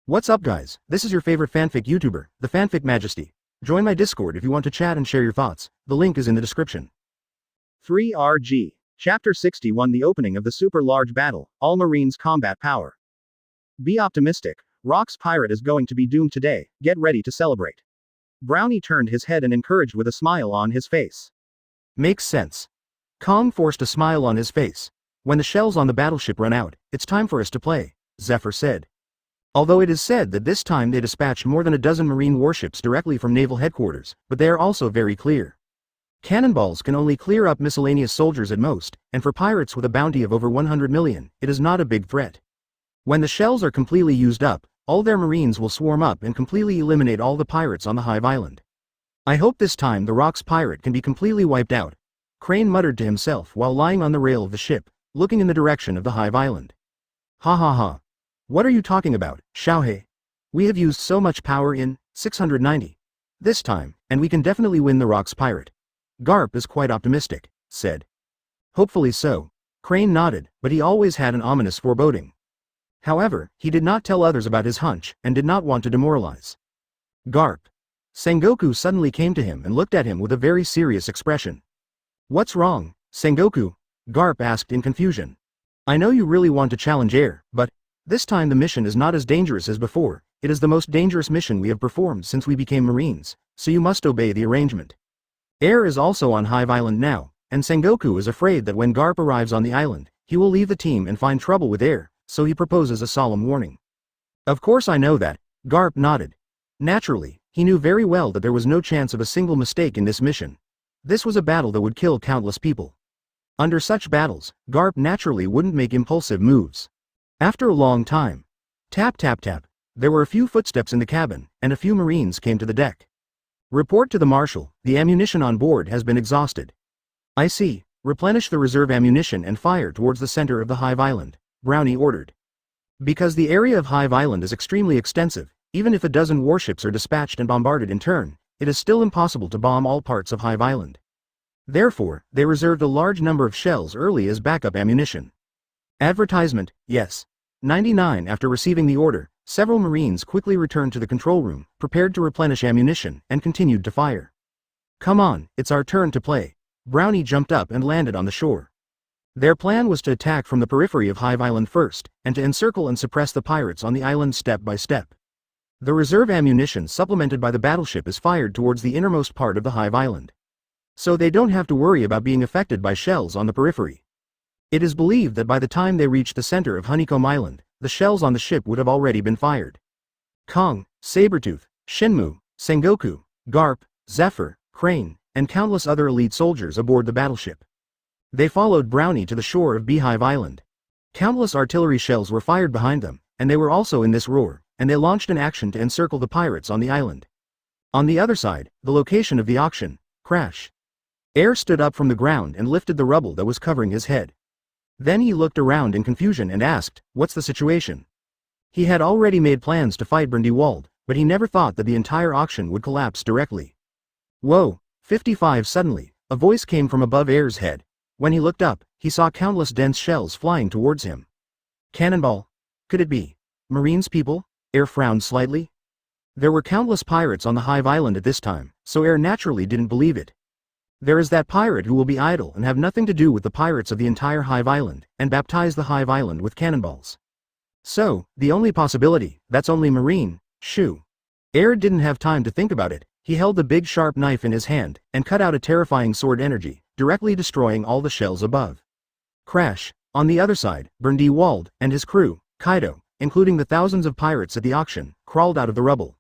What's up guys, this is your favorite fanfic YouTuber, the Fanfic Majesty. Join my Discord if you want to chat and share your thoughts, the link is in the description. 3RG. Chapter 61 The opening of the super large battle, all Marines combat power. Be optimistic, Rox Pirate is going to be doomed today, get ready to celebrate. Brownie turned his head and encouraged with a smile on his face. Makes sense. Kong forced a smile on his face. When the shells on the battleship run out, it's time for us to play, Zephyr said. Although it is said that this time they dispatched more than a dozen Marine warships directly from naval headquarters, but they are also very clear. Cannonballs can only clear up miscellaneous soldiers at most, and for pirates with a bounty of over 100 million, it is not a big threat. When the shells are completely used up, all their Marines will swarm up and completely eliminate all the pirates on the Hive Island. I hope this time the Rox Pirate can be completely wiped out, Crane muttered to himself while lying on the rail of the ship, looking in the direction of the Hive Island. Ha ha ha. What are you talking about, Xiaohe? We have used so much power in 690. This time, and we can definitely win the Rox Pirate. Garp is quite optimistic, said. Hopefully so. Crane nodded, but he always had an ominous foreboding. However, he did not tell others about his hunch, and did not want to demoralize. Garp. Sengoku suddenly came to him and looked at him with a very serious expression. What's wrong, Sengoku? Garp asked in confusion. I know you really want to challenge Air, but this time the mission is not as dangerous as before. It is the most dangerous mission we have performed since we became Marines, so you must obey the arrangement. Air is also on Hive Island now, and Sengoku is afraid that when Garp arrives on the island, he will leave the team and find trouble with Air, so he proposes a solemn warning. Of course I know that, Garp nodded. Naturally, he knew very well that there was no chance of a single mistake in this mission. This was a battle that would kill countless people. Under such battles, Garp naturally wouldn't make impulsive moves. After a long time, tap tap tap, there were a few footsteps in the cabin, and a few Marines came to the deck. Report to the Marshal, the ammunition on board has been exhausted. I see, replenish the reserve ammunition and fire towards the center of the Hive Island, Brownie ordered. Because the area of Hive Island is extremely extensive, even if a dozen warships are dispatched and bombarded in turn, it is still impossible to bomb all parts of Hive Island. Therefore, they reserved a large number of shells early as backup ammunition. Advertisement, yes. 99 After receiving the order, several Marines quickly returned to the control room, prepared to replenish ammunition, and continued to fire. Come on, it's our turn to play. Brownie jumped up and landed on the shore. Their plan was to attack from the periphery of Hive Island first, and to encircle and suppress the pirates on the island step by step. The reserve ammunition supplemented by the battleship is fired towards the innermost part of the Hive Island. So they don't have to worry about being affected by shells on the periphery. It is believed that by the time they reached the center of Honeycomb Island, the shells on the ship would have already been fired. Kong, Sabretooth, Shinmu, Sengoku, Garp, Zephyr, Crane, and countless other elite soldiers aboard the battleship. They followed Brownie to the shore of Beehive Island. Countless artillery shells were fired behind them, and they were also in this roar, and they launched an action to encircle the pirates on the island. On the other side, the location of the auction, Crash. Air stood up from the ground and lifted the rubble that was covering his head. Then he looked around in confusion and asked, what's the situation? He had already made plans to fight Bandy World, but he never thought that the entire auction would collapse directly. Whoa, 55 Suddenly, a voice came from above Air's head. When he looked up, he saw countless dense shells flying towards him. Cannonball? Could it be Marines people? Air frowned slightly. There were countless pirates on the Hive Island at this time, so Air naturally didn't believe it. There is that pirate who will be idle and have nothing to do with the pirates of the entire Hive Island, and baptize the Hive Island with cannonballs. So, the only possibility, that's only Marine, shoo. Air didn't have time to think about it. He held the big sharp knife in his hand, and cut out a terrifying sword energy, directly destroying all the shells above. Crash. On the other side, Bandy World, and his crew, Kaido, including the thousands of pirates at the auction, crawled out of the rubble.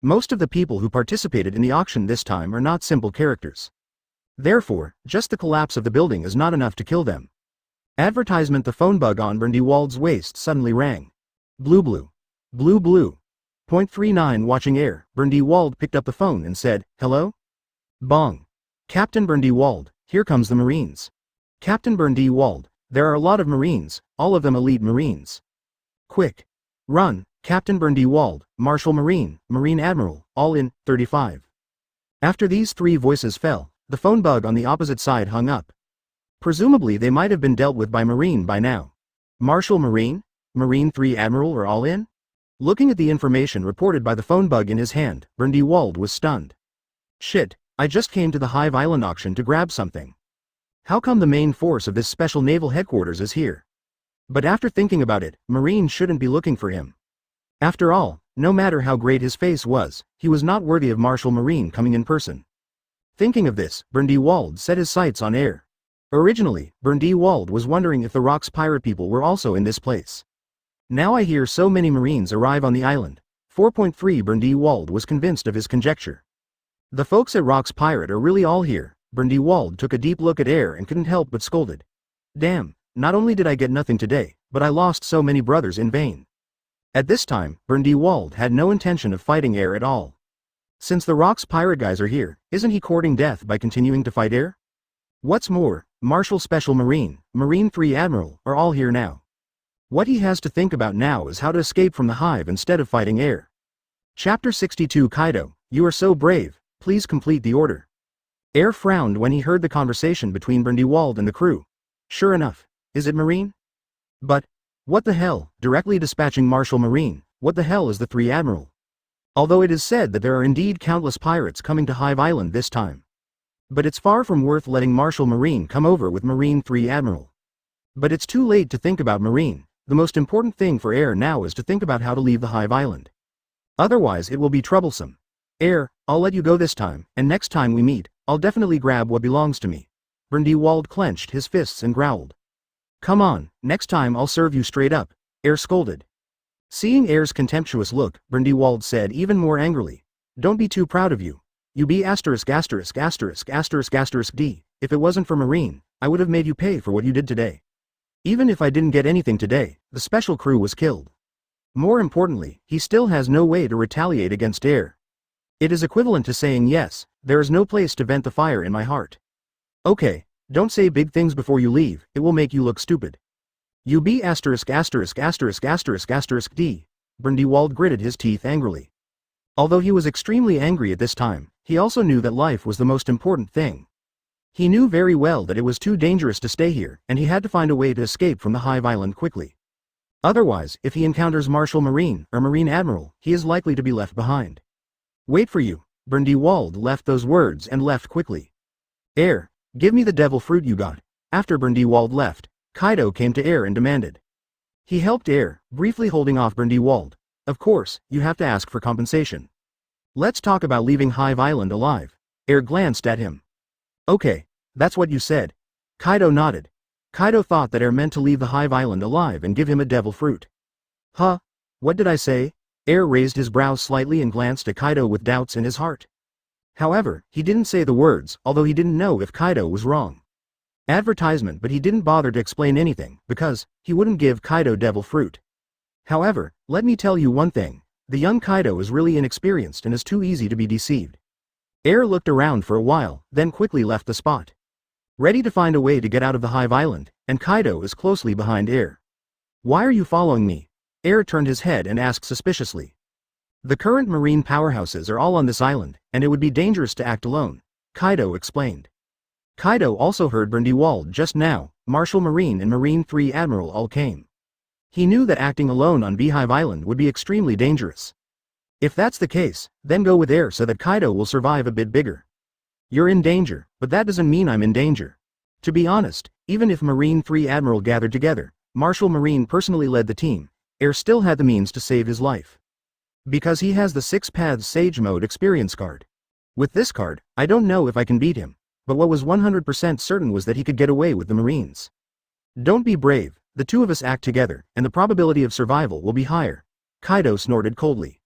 Most of the people who participated in the auction this time are not simple characters. Therefore, just the collapse of the building is not enough to kill them. Advertisement. The phone bug on Bandy World's waist suddenly rang. Blue blue. Blue blue. .39 Watching Air, Bandy World picked up the phone and said, hello? Bong. Captain Bandy World, here comes the Marines. Captain Bandy World, there are a lot of Marines, all of them elite Marines. Quick. Run, Captain Bandy World, Marshal Marine, Marine Admiral, all in, 35. After these three voices fell, the phone bug on the opposite side hung up. Presumably they might have been dealt with by Marine by now. Marshal Marine? Marine 3 Admiral are all in? Looking at the information reported by the phone bug in his hand, Bandy World was stunned. Shit, I just came to the Hive Island auction to grab something. How come the main force of this special naval headquarters is here? But after thinking about it, Marines shouldn't be looking for him. After all, no matter how great his face was, he was not worthy of Martial Marine coming in person. Thinking of this, Bandy World set his sights on air. Originally, Bandy World was wondering if the Rox Pirate people were also in this place. Now I hear so many Marines arrive on the island. 4.3 Bandy World was convinced of his conjecture. The folks at Rox Pirate are really all here. Bandy World took a deep look at air and couldn't help but scolded. Damn, not only did I get nothing today, but I lost so many brothers in vain. At this time, Bandy World had no intention of fighting air at all. Since the Rox Pirate guys are here, isn't he courting death by continuing to fight air? What's more, Martial Special Marine, Marine 3 Admiral, are all here now. What he has to think about now is how to escape from the hive instead of fighting air. Chapter 62 Kaido, you are so brave, please complete the order. Air frowned when he heard the conversation between Bandy World and the crew. Sure enough, is it Marine? But, what the hell, directly dispatching Martial Marine, what the hell is the 3 Admiral? Although it is said that there are indeed countless pirates coming to Hive Island this time. But it's far from worth letting Martial Marine come over with Marine 3 Admiral. But it's too late to think about Marine, the most important thing for Air now is to think about how to leave the Hive Island. Otherwise it will be troublesome. Air, I'll let you go this time, and next time we meet, I'll definitely grab what belongs to me. Bandy World clenched his fists and growled. Come on, next time I'll serve you straight up, Air scolded. Seeing Air's contemptuous look, Bandy World said even more angrily. Don't be too proud of you. You be asterisk asterisk asterisk asterisk asterisk D. If it wasn't for Marine, I would have made you pay for what you did today. Even if I didn't get anything today, the special crew was killed. More importantly, he still has no way to retaliate against Air. It is equivalent to saying yes, there is no place to vent the fire in my heart. Okay, don't say big things before you leave, it will make you look stupid. You be asterisk asterisk asterisk asterisk asterisk D. Bandy World gritted his teeth angrily. Although he was extremely angry at this time, he also knew that life was the most important thing. He knew very well that it was too dangerous to stay here, and he had to find a way to escape from the Hive Island quickly. Otherwise, if he encounters Martial Marine or Marine Admiral, he is likely to be left behind. Wait for you. Bandy World left those words and left quickly. Air, give me the devil fruit you got. After Bandy World left, Kaido came to Air and demanded. He helped Air, briefly holding off Bandy World. Of course, you have to ask for compensation. Let's talk about leaving Hive Island alive. Air glanced at him. Okay, that's what you said. Kaido nodded. Kaido thought that Air meant to leave the Hive Island alive and give him a devil fruit. Huh? What did I say? Air raised his brows slightly and glanced at Kaido with doubts in his heart. However, he didn't say the words, although he didn't know if Kaido was wrong. Advertisement, but he didn't bother to explain anything, because he wouldn't give Kaido devil fruit. However, let me tell you one thing. The young Kaido is really inexperienced and is too easy to be deceived. Air looked around for a while, then quickly left the spot. Ready to find a way to get out of the Hive Island, and Kaido is closely behind Air. Why are you following me? Air turned his head and asked suspiciously. The current marine powerhouses are all on this island, and it would be dangerous to act alone, Kaido explained. Kaido also heard Bandy World just now, Martial Marine and Marine 3 Admiral all came. He knew that acting alone on Beehive Island would be extremely dangerous. If that's the case, then go with Air so that Kaido will survive a bit bigger. You're in danger, but that doesn't mean I'm in danger. To be honest, even if Marine 3 Admiral gathered together, Martial Marine personally led the team, Air still had the means to save his life. Because he has the Six Paths Sage Mode experience card. With this card, I don't know if I can beat him, but what was 100% certain was that he could get away with the Marines. Don't be brave, the two of us act together, and the probability of survival will be higher, Kaido snorted coldly.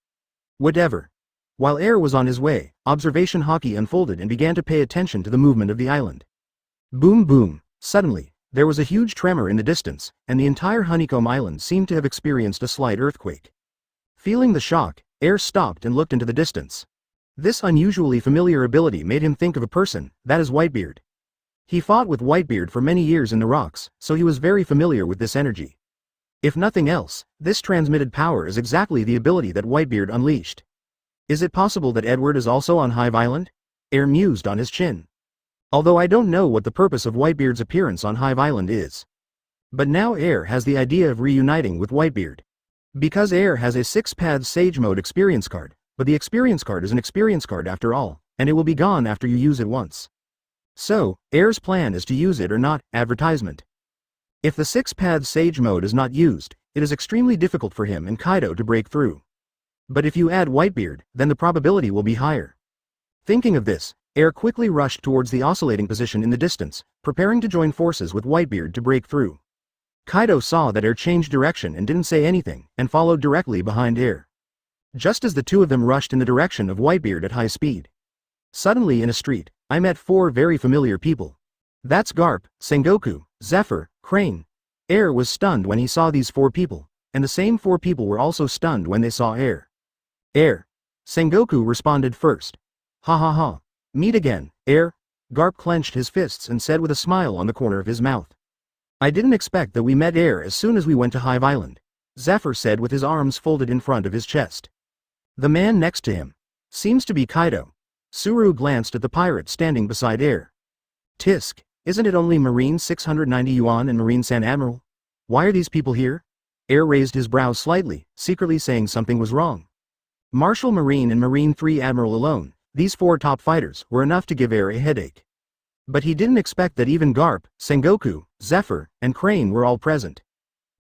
Whatever. While Air was on his way, observation hockey unfolded and began to pay attention to the movement of the island. Boom boom, suddenly, there was a huge tremor in the distance, and the entire Honeycomb Island seemed to have experienced a slight earthquake. Feeling the shock, Air stopped and looked into the distance. This unusually familiar ability made him think of a person, that is Whitebeard. He fought with Whitebeard for many years in the rocks, so he was very familiar with this energy. If nothing else, this transmitted power is exactly the ability that Whitebeard unleashed. Is it possible that Edward is also on Hive Island? Air mused on his chin. Although I don't know what the purpose of Whitebeard's appearance on Hive Island is. But now Air has the idea of reuniting with Whitebeard. Because Air has a 6 Paths Sage Mode experience card, but the experience card is an experience card after all, and it will be gone after you use it once. So, Air's plan is to use it or not. Advertisement. If the 6 Paths Sage Mode is not used, it is extremely difficult for him and Kaido to break through. But if you add Whitebeard, then the probability will be higher. Thinking of this, Air quickly rushed towards the oscillating position in the distance, preparing to join forces with Whitebeard to break through. Kaido saw that Air changed direction and didn't say anything, and followed directly behind Air. Just as the two of them rushed in the direction of Whitebeard at high speed. Suddenly in a street, I met 4 very familiar people. That's Garp, Sengoku, Zephyr, Crane. Air was stunned when he saw these 4 people, and the same 4 people were also stunned when they saw Air. Air. Sengoku responded first. Ha ha ha. Meet again, Air. Garp clenched his fists and said with a smile on the corner of his mouth. I didn't expect that we met Air as soon as we went to Hive Island, Zephyr said with his arms folded in front of his chest. The man next to him seems to be Kaido. Suru glanced at the pirate standing beside Air. Tisk, isn't it only Marine 690 Yuan and Marine San Admiral? Why are these people here? Air raised his brows slightly, secretly saying something was wrong. Martial Marine and Marine 3 Admiral alone, these 4 top fighters, were enough to give Air a headache. But he didn't expect that even Garp, Sengoku, Zephyr, and Crane were all present.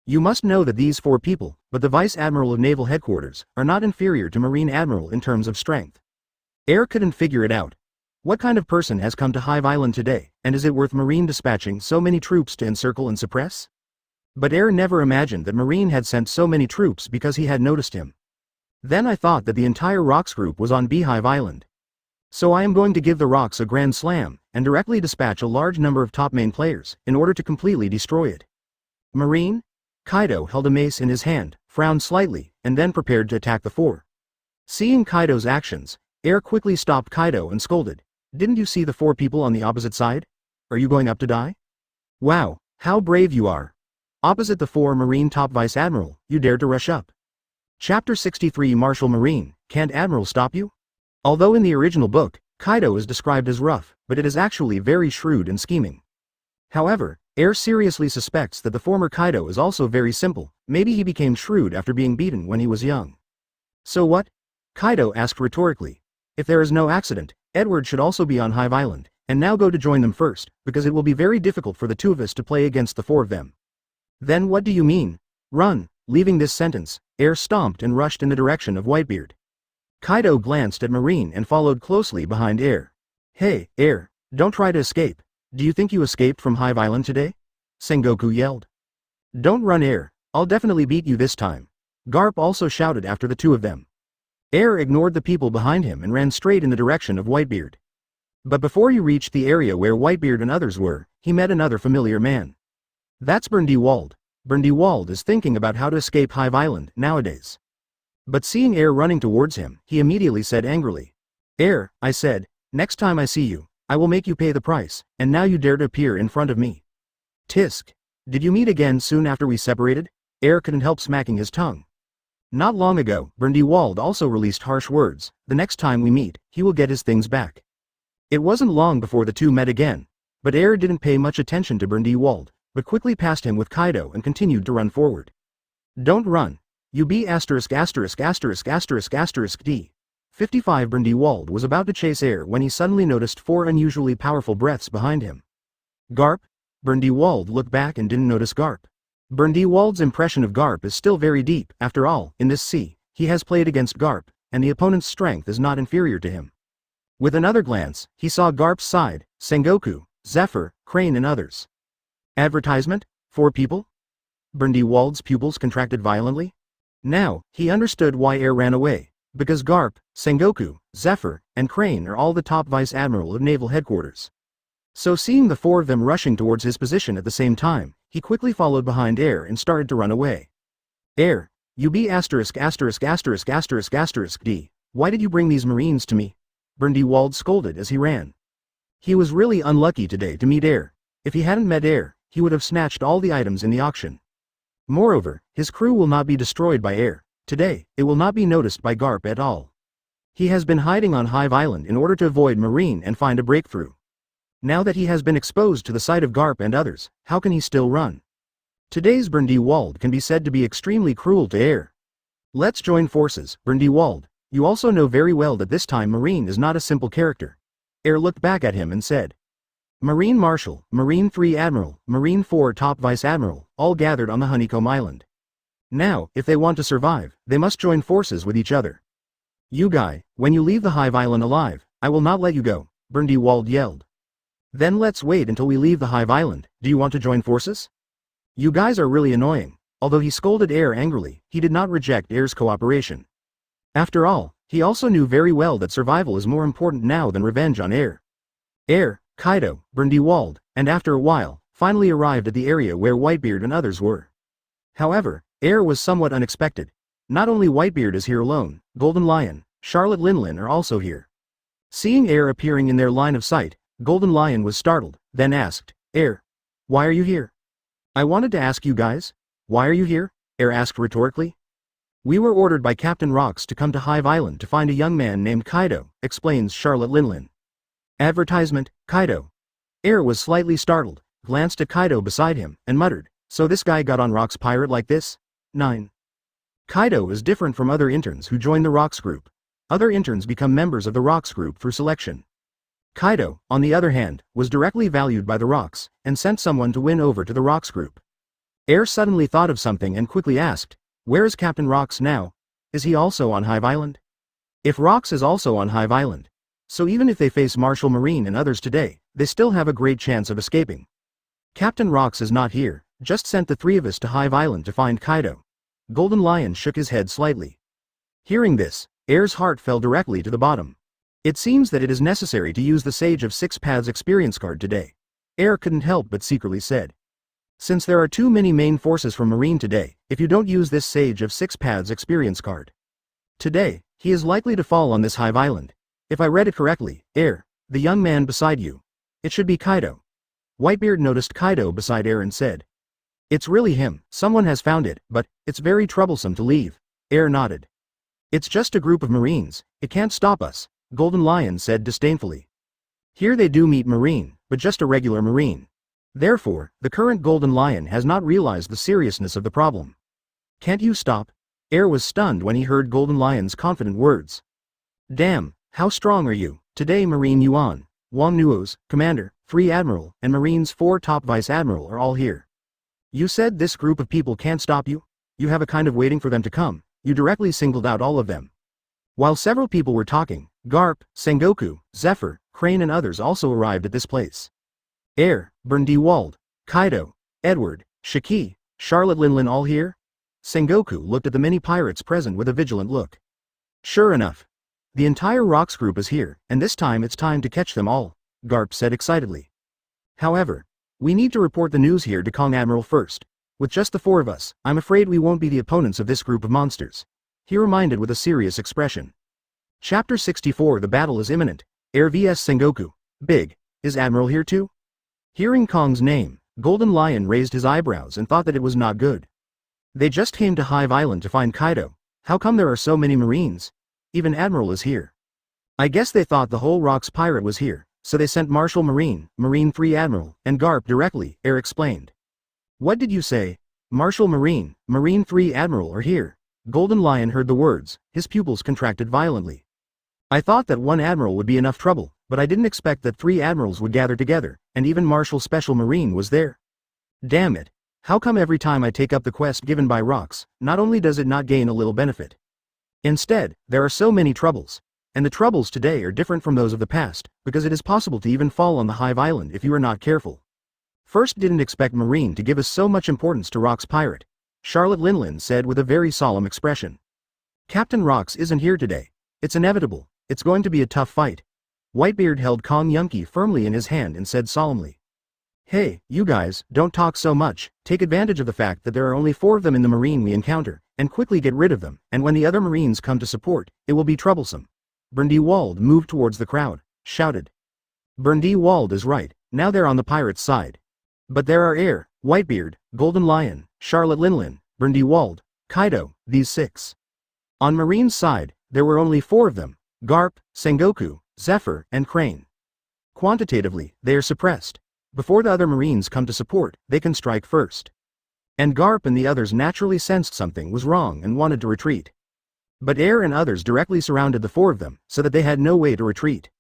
You must know that these 4 people, but the Vice Admiral of Naval Headquarters, are not inferior to Marine Admiral in terms of strength. Air couldn't figure it out. What kind of person has come to Hive Island today, and is it worth Marine dispatching so many troops to encircle and suppress? But Air never imagined that Marine had sent so many troops because he had noticed him. Then I thought that the entire Rox group was on Beehive Island. So I am going to give the Rox a grand slam, and directly dispatch a large number of top main players, in order to completely destroy it. Marine? Kaido held a mace in his hand, frowned slightly, and then prepared to attack the 4. Seeing Kaido's actions, Air quickly stopped Kaido and scolded. Didn't you see the 4 people on the opposite side? Are you going up to die? Wow, how brave you are. Opposite the 4 Marine top Vice Admiral, you dared to rush up. Chapter 63 Martial Marine, can't Admiral stop you? Although in the original book, Kaido is described as rough, but it is actually very shrewd and scheming. However, Air seriously suspects that the former Kaido is also very simple. Maybe he became shrewd after being beaten when he was young. So what? Kaido asked rhetorically. If there is no accident, Edward should also be on Hive Island, and now go to join them first, because it will be very difficult for the 2 of us to play against the 4 of them. Then what do you mean? Run. Leaving this sentence, Air stomped and rushed in the direction of Whitebeard. Kaido glanced at Marine and followed closely behind Air. Hey, Air, don't try to escape. Do you think you escaped from Hive Island today? Sengoku yelled. Don't run, Air, I'll definitely beat you this time. Garp also shouted after the 2 of them. Air ignored the people behind him and ran straight in the direction of Whitebeard. But before he reached the area where Whitebeard and others were, he met another familiar man. That's Bandy World. Bandy World is thinking about how to escape Hive Island nowadays. But seeing Air running towards him, he immediately said angrily. Air, I said, next time I see you, I will make you pay the price, and now you dare to appear in front of me. Tisk. Did you meet again soon after we separated? Air couldn't help smacking his tongue. Not long ago, Bandy World also released harsh words. The next time we meet, he will get his things back. It wasn't long before the 2 met again, but Air didn't pay much attention to Bandy World, but quickly passed him with Kaido and continued to run forward. Don't run. You be ***************** D. 55 Bandy World was about to chase Air when he suddenly noticed 4 unusually powerful breaths behind him. Garp? Bandy World looked back and didn't notice Garp. Bandy World's impression of Garp is still very deep. After all, in this sea, he has played against Garp, and the opponent's strength is not inferior to him. With another glance, he saw Garp's side, Sengoku, Zephyr, Crane and others. Advertisement? 4 people? Bandy World's pupils contracted violently. Now, he understood why Air ran away, because Garp, Sengoku, Zephyr, and Crane are all the top Vice Admiral of Naval Headquarters. So seeing the 4 of them rushing towards his position at the same time, he quickly followed behind Air and started to run away. Air, you be ********************* D. Why did you bring these Marines to me? Bandy World scolded as he ran. He was really unlucky today to meet Air. If he hadn't met Air, he would have snatched all the items in the auction. Moreover, his crew will not be destroyed by Air. Today, it will not be noticed by Garp at all. He has been hiding on Hive Island in order to avoid Marine and find a breakthrough. Now that he has been exposed to the sight of Garp and others, how can he still run? Today's Bandy World can be said to be extremely cruel to Air. Let's join forces, Bandy World. You also know very well that this time Marine is not a simple character. Air looked back at him and said. Marine Marshal, Marine 3 Admiral, Marine 4 Top Vice Admiral, all gathered on the Honeycomb Island. Now, if they want to survive, they must join forces with each other. You guy, when you leave the Hive Island alive, I will not let you go, Bandy World yelled. Then let's wait until we leave the Hive Island. Do you want to join forces? You guys are really annoying. Although he scolded Air angrily, he did not reject Air's cooperation. After all, he also knew very well that survival is more important now than revenge on Air. Air, Kaido, Bandy World, and after a while, finally arrived at the area where Whitebeard and others were. However, Air was somewhat unexpected. Not only Whitebeard is here alone, Golden Lion, Charlotte Linlin are also here. Seeing Air appearing in their line of sight, Golden Lion was startled, then asked, Air, why are you here? I wanted to ask you guys. Why are you here? Air asked rhetorically. We were ordered by Captain Rox to come to Hive Island to find a young man named Kaido, explains Charlotte Linlin. Advertisement, Kaido. Air was slightly startled, glanced at Kaido beside him, and muttered, so this guy got on Rox Pirate like this? 9. Kaido is different from other interns who join the Rox group. Other interns become members of the Rox group through selection. Kaido, on the other hand, was directly valued by the Rox, and sent someone to win over to the Rox group. Air suddenly thought of something and quickly asked, where is Captain Rox now? Is he also on Hive Island? If Rox is also on Hive Island, so even if they face Marshal Marine and others today, they still have a great chance of escaping. Captain Rox is not here, just sent the three of us to Hive Island to find Kaido. Golden Lion shook his head slightly. Hearing this, Air's heart fell directly to the bottom. It seems that it is necessary to use the Sage of Six Paths experience card today. Air couldn't help but secretly said. Since there are too many main forces from Marine today, if you don't use this Sage of Six Paths experience card. Today, he is likely to fall on this Hive Island. If I read it correctly, Air, the young man beside you. It should be Kaido. Whitebeard noticed Kaido beside Air and said. It's really him, someone has found it, but, it's very troublesome to leave. Air nodded. It's just a group of Marines, it can't stop us, Golden Lion said disdainfully. Here they do meet Marine, but just a regular Marine. Therefore, the current Golden Lion has not realized the seriousness of the problem. Can't you stop? Air was stunned when he heard Golden Lion's confident words. Damn, how strong are you? Today Marine Yuan, Wang Nuo's, Commander, 3 Admiral, and Marine's 4 Top Vice Admiral are all here. You said this group of people can't stop you? You have a kind of waiting for them to come, you directly singled out all of them. While several people were talking, Garp, Sengoku, Zephyr, Crane and others also arrived at this place. Air, Bandy World, Kaido, Edward, Shiki, Charlotte Linlin all here? Sengoku looked at the many pirates present with a vigilant look. Sure enough. The entire Rox group is here, and this time it's time to catch them all, Garp said excitedly. However, we need to report the news here to Kong Admiral first. With just the 4 of us, I'm afraid we won't be the opponents of this group of monsters. He reminded with a serious expression. Chapter 64 The battle is imminent. Air vs Sengoku. Big. Is Admiral here too? Hearing Kong's name, Golden Lion raised his eyebrows and thought that it was not good. They just came to Hive Island to find Kaido. How come there are so many Marines? Even Admiral is here. I guess they thought the whole Rox Pirate was here, so they sent Marshal Marine, Marine 3 Admiral, and Garp directly, Air explained. What did you say? Marshal Marine, Marine 3 Admiral are here. Golden Lion heard the words, his pupils contracted violently. I thought that 1 Admiral would be enough trouble, but I didn't expect that 3 Admirals would gather together, and even Marshal Special Marine was there. Damn it. How come every time I take up the quest given by Rox, not only does it not gain a little benefit? Instead, there are so many troubles. And the troubles today are different from those of the past, because it is possible to even fall on the Hive Island if you are not careful. First didn't expect Marine to give us so much importance to Rox Pirate, Charlotte Linlin said with a very solemn expression. Captain Rox isn't here today. It's inevitable. It's going to be a tough fight. Whitebeard held Kong Yunki firmly in his hand and said solemnly. Hey, you guys, don't talk so much, take advantage of the fact that there are only 4 of them in the Marine we encounter, and quickly get rid of them, and when the other Marines come to support, it will be troublesome. Bandy World moved towards the crowd, shouted. Bandy World is right, now they're on the pirates' side. But there are Air, Whitebeard, Golden Lion, Charlotte Linlin, Bandy World, Kaido, these 6. On Marine's side, there were only 4 of them, Garp, Sengoku, Zephyr, and Crane. Quantitatively, they are suppressed. Before the other Marines come to support, they can strike first. And Garp and the others naturally sensed something was wrong and wanted to retreat. But air and others directly surrounded the four of them, so that they had no way to retreat.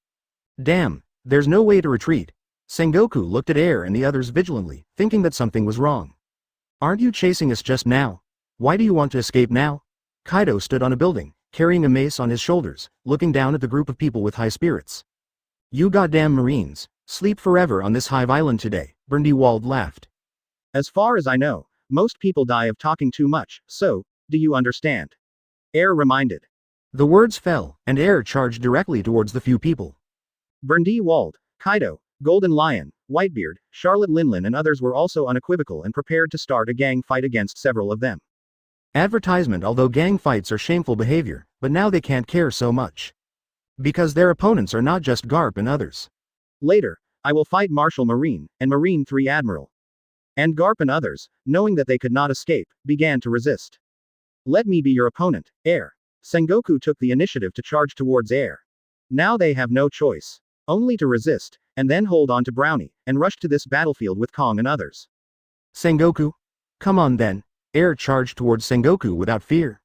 Damn, there's no way to retreat. Sengoku looked at air and the others vigilantly, thinking that something was wrong. Aren't you chasing us just now? Why do you want to escape now? Kaido stood on a building, carrying a mace on his shoulders, looking down at the group of people with high spirits. You goddamn Marines, sleep forever on this hive island today, Bandy World laughed. As far as I know, most people die of talking too much, so, do you understand? Air reminded. The words fell, and air charged directly towards the few people. Bandy World, Kaido, Golden Lion, Whitebeard, Charlotte Linlin and others were also unequivocal and prepared to start a gang fight against several of them. Advertisement. Although gang fights are shameful behavior, but now they can't care so much. Because their opponents are not just Garp and others. Later, I will fight Marshal Marine, and Marine 3 Admiral. And Garp and others, knowing that they could not escape, began to resist. Let me be your opponent, Air. Sengoku took the initiative to charge towards Air. Now they have no choice. Only to resist, and then hold on to Brownie, and rush to this battlefield with Kong and others. Sengoku? Come on then. Air charged towards Sengoku without fear.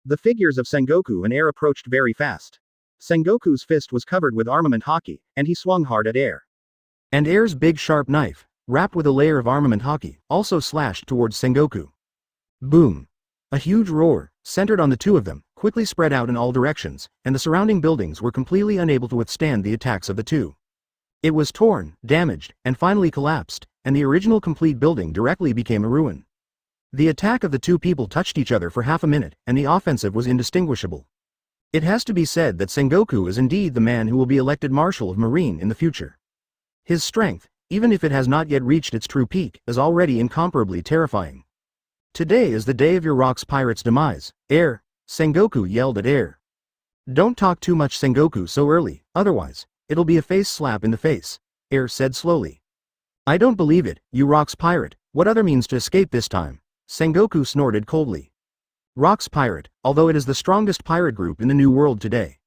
The figures of Sengoku and Air approached very fast. Sengoku's fist was covered with armament hockey, and he swung hard at Air. And Air's big sharp knife, wrapped with a layer of armament hockey, also slashed towards Sengoku. Boom! A huge roar, centered on the two of them, quickly spread out in all directions, and the surrounding buildings were completely unable to withstand the attacks of the two. It was torn, damaged, and finally collapsed, and the original complete building directly became a ruin. The attack of the two people touched each other for half a minute, and the offensive was indistinguishable. It has to be said that Sengoku is indeed the man who will be elected Marshal of Marine in the future. His strength, even if it has not yet reached its true peak, is already incomparably terrifying. Today is the day of your Rox Pirates' demise, Air, Sengoku yelled at Air. Don't talk too much Sengoku so early, otherwise, it'll be a face slap in the face, Air said slowly. I don't believe it, you Rox Pirate, what other means to escape this time? Sengoku snorted coldly. Rox Pirate, although it is the strongest pirate group in the New World today.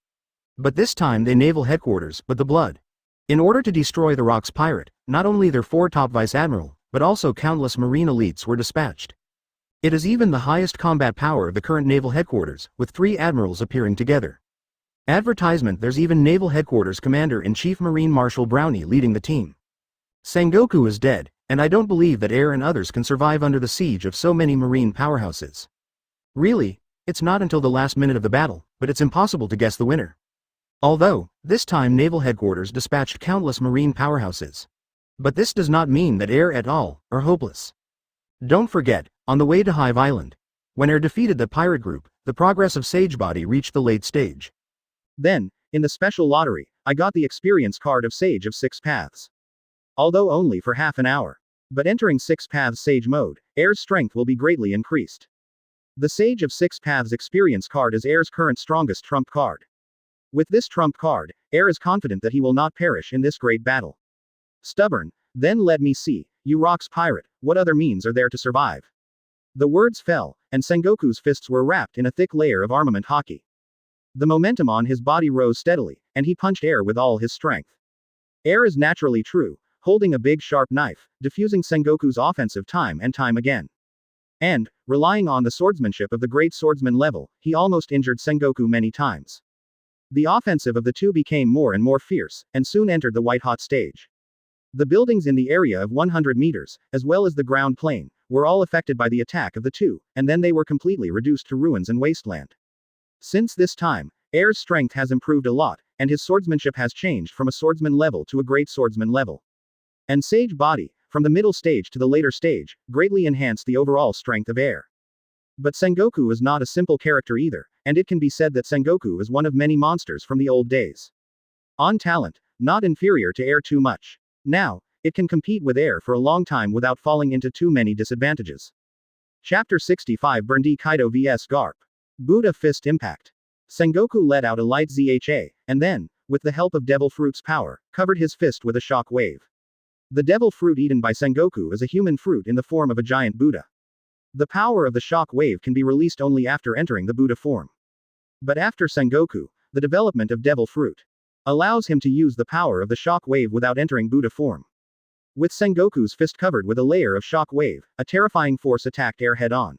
But this time they naval headquarters, but the blood. In order to destroy the Rox Pirate, not only their 4 top vice admiral, but also countless marine elites were dispatched. It is even the highest combat power of the current naval headquarters, with 3 admirals appearing together. Advertisement. There's even Naval Headquarters Commander-in-Chief Marine Marshal Brownie leading the team. Sengoku is dead, and I don't believe that Air and others can survive under the siege of so many marine powerhouses. Really, it's not until the last minute of the battle, but it's impossible to guess the winner. Although, this time Naval Headquarters dispatched countless marine powerhouses. But this does not mean that Air et al. Are hopeless. Don't forget, on the way to Hive Island, when Air defeated the pirate group, the progress of Sagebody reached the late stage. Then, in the special lottery, I got the experience card of Sage of Six Paths. Although only for half an hour. But entering Six Paths Sage mode, Air's strength will be greatly increased. The Sage of Six Paths experience card is Air's current strongest trump card. With this trump card, Air is confident that he will not perish in this great battle. Stubborn, then let me see, you Rox Pirate, what other means are there to survive? The words fell, and Sengoku's fists were wrapped in a thick layer of armament hockey. The momentum on his body rose steadily, and he punched Air with all his strength. Air is naturally true, holding a big sharp knife, diffusing Sengoku's offensive time and time again. And, relying on the swordsmanship of the great swordsman level, he almost injured Sengoku many times. The offensive of the two became more and more fierce, and soon entered the white-hot stage. The buildings in the area of 100 meters, as well as the ground plane, were all affected by the attack of the two, and then they were completely reduced to ruins and wasteland. Since this time, Air's strength has improved a lot, and his swordsmanship has changed from a swordsman level to a great swordsman level. And Sage Body, from the middle stage to the later stage, greatly enhanced the overall strength of Air. But Sengoku is not a simple character either, and it can be said that Sengoku is one of many monsters from the old days. On talent, not inferior to Air too much. Now, it can compete with Air for a long time without falling into too many disadvantages. Chapter 65 Bandy Kaido vs Garp. Buddha Fist Impact. Sengoku let out a light ZHA, and then, with the help of Devil Fruit's power, covered his fist with a shock wave. The devil fruit eaten by Sengoku is a human fruit in the form of a giant Buddha. The power of the shock wave can be released only after entering the Buddha form. But after Sengoku, the development of devil fruit allows him to use the power of the shock wave without entering Buddha form. With Sengoku's fist covered with a layer of shock wave, a terrifying force attacked Air head-on.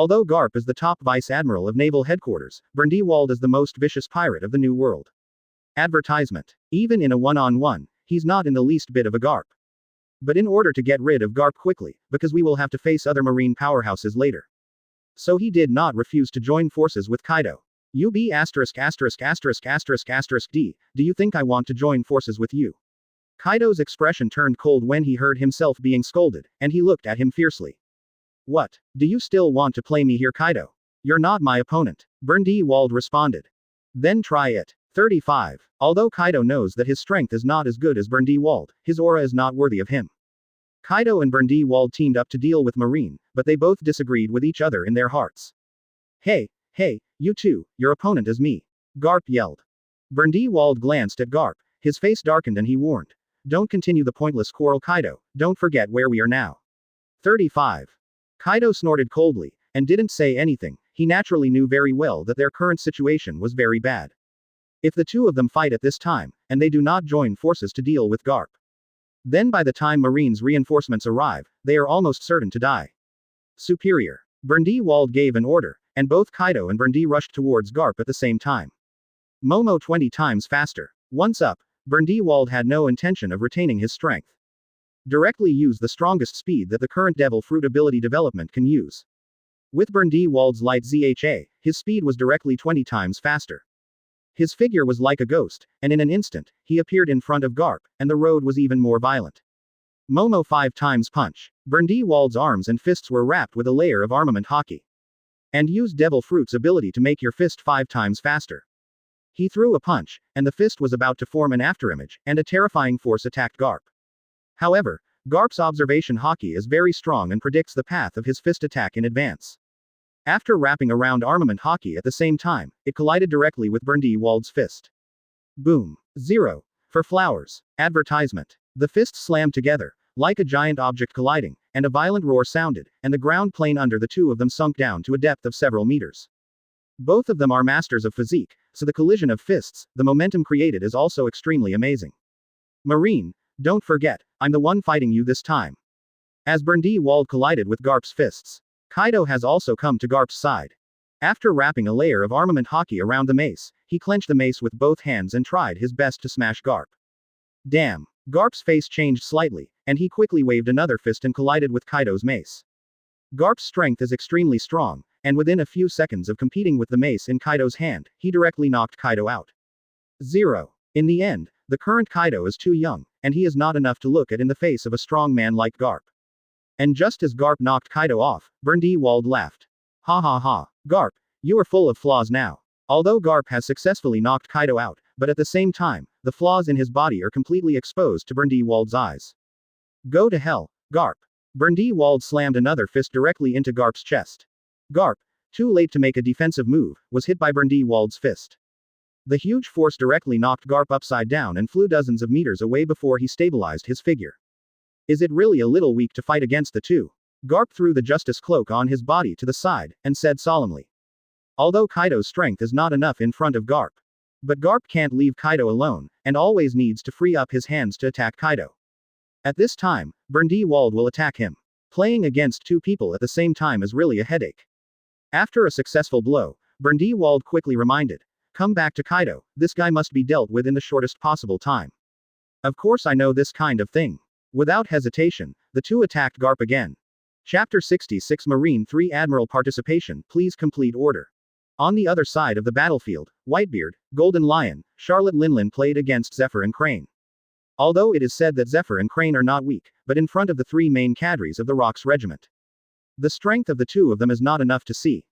Although Garp is the top vice admiral of naval headquarters, Bandy World is the most vicious pirate of the New World. Advertisement. Even in a one-on-one, he's not in the least bit of a Garp. But in order to get rid of Garp quickly, because we will have to face other marine powerhouses later. So he did not refuse to join forces with Kaido. UB ***************** D, do you think I want to join forces with you? Kaido's expression turned cold when he heard himself being scolded, and he looked at him fiercely. What? Do you still want to play me here, Kaido? You're not my opponent. Bandy World responded. Then try it. 35. Although Kaido knows that his strength is not as good as Bandy World, his aura is not worthy of him. Kaido and Bandy World teamed up to deal with Marine, but they both disagreed with each other in their hearts. Hey, you two, your opponent is me. Garp yelled. Bandy World glanced at Garp, his face darkened and he warned. Don't continue the pointless quarrel, Kaido, don't forget where we are now. 35. Kaido snorted coldly, and didn't say anything. He naturally knew very well that their current situation was very bad. If the two of them fight at this time, and they do not join forces to deal with Garp, then by the time Marine's reinforcements arrive, they are almost certain to die. Superior. Bandy World gave an order, and both Kaido and Bandy rushed towards Garp at the same time. Momo 20 times faster. Once up, Bandy World had no intention of retaining his strength. Directly use the strongest speed that the current Devil Fruit ability development can use. With Bandy World's light ZHA, his speed was directly 20 times faster. His figure was like a ghost, and in an instant, he appeared in front of Garp, and the road was even more violent. Momo 5 times punch. Bandy World's arms and fists were wrapped with a layer of armament hockey. And use Devil Fruit's ability to make your fist 5 times faster. He threw a punch, and the fist was about to form an afterimage, and a terrifying force attacked Garp. However, Garp's observation hockey is very strong and predicts the path of his fist attack in advance. After wrapping around armament hockey at the same time, it collided directly with Bandy World's fist. Boom. 0. For flowers. Advertisement. The fists slammed together, like a giant object colliding, and a violent roar sounded, and the ground plane under the two of them sunk down to a depth of several meters. Both of them are masters of physique, so the collision of fists, the momentum created is also extremely amazing. Marine, don't forget, I'm the one fighting you this time. As Bandy World collided with Garp's fists, Kaido has also come to Garp's side. After wrapping a layer of armament hockey around the mace, he clenched the mace with both hands and tried his best to smash Garp. Damn. Garp's face changed slightly, and he quickly waved another fist and collided with Kaido's mace. Garp's strength is extremely strong, and within a few seconds of competing with the mace in Kaido's hand, he directly knocked Kaido out. 0. In the end, the current Kaido is too young, and he is not enough to look at in the face of a strong man like Garp. And just as Garp knocked Kaido off, Bandy World laughed. Ha ha ha. Garp, you are full of flaws now. Although Garp has successfully knocked Kaido out, but at the same time, the flaws in his body are completely exposed to Bandy World's eyes. Go to hell, Garp. Bandy World slammed another fist directly into Garp's chest. Garp, too late to make a defensive move, was hit by Bandy World's fist. The huge force directly knocked Garp upside down and flew dozens of meters away before he stabilized his figure. Is it really a little weak to fight against the two? Garp threw the justice cloak on his body to the side, and said solemnly. Although Kaido's strength is not enough in front of Garp. But Garp can't leave Kaido alone, and always needs to free up his hands to attack Kaido. At this time, Bandy World will attack him. Playing against two people at the same time is really a headache. After a successful blow, Bandy World quickly reminded. Come back to Kaido, this guy must be dealt with in the shortest possible time. Of course I know this kind of thing. Without hesitation, the two attacked Garp again. Chapter 66 Marine 3 Admiral Participation, please complete order. On the other side of the battlefield, Whitebeard, Golden Lion, Charlotte Linlin played against Zephyr and Crane. Although it is said that Zephyr and Crane are not weak, but in front of the three main cadres of the Rox regiment. The strength of the two of them is not enough to see.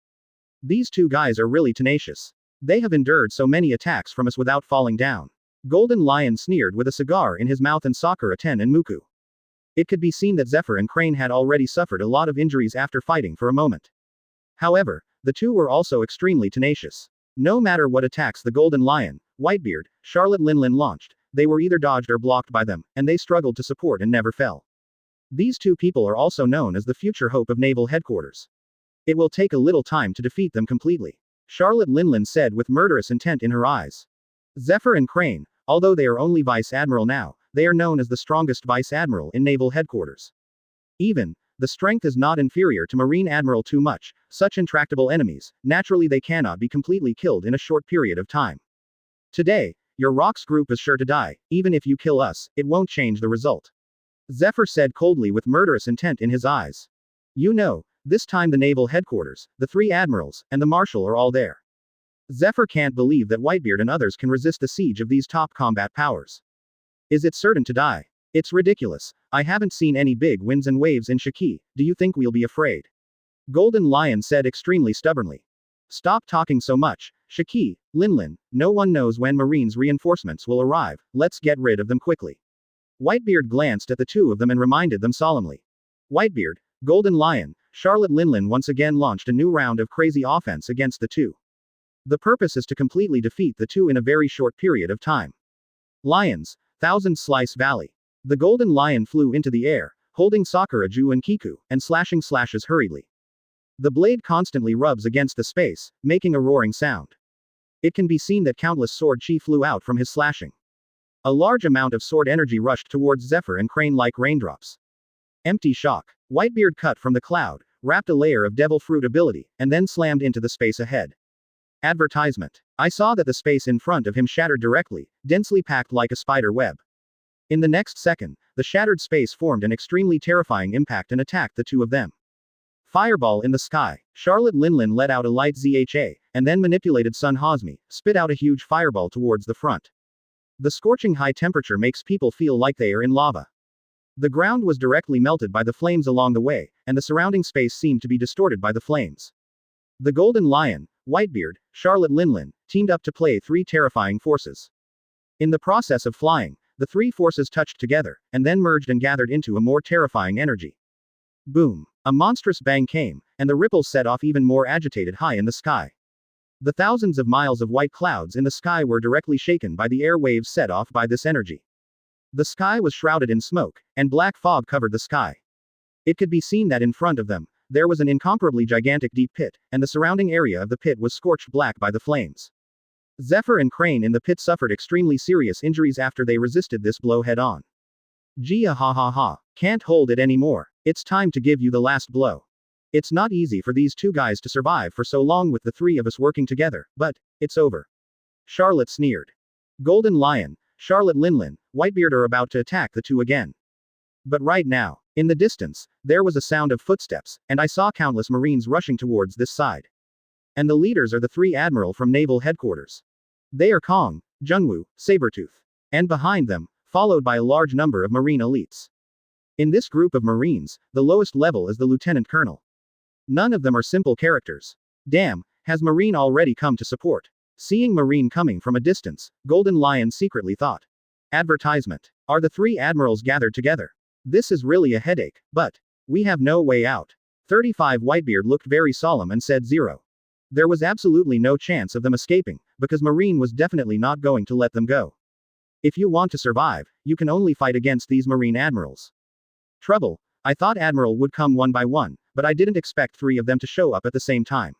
These two guys are really tenacious. They have endured so many attacks from us without falling down. Golden Lion sneered with a cigar in his mouth and Sakura Ten and Muku. It could be seen that Zephyr and Crane had already suffered a lot of injuries after fighting for a moment. However, the two were also extremely tenacious. No matter what attacks the Golden Lion, Whitebeard, Charlotte Linlin launched, they were either dodged or blocked by them, and they struggled to support and never fell. These two people are also known as the future hope of naval headquarters. It will take a little time to defeat them completely. Charlotte Linlin said with murderous intent in her eyes. Zephyr and Crane, although they are only Vice Admiral now, they are known as the strongest Vice Admiral in naval headquarters. Even, the strength is not inferior to Marine Admiral too much, such intractable enemies, naturally they cannot be completely killed in a short period of time. Today, your Rox group is sure to die, even if you kill us, it won't change the result. Zephyr said coldly with murderous intent in his eyes. You know, this time the naval headquarters, the three admirals, and the marshal are all there. Zephyr can't believe that Whitebeard and others can resist the siege of these top combat powers. Is it certain to die? It's ridiculous. I haven't seen any big winds and waves in Shiki, do you think we'll be afraid? Golden Lion said extremely stubbornly. Stop talking so much, Shiki, Linlin, no one knows when Marines' reinforcements will arrive, let's get rid of them quickly. Whitebeard glanced at the two of them and reminded them solemnly. Whitebeard, Golden Lion, Charlotte Linlin once again launched a new round of crazy offense against the two. The purpose is to completely defeat the two in a very short period of time. Lions, Thousand Slice Valley. The Golden Lion flew into the air, holding Sakura Ju and Kiku, and slashing slashes hurriedly. The blade constantly rubs against the space, making a roaring sound. It can be seen that countless sword chi flew out from his slashing. A large amount of sword energy rushed towards Zephyr and Crane like raindrops. Empty shock. Whitebeard cut from the cloud, wrapped a layer of devil fruit ability, and then slammed into the space ahead. Advertisement. I saw that the space in front of him shattered directly, densely packed like a spider web. In the next second, the shattered space formed an extremely terrifying impact and attacked the two of them. Fireball in the sky. Charlotte Linlin let out a light ZHA, and then manipulated Sun Hosmi, spit out a huge fireball towards the front. The scorching high temperature makes people feel like they are in lava. The ground was directly melted by the flames along the way, and the surrounding space seemed to be distorted by the flames. The Golden Lion, Whitebeard, Charlotte Linlin, teamed up to play three terrifying forces. In the process of flying, the three forces touched together, and then merged and gathered into a more terrifying energy. Boom. A monstrous bang came, and the ripples set off even more agitated high in the sky. The thousands of miles of white clouds in the sky were directly shaken by the air waves set off by this energy. The sky was shrouded in smoke, and black fog covered the sky. It could be seen that in front of them, there was an incomparably gigantic deep pit, and the surrounding area of the pit was scorched black by the flames. Zephyr and Crane in the pit suffered extremely serious injuries after they resisted this blow head-on. Gia ha ha ha. Can't hold it anymore. It's time to give you the last blow. It's not easy for these two guys to survive for so long with the three of us working together, but, it's over. Charlotte sneered. Golden Lion, Charlotte Linlin, Whitebeard are about to attack the two again. But right now, in the distance, there was a sound of footsteps, and I saw countless Marines rushing towards this side. And the leaders are the three admiral from naval headquarters. They are Kong, Jungwoo, Sabretooth. And behind them, followed by a large number of Marine elites. In this group of Marines, the lowest level is the Lieutenant Colonel. None of them are simple characters. Damn, has Marine already come to support? Seeing Marine coming from a distance, Golden Lion secretly thought. Advertisement. Are the three admirals gathered together? This is really a headache, but We have no way out. 35 Whitebeard looked very solemn and said 0. There was absolutely no chance of them escaping, because Marine was definitely not going to let them go. If you want to survive, you can only fight against these Marine admirals. Trouble. I thought Admiral would come one by one, but I didn't expect 3 of them to show up at the same time.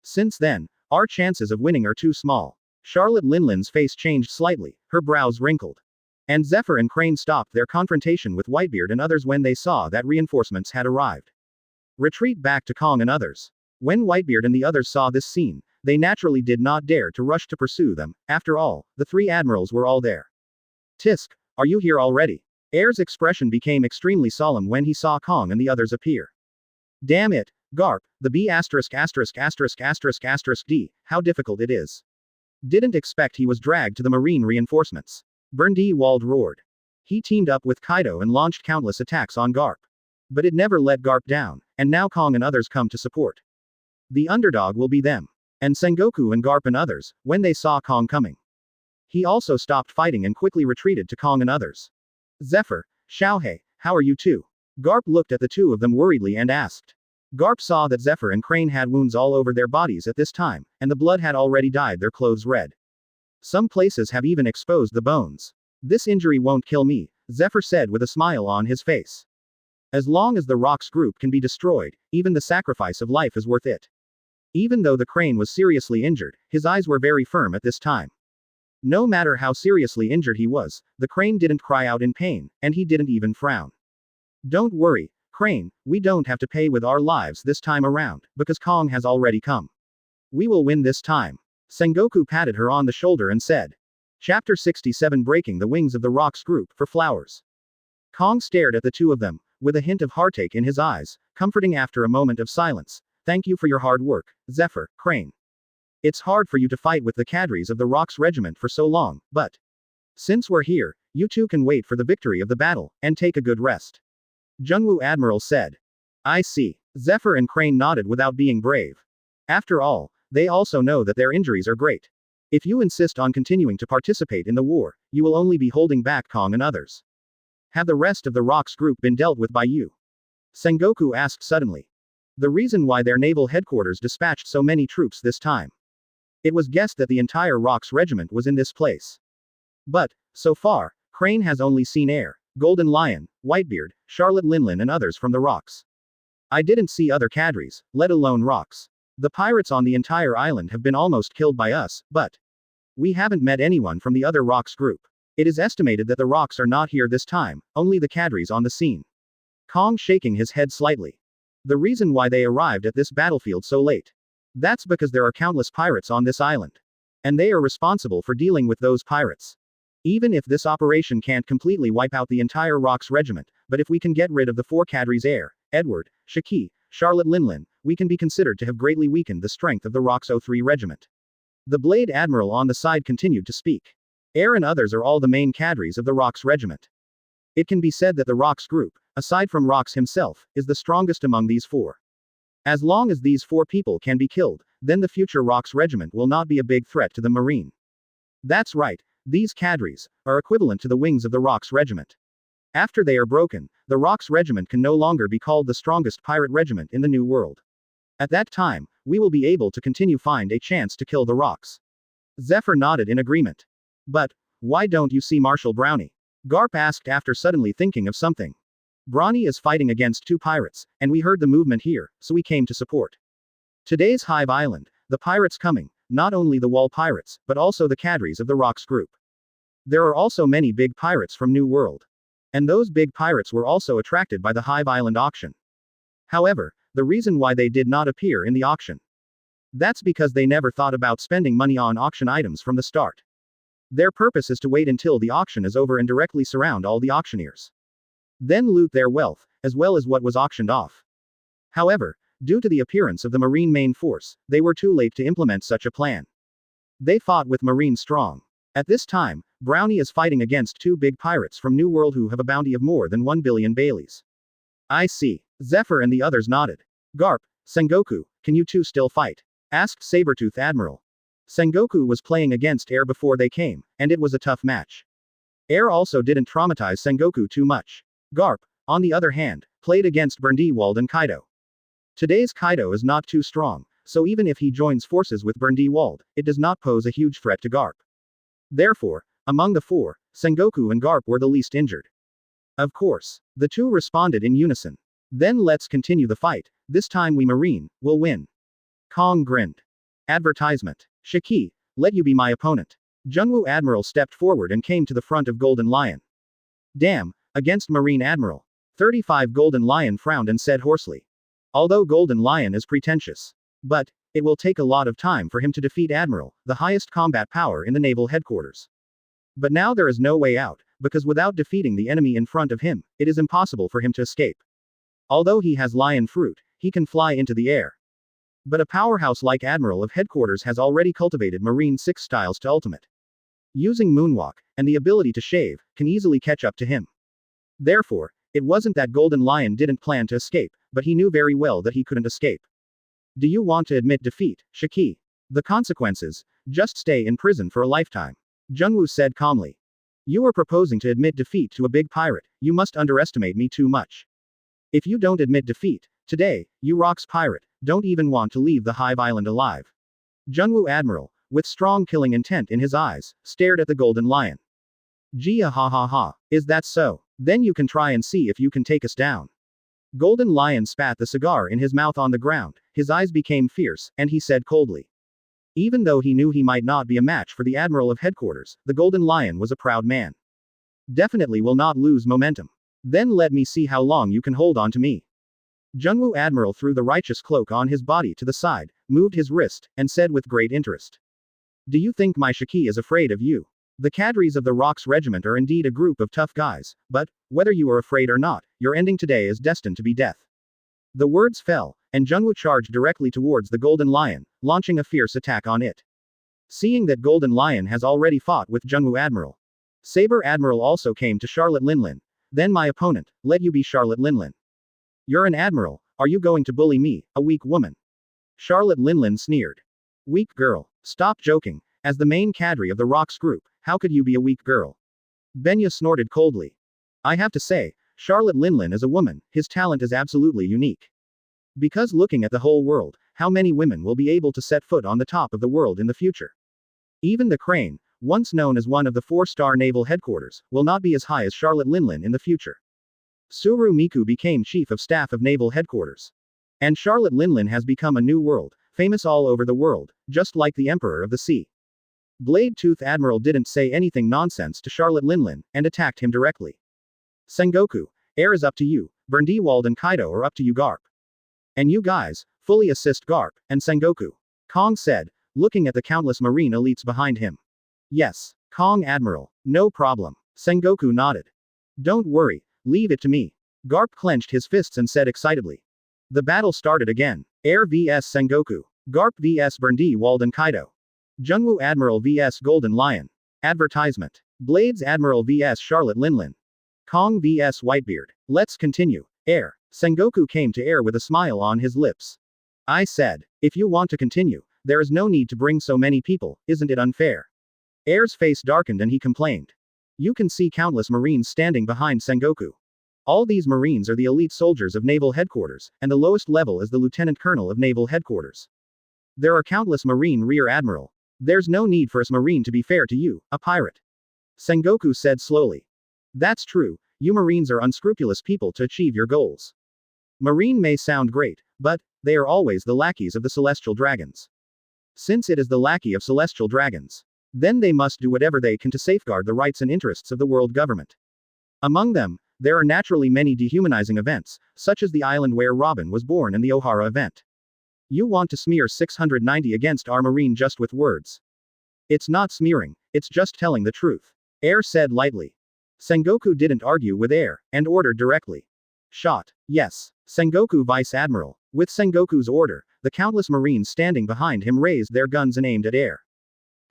Since then, our chances of winning are too small. Charlotte Linlin's face changed slightly, her brows wrinkled. And Zephyr and Crane stopped their confrontation with Whitebeard and others when they saw that reinforcements had arrived. Retreat back to Kong and others. When Whitebeard and the others saw this scene, they naturally did not dare to rush to pursue them. After all, the 3 admirals were all there. Tisk, are you here already? Air's expression became extremely solemn when he saw Kong and the others appear. Damn it, Garp, the B****************, D, how difficult it is. Didn't expect he was dragged to the Marine reinforcements. Bandy World roared. He teamed up with Kaido and launched countless attacks on Garp. But it never let Garp down, and now Kong and others come to support. The underdog will be them. And Sengoku and Garp and others, when they saw Kong coming. He also stopped fighting and quickly retreated to Kong and others. Zephyr, Xiaohei, how are you two? Garp looked at the 2 of them worriedly and asked. Garp saw that Zephyr and Crane had wounds all over their bodies at this time, and the blood had already dyed their clothes red. Some places have even exposed the bones. This injury won't kill me, Zephyr said with a smile on his face. As long as the Rox group can be destroyed, even the sacrifice of life is worth it. Even though the Crane was seriously injured, his eyes were very firm at this time. No matter how seriously injured he was, the Crane didn't cry out in pain, and he didn't even frown. Don't worry, Crane, we don't have to pay with our lives this time around, because Kong has already come. We will win this time. Sengoku patted her on the shoulder and said. Chapter 67 Breaking the Wings of the Rox Group for Flowers. Kong stared at the 2 of them, with a hint of heartache in his eyes, comforting after a moment of silence. Thank you for your hard work, Zephyr, Crane. It's hard for you to fight with the cadres of the Rox regiment for so long, but since we're here, you 2 can wait for the victory of the battle, and take a good rest. Jungwoo Admiral said. I see. Zephyr and Crane nodded without being brave. After all, they also know that their injuries are great. If you insist on continuing to participate in the war, you will only be holding back Kong and others. Have the rest of the Rox group been dealt with by you? Sengoku asked suddenly. The reason why their naval headquarters dispatched so many troops this time. It was guessed that the entire Rox regiment was in this place. But, so far, Crane has only seen Air, Golden Lion, Whitebeard, Charlotte Linlin and others from the Rox. I didn't see other cadres, let alone Rox. The pirates on the entire island have been almost killed by us, but we haven't met anyone from the other Rox group. It is estimated that the Rox are not here this time, only the cadres on the scene. Kong shaking his head slightly. The reason why they arrived at this battlefield so late. That's because there are countless pirates on this island. And they are responsible for dealing with those pirates. Even if this operation can't completely wipe out the entire Rox regiment, but if we can get rid of the 4 cadres Air, Edward, Shiki, Charlotte Linlin, we can be considered to have greatly weakened the strength of the Rox 03 regiment. The Blade Admiral on the side continued to speak. Air and others are all the main cadres of the Rox regiment. It can be said that the Rox group, aside from Rox himself, is the strongest among these 4. As long as these 4 people can be killed, then the future Rox regiment will not be a big threat to the Marine. That's right, these cadres are equivalent to the wings of the Rox regiment. After they are broken, the Rox regiment can no longer be called the strongest pirate regiment in the New World. At that time, we will be able to continue find a chance to kill the Rox. Zephyr nodded in agreement. But why don't you see Marshal Brownie? Garp asked after suddenly thinking of something. Brownie is fighting against 2 pirates, and we heard the movement here, so we came to support. Today's Hive Island, the pirates coming, not only the wall pirates, but also the cadres of the Rox group. There are also many big pirates from New World. And those big pirates were also attracted by the Hive Island auction. However, the reason why they did not appear in the auction. That's because they never thought about spending money on auction items from the start. Their purpose is to wait until the auction is over and directly surround all the auctioneers. Then loot their wealth, as well as what was auctioned off. However, due to the appearance of the Marine main force, they were too late to implement such a plan. They fought with Marine strong. At this time, Brownie is fighting against 2 big pirates from New World who have a bounty of more than 1 billion Baileys. I see. Zephyr and the others nodded. Garp, Sengoku, can you 2 still fight? Asked Sabretooth Admiral. Sengoku was playing against Air before they came, and it was a tough match. Air also didn't traumatize Sengoku too much. Garp, on the other hand, played against Bandy World and Kaido. Today's Kaido is not too strong, so even if he joins forces with Bandy World, it does not pose a huge threat to Garp. Therefore, among the four, Sengoku and Garp were the least injured. Of course. The two responded in unison. Then let's continue the fight, this time we Marine will win. Kong grinned. Advertisement. Shiki, let you be my opponent. Jungwoo Admiral stepped forward and came to the front of Golden Lion. Damn, against Marine Admiral. 35 Golden Lion frowned and said hoarsely. Although Golden Lion is pretentious. But, it will take a lot of time for him to defeat Admiral, the highest combat power in the naval headquarters. But now there is no way out, because without defeating the enemy in front of him, it is impossible for him to escape. Although he has lion fruit, he can fly into the air. But a powerhouse like Admiral of Headquarters has already cultivated Marine 6 styles to ultimate. Using Moonwalk, and the ability to shave, can easily catch up to him. Therefore, it wasn't that Golden Lion didn't plan to escape, but he knew very well that he couldn't escape. Do you want to admit defeat, Shiki? The consequences, just stay in prison for a lifetime. Jungwoo said calmly. You are proposing to admit defeat to a big pirate, you must underestimate me too much. If you don't admit defeat, today, you Rox Pirate, don't even want to leave the Hive Island alive. Jungwoo Admiral, with strong killing intent in his eyes, stared at the Golden Lion. Gia ha ha ha, is that so? Then you can try and see if you can take us down. Golden Lion spat the cigar in his mouth on the ground, his eyes became fierce, and he said coldly. Even though he knew he might not be a match for the Admiral of Headquarters, the Golden Lion was a proud man. Definitely will not lose momentum. Then let me see how long you can hold on to me. Jungwoo Admiral threw the righteous cloak on his body to the side, moved his wrist, and said with great interest. Do you think my Shiki is afraid of you? The cadres of the Rox Regiment are indeed a group of tough guys, but, whether you are afraid or not, your ending today is destined to be death. The words fell, and Jungwoo charged directly towards the Golden Lion, launching a fierce attack on it. Seeing that Golden Lion has already fought with Jungwoo Admiral. Saber Admiral also came to Charlotte Linlin. Then my opponent, let you be Charlotte Linlin. You're an admiral, are you going to bully me, a weak woman? Charlotte Linlin sneered. Weak girl, stop joking, as the main cadre of the Rox group, how could you be a weak girl? Benya snorted coldly. I have to say, Charlotte Linlin is a woman, his talent is absolutely unique. Because looking at the whole world, how many women will be able to set foot on the top of the world in the future? Even the Crane, once known as one of the 4-star naval headquarters, will not be as high as Charlotte Linlin in the future. Suru Miku became Chief of Staff of Naval Headquarters. And Charlotte Linlin has become a new world, famous all over the world, just like the Emperor of the Sea. Blade Tooth Admiral didn't say anything nonsense to Charlotte Linlin, and attacked him directly. Sengoku, air is up to you, Bandy World and Kaido are up to you Garp. And you guys, fully assist Garp, and Sengoku. Kong said, looking at the countless marine elites behind him. Yes, Kong Admiral, no problem. Sengoku nodded. Don't worry, leave it to me. Garp clenched his fists and said excitedly. The battle started again. Air vs Sengoku. Garp vs Bandy World and Kaido. Jungwoo Admiral vs Golden Lion. Advertisement. Blades Admiral vs Charlotte Linlin. Kong vs Whitebeard. Let's continue. Air. Sengoku came to air with a smile on his lips. I said, if you want to continue, there is no need to bring so many people, isn't it unfair? Air's face darkened and he complained. You can see countless Marines standing behind Sengoku. All these Marines are the elite soldiers of Naval Headquarters, and the lowest level is the Lieutenant Colonel of Naval Headquarters. There are countless Marine Rear Admiral. There's no need for us Marine to be fair to you, a pirate. Sengoku said slowly. That's true, you Marines are unscrupulous people to achieve your goals. Marine may sound great, but, they are always the lackeys of the Celestial Dragons. Since it is the lackey of Celestial Dragons, then they must do whatever they can to safeguard the rights and interests of the world government. Among them, there are naturally many dehumanizing events, such as the island where Robin was born and the Ohara event. You want to smear 690 against our Marine just with words. It's not smearing, it's just telling the truth. Air said lightly. Sengoku didn't argue with Air, and ordered directly. Shot. Yes. Sengoku Vice Admiral. With Sengoku's order, the countless Marines standing behind him raised their guns and aimed at Air.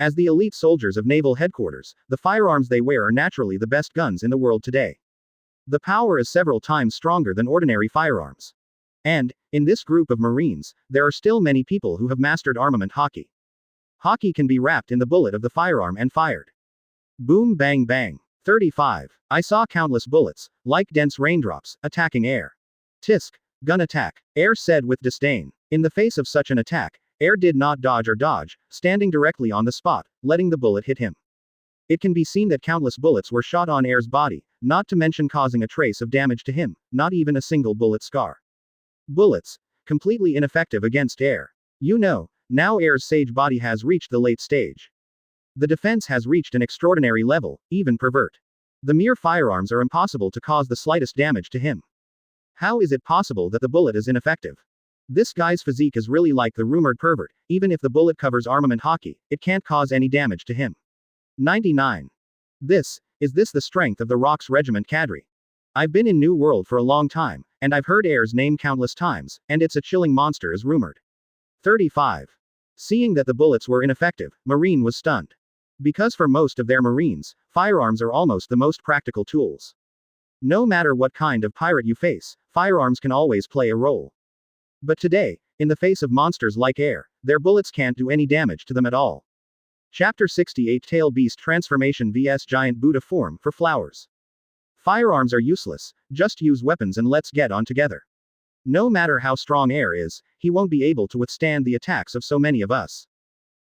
As the elite soldiers of Naval Headquarters, the firearms they wear are naturally the best guns in the world today. The power is several times stronger than ordinary firearms. And, in this group of Marines, there are still many people who have mastered armament hockey. Hockey can be wrapped in the bullet of the firearm and fired. Boom bang bang. 35. I saw countless bullets, like dense raindrops, attacking Air. Tisk, gun attack, Air said with disdain. In the face of such an attack, Air did not dodge or dodge, standing directly on the spot, letting the bullet hit him. It can be seen that countless bullets were shot on Air's body, not to mention causing a trace of damage to him, not even a single bullet scar. Bullets, completely ineffective against Air. Now Air's sage body has reached the late stage. The defense has reached an extraordinary level, even pervert. The mere firearms are impossible to cause the slightest damage to him. How is it possible that the bullet is ineffective? This guy's physique is really like the rumored pervert, even if the bullet covers armament hockey, it can't cause any damage to him. 99. Is this the strength of the Rox Regiment cadre? I've been in New World for a long time, and I've heard Air's name countless times, and it's a chilling monster as rumored. 35. Seeing that the bullets were ineffective, Marine was stunned. Because for most of their Marines, firearms are almost the most practical tools. No matter what kind of pirate you face, firearms can always play a role. But today, in the face of monsters like Air, their bullets can't do any damage to them at all. Chapter 68 Tail Beast Transformation vs Giant Buddha Form for Flowers. Firearms are useless, just use weapons and let's get on together. No matter how strong Air is, he won't be able to withstand the attacks of so many of us.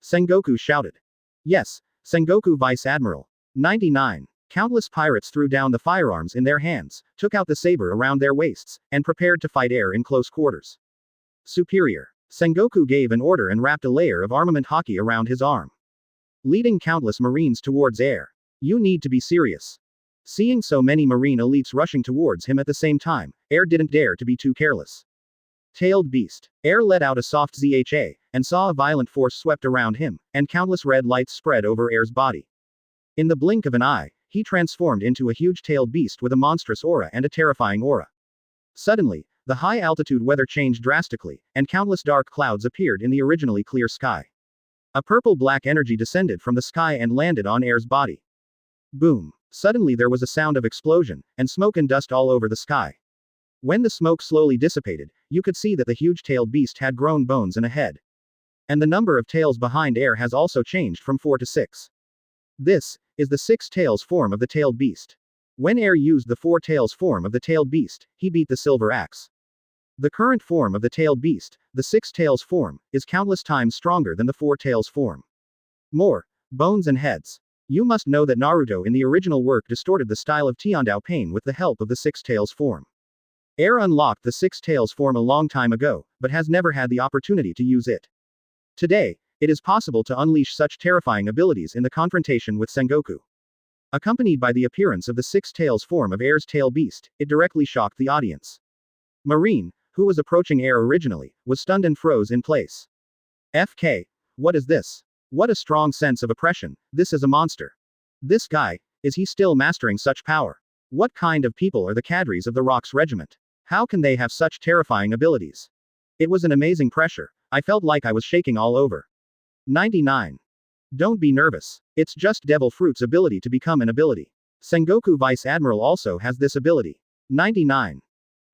Sengoku shouted. Yes, Sengoku Vice Admiral. 99. Countless pirates threw down the firearms in their hands, took out the saber around their waists, and prepared to fight Air in close quarters. Superior. Sengoku gave an order and wrapped a layer of armament hockey around his arm, leading countless Marines towards Air. You need to be serious. Seeing so many Marine elites rushing towards him at the same time, Air didn't dare to be too careless. Tailed Beast. Air let out a soft ZHA, and saw a violent force swept around him, and countless red lights spread over Air's body. In the blink of an eye, he transformed into a huge tailed beast with a monstrous aura and a terrifying aura. Suddenly, the high-altitude weather changed drastically, and countless dark clouds appeared in the originally clear sky. A purple-black energy descended from the sky and landed on Air's body. Boom. Suddenly there was a sound of explosion, and smoke and dust all over the sky. When the smoke slowly dissipated, you could see that the huge-tailed beast had grown bones and a head. And the number of tails behind Air has also changed from 4 to 6. This is the 6 tails form of the tailed beast. When Air used the 4 tails form of the tailed beast, he beat the silver axe. The current form of the tailed beast, the 6 tails form, is countless times stronger than the 4 tails form. More bones and heads. You must know that Naruto in the original work distorted the style of Tiandao Pain with the help of the 6 tails form. Air unlocked the 6 tails form a long time ago, but has never had the opportunity to use it. Today, it is possible to unleash such terrifying abilities in the confrontation with Sengoku. Accompanied by the appearance of the 6 tails form of Air's tail beast, it directly shocked the audience. Marine, who was approaching Air originally, was stunned and froze in place. FK. What is this? What a strong sense of oppression, this is a monster. This guy, is he still mastering such power? What kind of people are the cadres of the Rox Regiment? How can they have such terrifying abilities? It was an amazing pressure, I felt like I was shaking all over. 99. Don't be nervous. It's just Devil Fruit's ability to become an ability. Sengoku Vice Admiral also has this ability. 99.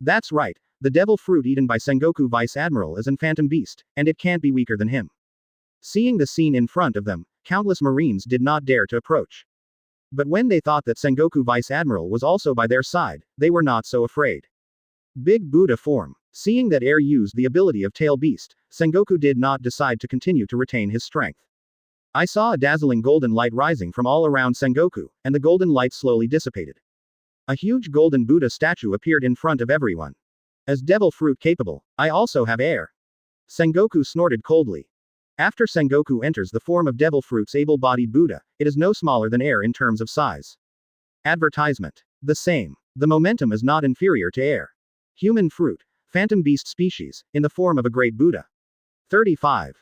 That's right, the Devil Fruit eaten by Sengoku Vice Admiral is an Phantom Beast, and it can't be weaker than him. Seeing the scene in front of them, countless Marines did not dare to approach. But when they thought that Sengoku Vice Admiral was also by their side, they were not so afraid. Big Buddha form. Seeing that Air used the ability of Tail Beast, Sengoku did not decide to continue to retain his strength. I saw a dazzling golden light rising from all around Sengoku, and the golden light slowly dissipated. A huge golden Buddha statue appeared in front of everyone. As Devil Fruit capable, I also have Air. Sengoku snorted coldly. After Sengoku enters the form of Devil Fruit's able-bodied Buddha, it is no smaller than Air in terms of size. Advertisement. The same. The momentum is not inferior to Air. Human fruit. Phantom beast species, in the form of a great Buddha. 35.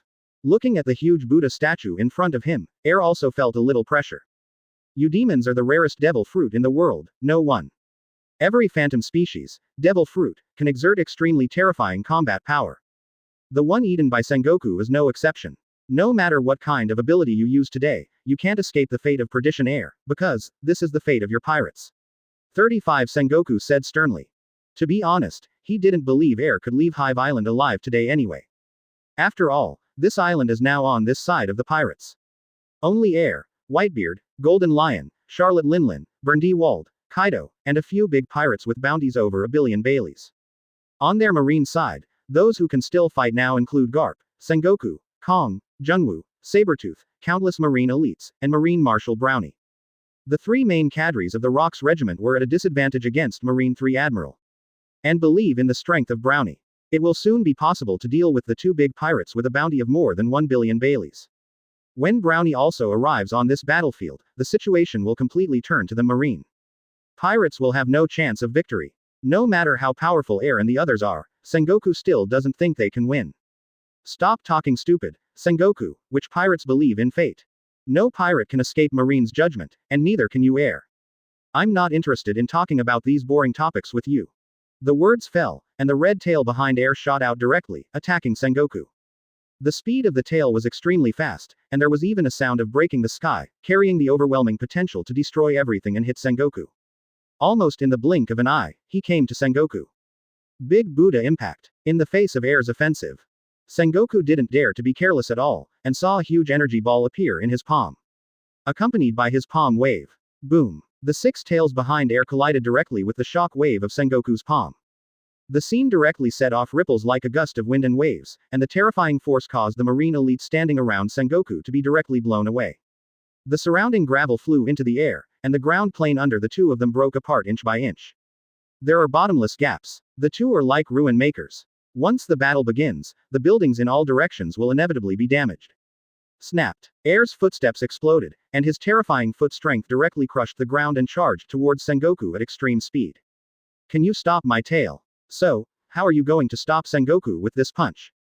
Looking at the huge Buddha statue in front of him, Air also felt a little pressure. You demons are the rarest devil fruit in the world, no one. Every phantom species, devil fruit, can exert extremely terrifying combat power. The one eaten by Sengoku is no exception. No matter what kind of ability you use today, you can't escape the fate of perdition Air, because, this is the fate of your pirates. 35 Sengoku said sternly. To be honest, he didn't believe Air could leave Hive Island alive today anyway. After all, this island is now on this side of the pirates. Only Air, Whitebeard, Golden Lion, Charlotte Linlin, Bandy World, Kaido, and a few big pirates with bounties over 1 billion Baileys. On their marine side, those who can still fight now include Garp, Sengoku, Kong, Jungwoo, Sabretooth, countless marine elites, and Marine Marshal Brownie. The three main cadres of the Rox regiment were at a disadvantage against Marine 3 Admiral. And believe in the strength of Brownie. It will soon be possible to deal with the two big pirates with a bounty of more than 1 billion Baileys. When Brownie also arrives on this battlefield, the situation will completely turn to the Marine. Pirates will have no chance of victory. No matter how powerful Air and the others are, Sengoku still doesn't think they can win. Stop talking stupid, Sengoku, which pirates believe in fate. No pirate can escape Marine's judgment, and neither can you, Air. I'm not interested in talking about these boring topics with you. The words fell, and the red tail behind Air shot out directly, attacking Sengoku. The speed of the tail was extremely fast, and there was even a sound of breaking the sky, carrying the overwhelming potential to destroy everything and hit Sengoku. Almost in the blink of an eye, he came to Sengoku. Big Buddha impact. In the face of Air's offensive. Sengoku didn't dare to be careless at all, and saw a huge energy ball appear in his palm. Accompanied by his palm wave. Boom. The six tails behind Air collided directly with the shock wave of Sengoku's palm. The scene directly set off ripples like a gust of wind and waves, and the terrifying force caused the marine elite standing around Sengoku to be directly blown away. The surrounding gravel flew into the air, and the ground plane under the two of them broke apart inch by inch. There are bottomless gaps. The two are like ruin makers. Once the battle begins, the buildings in all directions will inevitably be damaged. Snapped. Air's footsteps exploded, and his terrifying foot strength directly crushed the ground and charged towards Sengoku at extreme speed. Can you stop my tail? So, how are you going to stop Sengoku with this punch?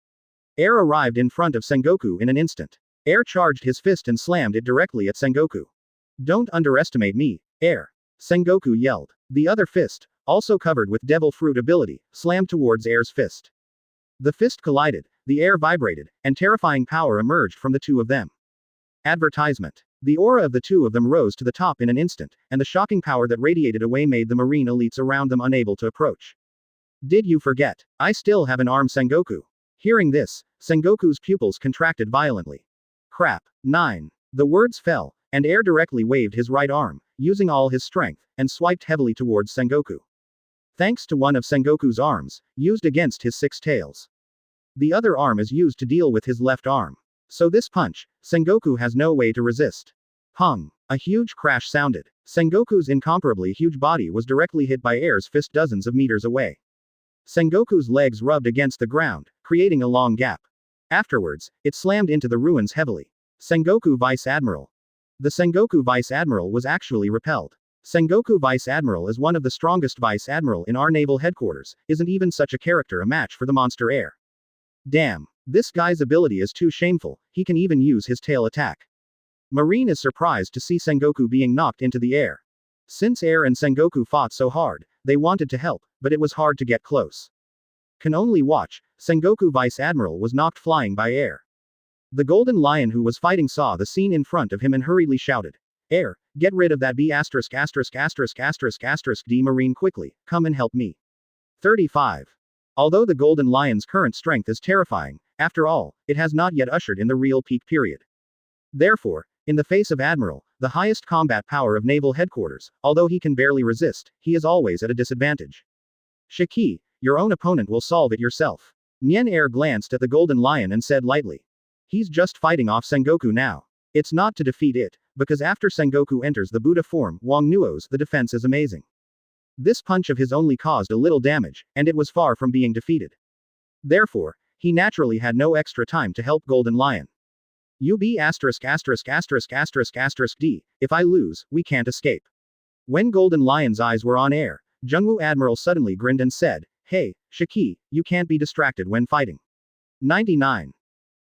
Air arrived in front of Sengoku in an instant. Air charged his fist and slammed it directly at Sengoku. Don't underestimate me, Air. Sengoku yelled. The other fist, also covered with devil fruit ability, slammed towards Air's fist. The fist collided, the air vibrated, and terrifying power emerged from the two of them. Advertisement. The aura of the two of them rose to the top in an instant, and the shocking power that radiated away made the marine elites around them unable to approach. Did you forget? I still have an arm, Sengoku. Hearing this, Sengoku's pupils contracted violently. Crap. 9. The words fell, and Air directly waved his right arm, using all his strength, and swiped heavily towards Sengoku. Thanks to one of Sengoku's arms, used against his six tails. The other arm is used to deal with his left arm. So this punch, Sengoku has no way to resist. Pung. A huge crash sounded. Sengoku's incomparably huge body was directly hit by Air's fist dozens of meters away. Sengoku's legs rubbed against the ground, creating a long gap. Afterwards, it slammed into the ruins heavily. Sengoku Vice Admiral. The Sengoku Vice Admiral was actually repelled. Sengoku Vice Admiral is one of the strongest Vice Admiral in our naval headquarters, isn't even such a character a match for the monster Air. Damn. This guy's ability is too shameful, he can even use his tail attack. Marine is surprised to see Sengoku being knocked into the air. Since Air and Sengoku fought so hard, they wanted to help, but it was hard to get close. Can only watch, Sengoku Vice Admiral was knocked flying by Air. The Golden Lion who was fighting saw the scene in front of him and hurriedly shouted, Air, get rid of that B************ D Marine quickly, come and help me. 35. Although the Golden Lion's current strength is terrifying, after all, it has not yet ushered in the real peak period. Therefore, in the face of Admiral, the highest combat power of naval headquarters, although he can barely resist, he is always at a disadvantage. Shiki, your own opponent will solve it yourself. Nien Air glanced at the Golden Lion and said lightly. He's just fighting off Sengoku now. It's not to defeat it, because after Sengoku enters the Buddha form, Wang Nuo's, the defense is amazing. This punch of his only caused a little damage, and it was far from being defeated. Therefore, he naturally had no extra time to help Golden Lion. UB******************************* D, if I lose, we can't escape. When Golden Lion's eyes were on Air, Jungwoo Admiral suddenly grinned and said, Hey, Shiki, you can't be distracted when fighting. 99.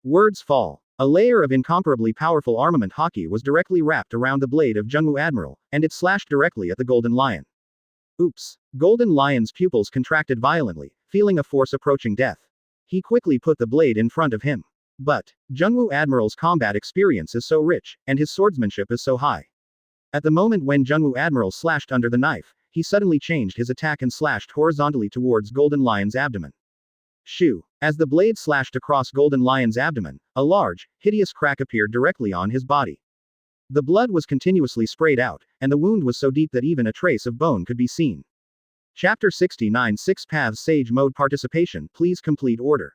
Words fall. A layer of incomparably powerful armament hockey was directly wrapped around the blade of Jungwoo Admiral, and it slashed directly at the Golden Lion. Oops. Golden Lion's pupils contracted violently, feeling a force approaching death. He quickly put the blade in front of him. But, Jungwoo Admiral's combat experience is so rich, and his swordsmanship is so high. At the moment when Jungwoo Admiral slashed under the knife, he suddenly changed his attack and slashed horizontally towards Golden Lion's abdomen. Shoo! As the blade slashed across Golden Lion's abdomen, a large, hideous crack appeared directly on his body. The blood was continuously sprayed out, and the wound was so deep that even a trace of bone could be seen. Chapter 69 Six Paths Sage Mode Participation. Please complete order.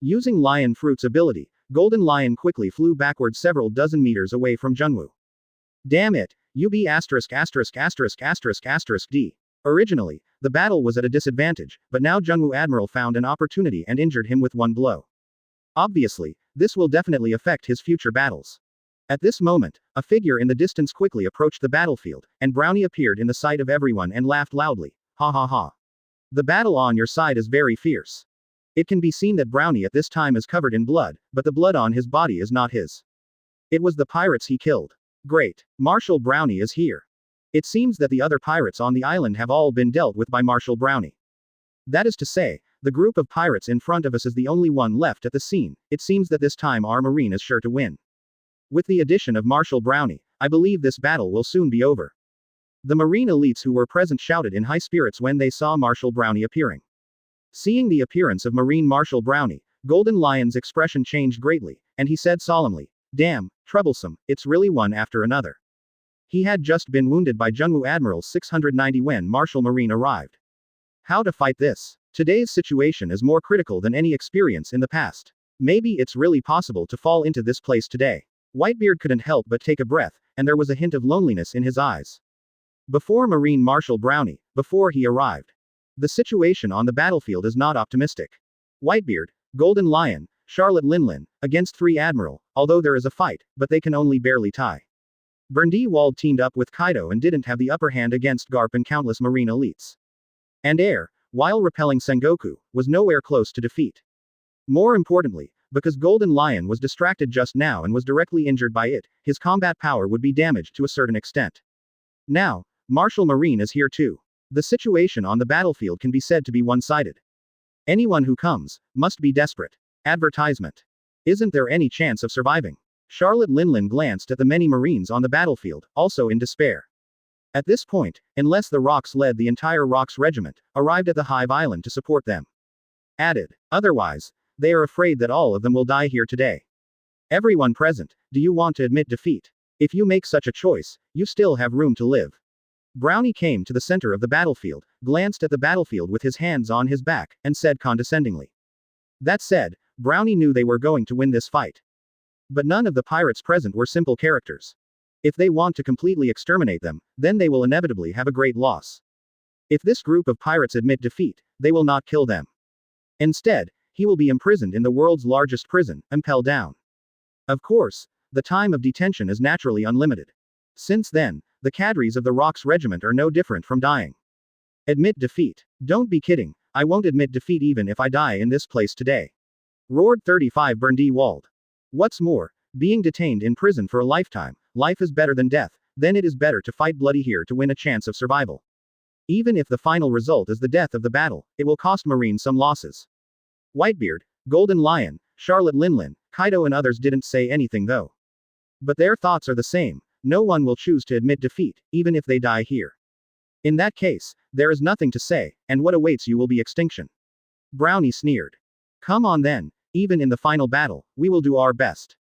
Using Lion Fruit's ability, Golden Lion quickly flew backward several dozen meters away from Junwoo. Damn it! UB asterisk asterisk asterisk asterisk asterisk D. Originally, the battle was at a disadvantage, but now Junwoo Admiral found an opportunity and injured him with one blow. Obviously, this will definitely affect his future battles. At this moment, a figure in the distance quickly approached the battlefield, and Brownie appeared in the sight of everyone and laughed loudly. Ha ha ha. The battle on your side is very fierce. It can be seen that Brownie at this time is covered in blood, but the blood on his body is not his. It was the pirates he killed. Great. Marshal Brownie is here. It seems that the other pirates on the island have all been dealt with by Marshal Brownie. That is to say, the group of pirates in front of us is the only one left at the scene. It seems that this time our marine is sure to win. With the addition of Marshal Brownie, I believe this battle will soon be over. The marine elites who were present shouted in high spirits when they saw Marshal Brownie appearing. Seeing the appearance of Marine Marshal Brownie, Golden Lion's expression changed greatly, and he said solemnly, "Damn, troublesome, it's really one after another." He had just been wounded by Junwoo Admiral 690 when Marshal Marine arrived. How to fight this? Today's situation is more critical than any experience in the past. Maybe it's really possible to fall into this place today. Whitebeard couldn't help but take a breath, and there was a hint of loneliness in his eyes. Before Marine Marshal Brownie, before he arrived. The situation on the battlefield is not optimistic. Whitebeard, Golden Lion, Charlotte Linlin, against 3 Admiral, although there is a fight, but they can only barely tie. Bandy World teamed up with Kaido and didn't have the upper hand against Garp and countless marine elites. And Air, while repelling Sengoku, was nowhere close to defeat. More importantly, because Golden Lion was distracted just now and was directly injured by it, his combat power would be damaged to a certain extent. Now, Marshal Marine is here too. The situation on the battlefield can be said to be one-sided. Anyone who comes must be desperate. Advertisement. Isn't there any chance of surviving? Charlotte Linlin glanced at the many Marines on the battlefield, also in despair. At this point, unless the Rox led the entire Rox regiment, arrived at the Hive Island to support them. Added. Otherwise, they are afraid that all of them will die here today. Everyone present, do you want to admit defeat? If you make such a choice, you still have room to live. Brownie came to the center of the battlefield, glanced at the battlefield with his hands on his back, and said condescendingly. That said, Brownie knew they were going to win this fight. But none of the pirates present were simple characters. If they want to completely exterminate them, then they will inevitably have a great loss. If this group of pirates admit defeat, they will not kill them. Instead, he will be imprisoned in the world's largest prison, impelled down. Of course, the time of detention is naturally unlimited. Since then, the cadres of the Rox regiment are no different from dying. Admit defeat. Don't be kidding, I won't admit defeat even if I die in this place today. Roared 35 Bandy World. What's more, being detained in prison for a lifetime, life is better than death, then it is better to fight bloody here to win a chance of survival. Even if the final result is the death of the battle, it will cost Marine some losses. Whitebeard, Golden Lion, Charlotte Linlin, Kaido and others didn't say anything though. But their thoughts are the same. No one will choose to admit defeat, even if they die here. In that case, there is nothing to say, and what awaits you will be extinction. Brownie sneered. Come on then, even in the final battle, we will do our best.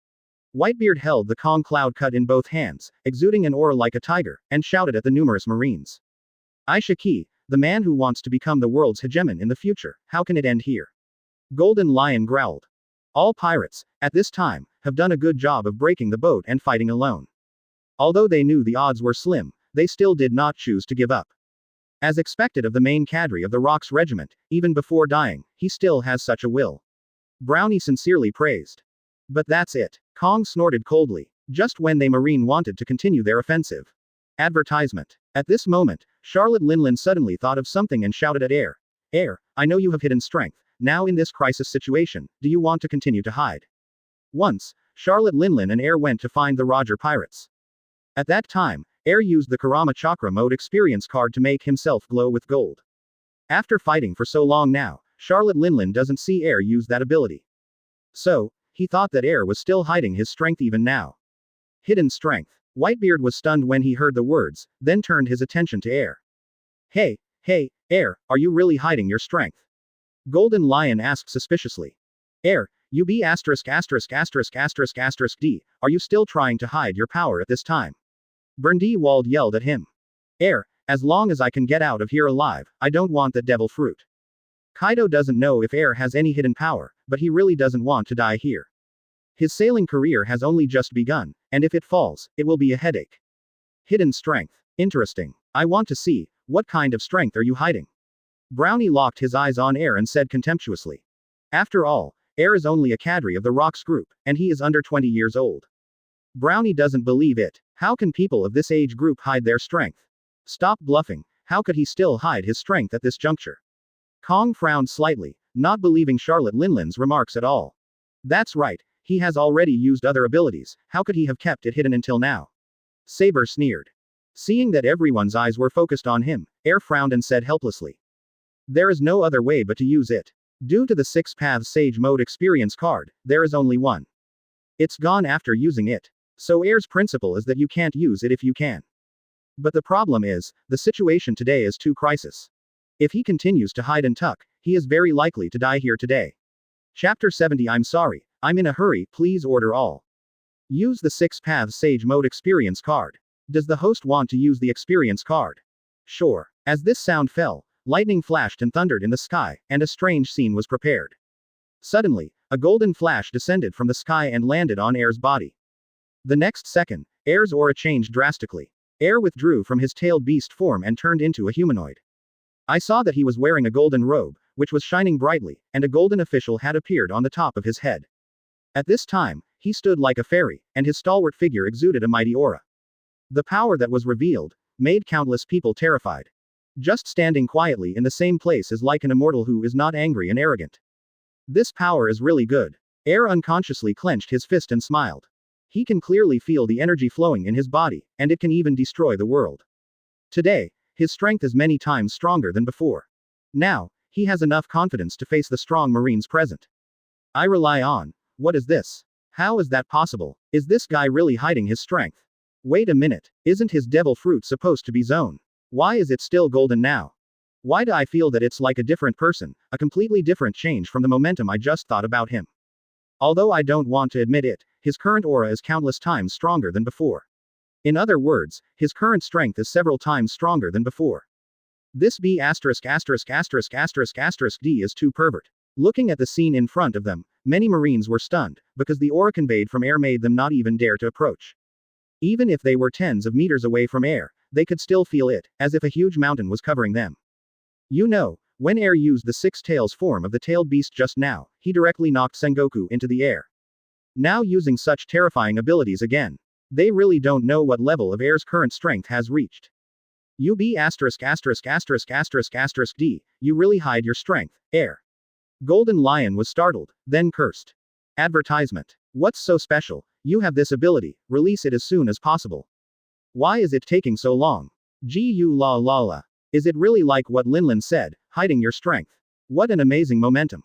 Whitebeard held the Kong Cloud cut in both hands, exuding an aura like a tiger, and shouted at the numerous Marines. Aishiki, the man who wants to become the world's hegemon in the future, how can it end here? Golden Lion growled. All pirates, at this time, have done a good job of breaking the boat and fighting alone. Although they knew the odds were slim, they still did not choose to give up. As expected of the main cadre of the Rox regiment, even before dying, he still has such a will. Brownie sincerely praised. But that's it. Kong snorted coldly, just when they Marine wanted to continue their offensive. Advertisement. At this moment, Charlotte Linlin suddenly thought of something and shouted at Air. Air, I know you have hidden strength. Now in this crisis situation, do you want to continue to hide? Once, Charlotte Linlin and Air went to find the Roger Pirates. At that time, Air used the Kurama chakra mode experience card to make himself glow with gold. After fighting for so long now, Charlotte Linlin doesn't see Air use that ability. So, he thought that Air was still hiding his strength even now. Hidden strength. Whitebeard was stunned when he heard the words, then turned his attention to Air. Hey, Air, are you really hiding your strength? Golden Lion asked suspiciously. Air, you be asterisk asterisk asterisk asterisk asterisk D, are you still trying to hide your power at this time? Bandy World yelled at him. Air, As long as I can get out of here alive, I don't want that devil fruit. Kaido doesn't know if air has any hidden power, but he really doesn't want to die here. His sailing career has only just begun, and if it falls, it will be a headache. Hidden strength. Interesting. I want to see, what kind of strength are you hiding? Brownie locked his eyes on Air and said contemptuously. After all, Air is only a cadre of the Rox group, and he is under 20 years old. Brownie doesn't believe it. How can people of this age group hide their strength? Stop bluffing, how could he still hide his strength at this juncture? Kong frowned slightly, not believing Charlotte Linlin's remarks at all. That's right, he has already used other abilities, how could he have kept it hidden until now? Saber sneered. Seeing that everyone's eyes were focused on him, Air frowned and said helplessly. There is no other way but to use it. Due to the Six Path Sage Mode experience card, there is only one. It's gone after using it. So Air's principle is that you can't use it if you can. But the problem is, the situation today is too crisis. If he continues to hide and tuck, he is very likely to die here today. Chapter 70. I'm sorry, I'm in a hurry, please order all. Use the Six Paths Sage Mode experience card. Does the host want to use the experience card? Sure. As this sound fell, lightning flashed and thundered in the sky, and a strange scene was prepared. Suddenly, a golden flash descended from the sky and landed on Air's body. The next second, Air's aura changed drastically. Air withdrew from his tailed beast form and turned into a humanoid. I saw that he was wearing a golden robe, which was shining brightly, and a golden official had appeared on the top of his head. At this time, he stood like a fairy, and his stalwart figure exuded a mighty aura. The power that was revealed made countless people terrified. Just standing quietly in the same place is like an immortal who is not angry and arrogant. This power is really good. Air unconsciously clenched his fist and smiled. He can clearly feel the energy flowing in his body, and it can even destroy the world. Today, his strength is many times stronger than before. Now, he has enough confidence to face the strong Marines present. I rely on. What is this? How is that possible? Is this guy really hiding his strength? Wait a minute, isn't his devil fruit supposed to be zone? Why is it still golden now? Why do I feel that it's like a different person, a completely different change from the momentum I just thought about him? Although I don't want to admit it, his current aura is countless times stronger than before. In other words, his current strength is several times stronger than before. This B************* D is too pervert. Looking at the scene in front of them, many Marines were stunned, because the aura conveyed from Air made them not even dare to approach. Even if they were tens of meters away from Air, they could still feel it, as if a huge mountain was covering them. You know, when Air used the six tails form of the tailed beast just now, he directly knocked Sengoku into the air. Now using such terrifying abilities again. They really don't know what level of Air's current strength has reached. You B******************************************** D, you really hide your strength, Air. Golden Lion was startled, then cursed. Advertisement. What's so special? You have this ability, release it as soon as possible. Why is it taking so long? Gu la la la. Is it really like what Linlin said, hiding your strength? What an amazing momentum.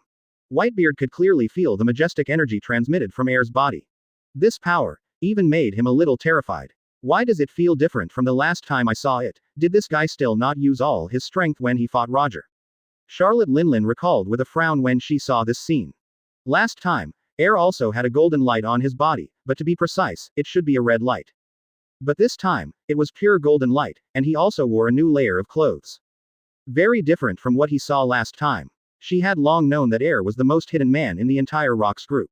Whitebeard could clearly feel the majestic energy transmitted from Air's body. This power even made him a little terrified. Why does it feel different from the last time I saw it? Did this guy still not use all his strength when he fought Roger? Charlotte Linlin recalled with a frown when she saw this scene. Last time, Air also had a golden light on his body, but to be precise, it should be a red light. But this time, it was pure golden light, and he also wore a new layer of clothes. Very different from what he saw last time. She had long known that Air was the most hidden man in the entire Rox group.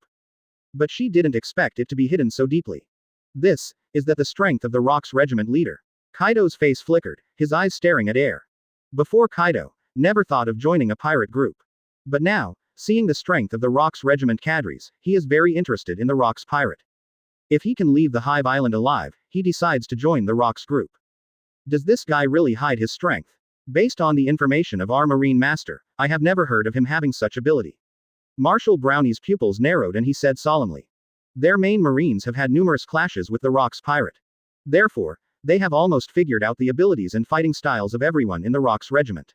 But she didn't expect it to be hidden so deeply. This is the strength of the Rox regiment leader. Kaido's face flickered, his eyes staring at Air. Before Kaido never thought of joining a pirate group. But now, seeing the strength of the Rox regiment cadres, he is very interested in the Rox pirate. If he can leave the Hive Island alive, he decides to join the Rox group. Does this guy really hide his strength? Based on the information of our Marine Master, I have never heard of him having such ability. Marshal Brownie's pupils narrowed and he said solemnly. Their main Marines have had numerous clashes with the Rox pirate. Therefore, they have almost figured out the abilities and fighting styles of everyone in the Rox regiment.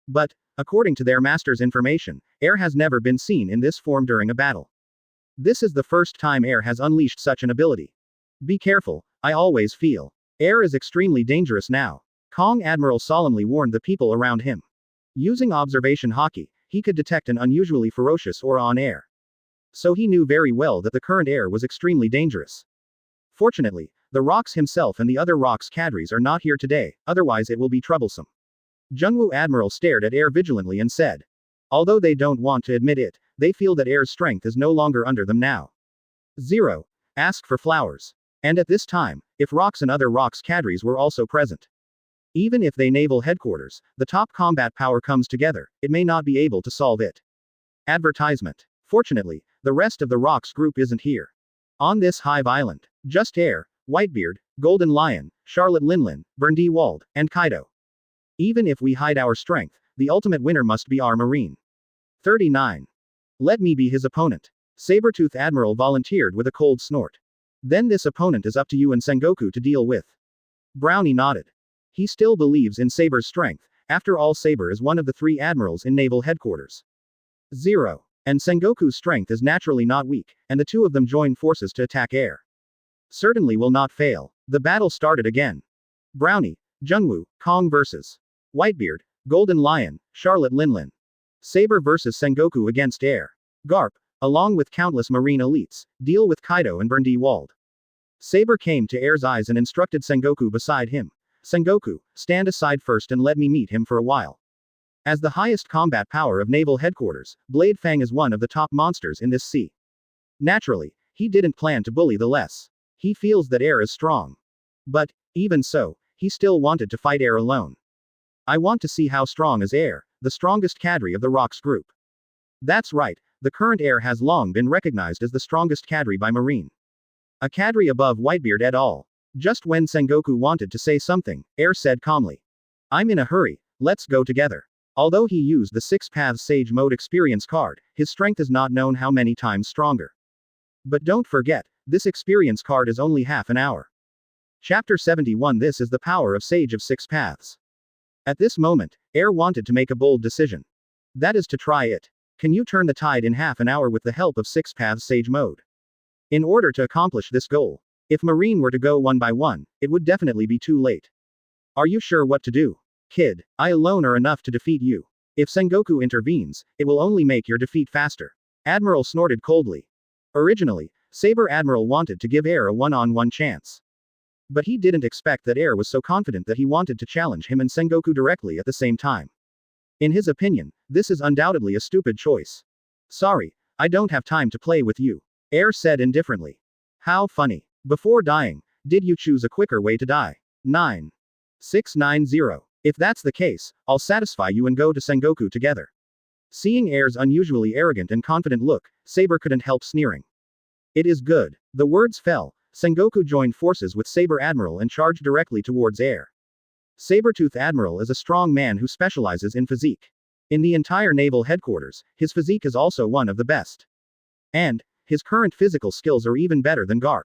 But, according to their master's information, Air has never been seen in this form during a battle. This is the first time Air has unleashed such an ability. Be careful, I always feel. Air is extremely dangerous now. Kong Admiral solemnly warned the people around him. Using observation hockey, he could detect an unusually ferocious aura on Air. So he knew very well that the current Air was extremely dangerous. Fortunately, the Rox himself and the other Rox cadres are not here today, otherwise it will be troublesome. Jungwoo Admiral stared at Air vigilantly and said. Although they don't want to admit it, they feel that Air's strength is no longer under them now. 0. Ask for flowers. And at this time, if Rox and other Rox cadres were also present. Even if they naval headquarters, the top combat power comes together, it may not be able to solve it. Advertisement. Fortunately, the rest of the Rox group isn't here. On this hive island, just Air, Whitebeard, Golden Lion, Charlotte Linlin, Bandy World, and Kaido. Even if we hide our strength, the ultimate winner must be our Marine. 39. Let me be his opponent. Sabertooth Admiral volunteered with a cold snort. Then this opponent is up to you and Sengoku to deal with. Brownie nodded. He still believes in Saber's strength, after all Saber is one of the 3 admirals in naval headquarters. 0. And Sengoku's strength is naturally not weak, and the 2 of them join forces to attack Air. Certainly will not fail. The battle started again. Brownie, Jungwoo, Kong vs. Whitebeard, Golden Lion, Charlotte Linlin. Saber vs Sengoku against Air. Garp, along with countless marine elites, deal with Kaido and Bandy World. Saber came to Air's eyes and instructed Sengoku beside him. Sengoku, stand aside first and let me meet him for a while. As the highest combat power of naval headquarters, Blade Fang is one of the top monsters in this sea. Naturally, he didn't plan to bully the less. He feels that Air is strong. But, even so, he still wanted to fight Air alone. I want to see how strong is Air, the strongest cadre of the Rox group. That's right, the current Air has long been recognized as the strongest cadre by Marine. A cadre above Whitebeard et al. Just when Sengoku wanted to say something, Air said calmly. I'm in a hurry, let's go together. Although he used the Six Paths Sage Mode experience card, his strength is not known how many times stronger. But don't forget, this experience card is only half an hour. Chapter 71. This is the power of Sage of Six Paths. At this moment, Air wanted to make a bold decision. That is to try it. Can you turn the tide in half an hour with the help of Six Paths Sage Mode? In order to accomplish this goal, if Marine were to go one by one, it would definitely be too late. Are you sure what to do? Kid, I alone are enough to defeat you. If Sengoku intervenes, it will only make your defeat faster. Admiral snorted coldly. Originally, Saber Admiral wanted to give Air a one-on-one chance. But he didn't expect that Air was so confident that he wanted to challenge him and Sengoku directly at the same time. In his opinion, this is undoubtedly a stupid choice. Sorry, I don't have time to play with you. Air said indifferently. How funny. Before dying, did you choose a quicker way to die? 9690. If that's the case, I'll satisfy you and go to Sengoku together. Seeing Air's unusually arrogant and confident look, Saber couldn't help sneering. It is good. The words fell. Sengoku joined forces with Saber Admiral and charged directly towards Air. Sabertooth Admiral is a strong man who specializes in physique. In the entire naval headquarters, his physique is also one of the best. And, his current physical skills are even better than Garp.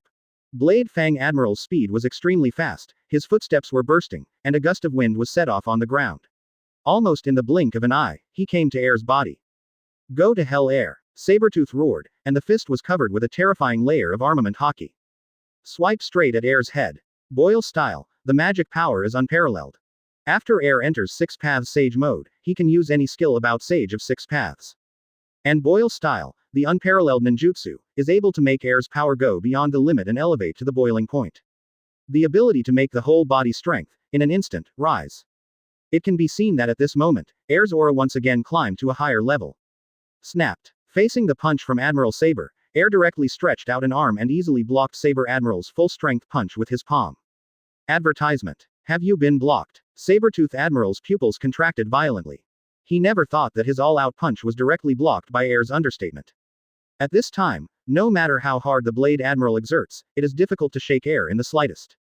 Blade Fang Admiral's speed was extremely fast, his footsteps were bursting, and a gust of wind was set off on the ground. Almost in the blink of an eye, he came to Air's body. Go to hell, Air! Sabertooth roared, and the fist was covered with a terrifying layer of armament hockey. Swipe straight at Air's head. Boyle style, the magic power is unparalleled. After Air enters Six Paths Sage Mode, he can use any skill about Sage of Six Paths. And Boyle style, the unparalleled ninjutsu, is able to make Air's power go beyond the limit and elevate to the boiling point. The ability to make the whole body strength, in an instant, rise. It can be seen that at this moment, Air's aura once again climbed to a higher level. Snapped. Facing the punch from Admiral Saber, Air directly stretched out an arm and easily blocked Saber Admiral's full-strength punch with his palm. Advertisement. Have you been blocked? Sabertooth Admiral's pupils contracted violently. He never thought that his all-out punch was directly blocked by Air's understatement. At this time, no matter how hard the Blade Admiral exerts, it is difficult to shake Air in the slightest.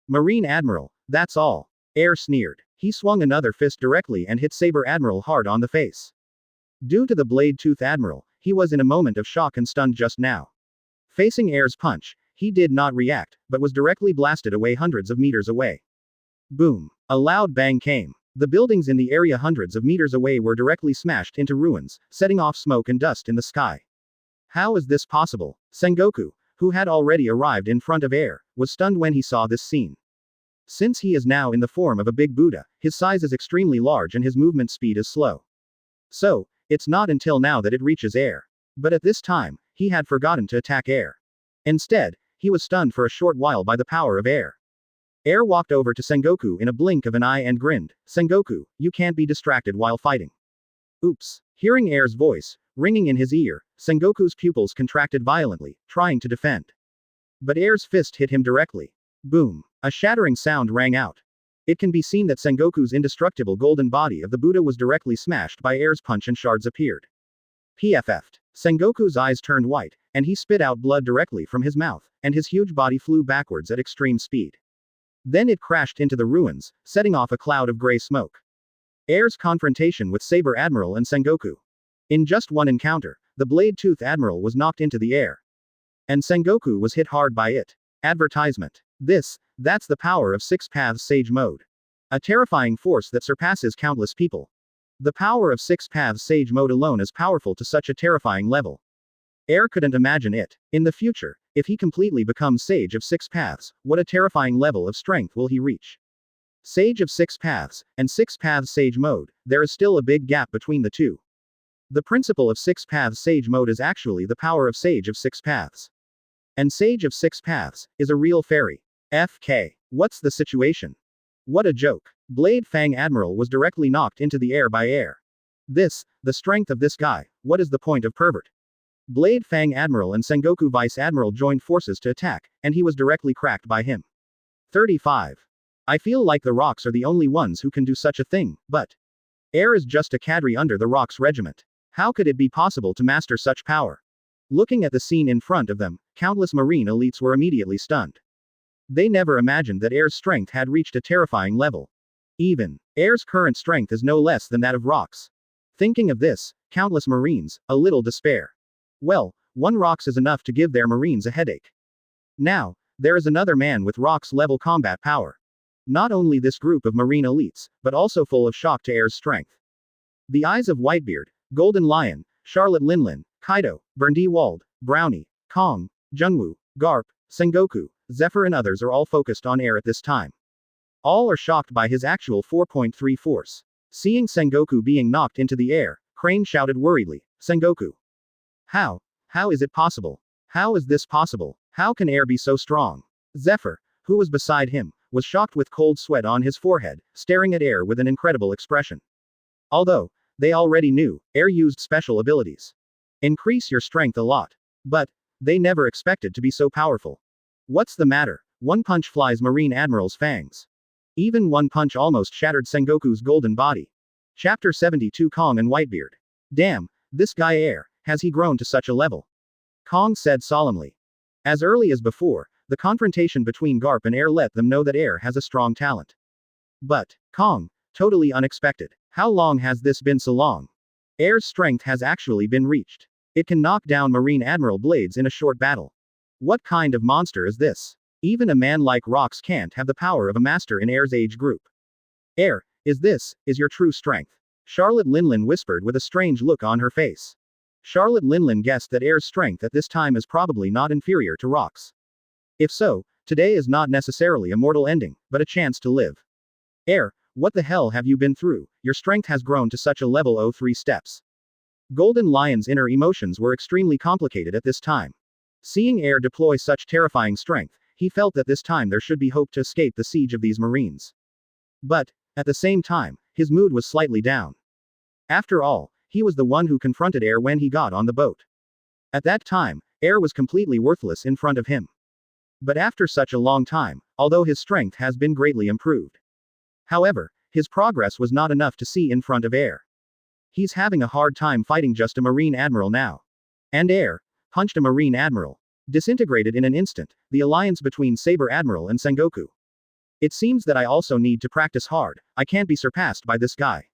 Marine Admiral, that's all. Air sneered. He swung another fist directly and hit Saber Admiral hard on the face. Due to the Blade Tooth Admiral, he was in a moment of shock and stunned just now. Facing Air's punch, he did not react, but was directly blasted away hundreds of meters away. Boom. A loud bang came. The buildings in the area hundreds of meters away were directly smashed into ruins, setting off smoke and dust in the sky. How is this possible? Sengoku, who had already arrived in front of Air, was stunned when he saw this scene. Since he is now in the form of a big Buddha, his size is extremely large and his movement speed is slow. So, it's not until now that it reaches Air. But at this time, he had forgotten to attack Air. Instead, he was stunned for a short while by the power of air. Air walked over to Sengoku in a blink of an eye and grinned, "Sengoku, you can't be distracted while fighting." Oops. Hearing Air's voice, ringing in his ear, Sengoku's pupils contracted violently, trying to defend. But Air's fist hit him directly. Boom. A shattering sound rang out. It can be seen that Sengoku's indestructible golden body of the Buddha was directly smashed by Air's punch and shards appeared. PFF'd. Sengoku's eyes turned white, and he spit out blood directly from his mouth, and his huge body flew backwards at extreme speed. Then it crashed into the ruins, setting off a cloud of gray smoke. Air's confrontation with Saber Admiral and Sengoku. In just one encounter, the blade-toothed Admiral was knocked into the air. And Sengoku was hit hard by it. Advertisement. That's the power of Six Paths Sage Mode. A terrifying force that surpasses countless people. The power of Six Paths Sage Mode alone is powerful to such a terrifying level. Air couldn't imagine it. In the future, if he completely becomes Sage of Six Paths, what a terrifying level of strength will he reach? Sage of Six Paths, and Six Paths Sage Mode, there is still a big gap between the two. The principle of Six Paths Sage Mode is actually the power of Sage of Six Paths. And Sage of Six Paths is a real fairy. FK. What's the situation? What a joke. Blade Fang Admiral was directly knocked into the air by air. The strength of this guy, what is the point of pervert? Blade Fang Admiral and Sengoku Vice Admiral joined forces to attack, and he was directly cracked by him. 35. I feel like the Rox are the only ones who can do such a thing, but Air is just a cadre under the Rox regiment. How could it be possible to master such power? Looking at the scene in front of them, countless marine elites were immediately stunned. They never imagined that Air's strength had reached a terrifying level. Even Air's current strength is no less than that of Rox. Thinking of this, countless marines, a little despair. Well, one Rox is enough to give their marines a headache. Now, there is another man with Rox-level combat power. Not only this group of marine elites, but also full of shock to Air's strength. The eyes of Whitebeard, Golden Lion, Charlotte Linlin, Kaido, Bandy World, Brownie, Kong, Jungwoo, Garp, Sengoku, Zephyr and others are all focused on Air at this time. All are shocked by his actual 4.3 force. Seeing Sengoku being knocked into the air, Crane shouted worriedly, "Sengoku! How is it possible? How is this possible? How can Air be so strong?" Zephyr, who was beside him, was shocked with cold sweat on his forehead, staring at Air with an incredible expression. Although they already knew, Air used special abilities. Increase your strength a lot. But they never expected to be so powerful. What's the matter? One punch flies Marine Admiral's fangs. Even one punch almost shattered Sengoku's golden body. Chapter 72 Kong and Whitebeard. Damn, this guy Air, has he grown to such a level? Kong said solemnly. As early as before, the confrontation between Garp and Air let them know that Air has a strong talent. But Kong, totally unexpected. How long has this been so long? Air's strength has actually been reached. It can knock down Marine Admiral blades in a short battle. What kind of monster is this? Even a man like Rox can't have the power of a master in Air's age group. Air, is your true strength? Charlotte Linlin whispered with a strange look on her face. Charlotte Linlin guessed that Air's strength at this time is probably not inferior to Rox. If so, today is not necessarily a mortal ending, but a chance to live. Air, what the hell have you been through? Your strength has grown to such a level 03 steps. Golden Lion's inner emotions were extremely complicated at this time. Seeing Air deploy such terrifying strength, he felt that this time there should be hope to escape the siege of these Marines. But, at the same time, his mood was slightly down. After all, he was the one who confronted Air when he got on the boat. At that time, Air was completely worthless in front of him. But after such a long time, although his strength has been greatly improved. However, his progress was not enough to see in front of Air. He's having a hard time fighting just a Marine Admiral now. And Air punched a Marine Admiral. Disintegrated in an instant, the alliance between Saber Admiral and Sengoku. It seems that I also need to practice hard, I can't be surpassed by this guy.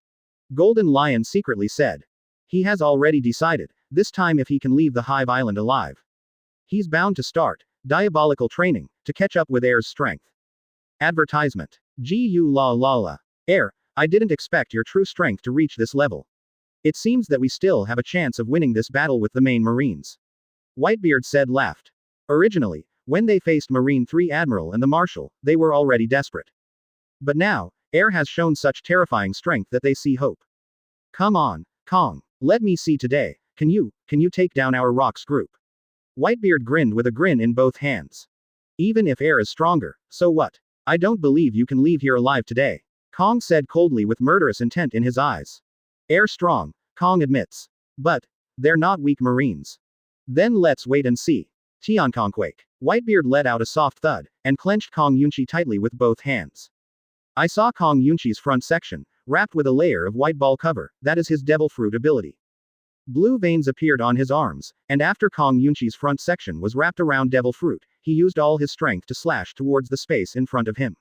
Golden Lion secretly said. He has already decided, this time if he can leave the Hive Island alive. He's bound to start diabolical training to catch up with Air's strength. Advertisement. Gu la la la. Air, I didn't expect your true strength to reach this level. It seems that we still have a chance of winning this battle with the main Marines. Whitebeard said laughed. Originally, when they faced Marine 3 Admiral and the Marshal, they were already desperate. But now, Air has shown such terrifying strength that they see hope. Come on, Kong, let me see today, can you take down our Rox group? Whitebeard grinned with a grin in both hands. Even if air is stronger, so what? I don't believe you can leave here alive today. Kong said coldly with murderous intent in his eyes. Air strong, Kong admits. But, they're not weak Marines. Then let's wait and see. Tiankongquake. Whitebeard let out a soft thud, and clenched Kong Yunchi tightly with both hands. I saw Kong Yunchi's front section, wrapped with a layer of white ball cover, that is his devil fruit ability. Blue veins appeared on his arms, and after Kong Yunchi's front section was wrapped around devil fruit, he used all his strength to slash towards the space in front of him.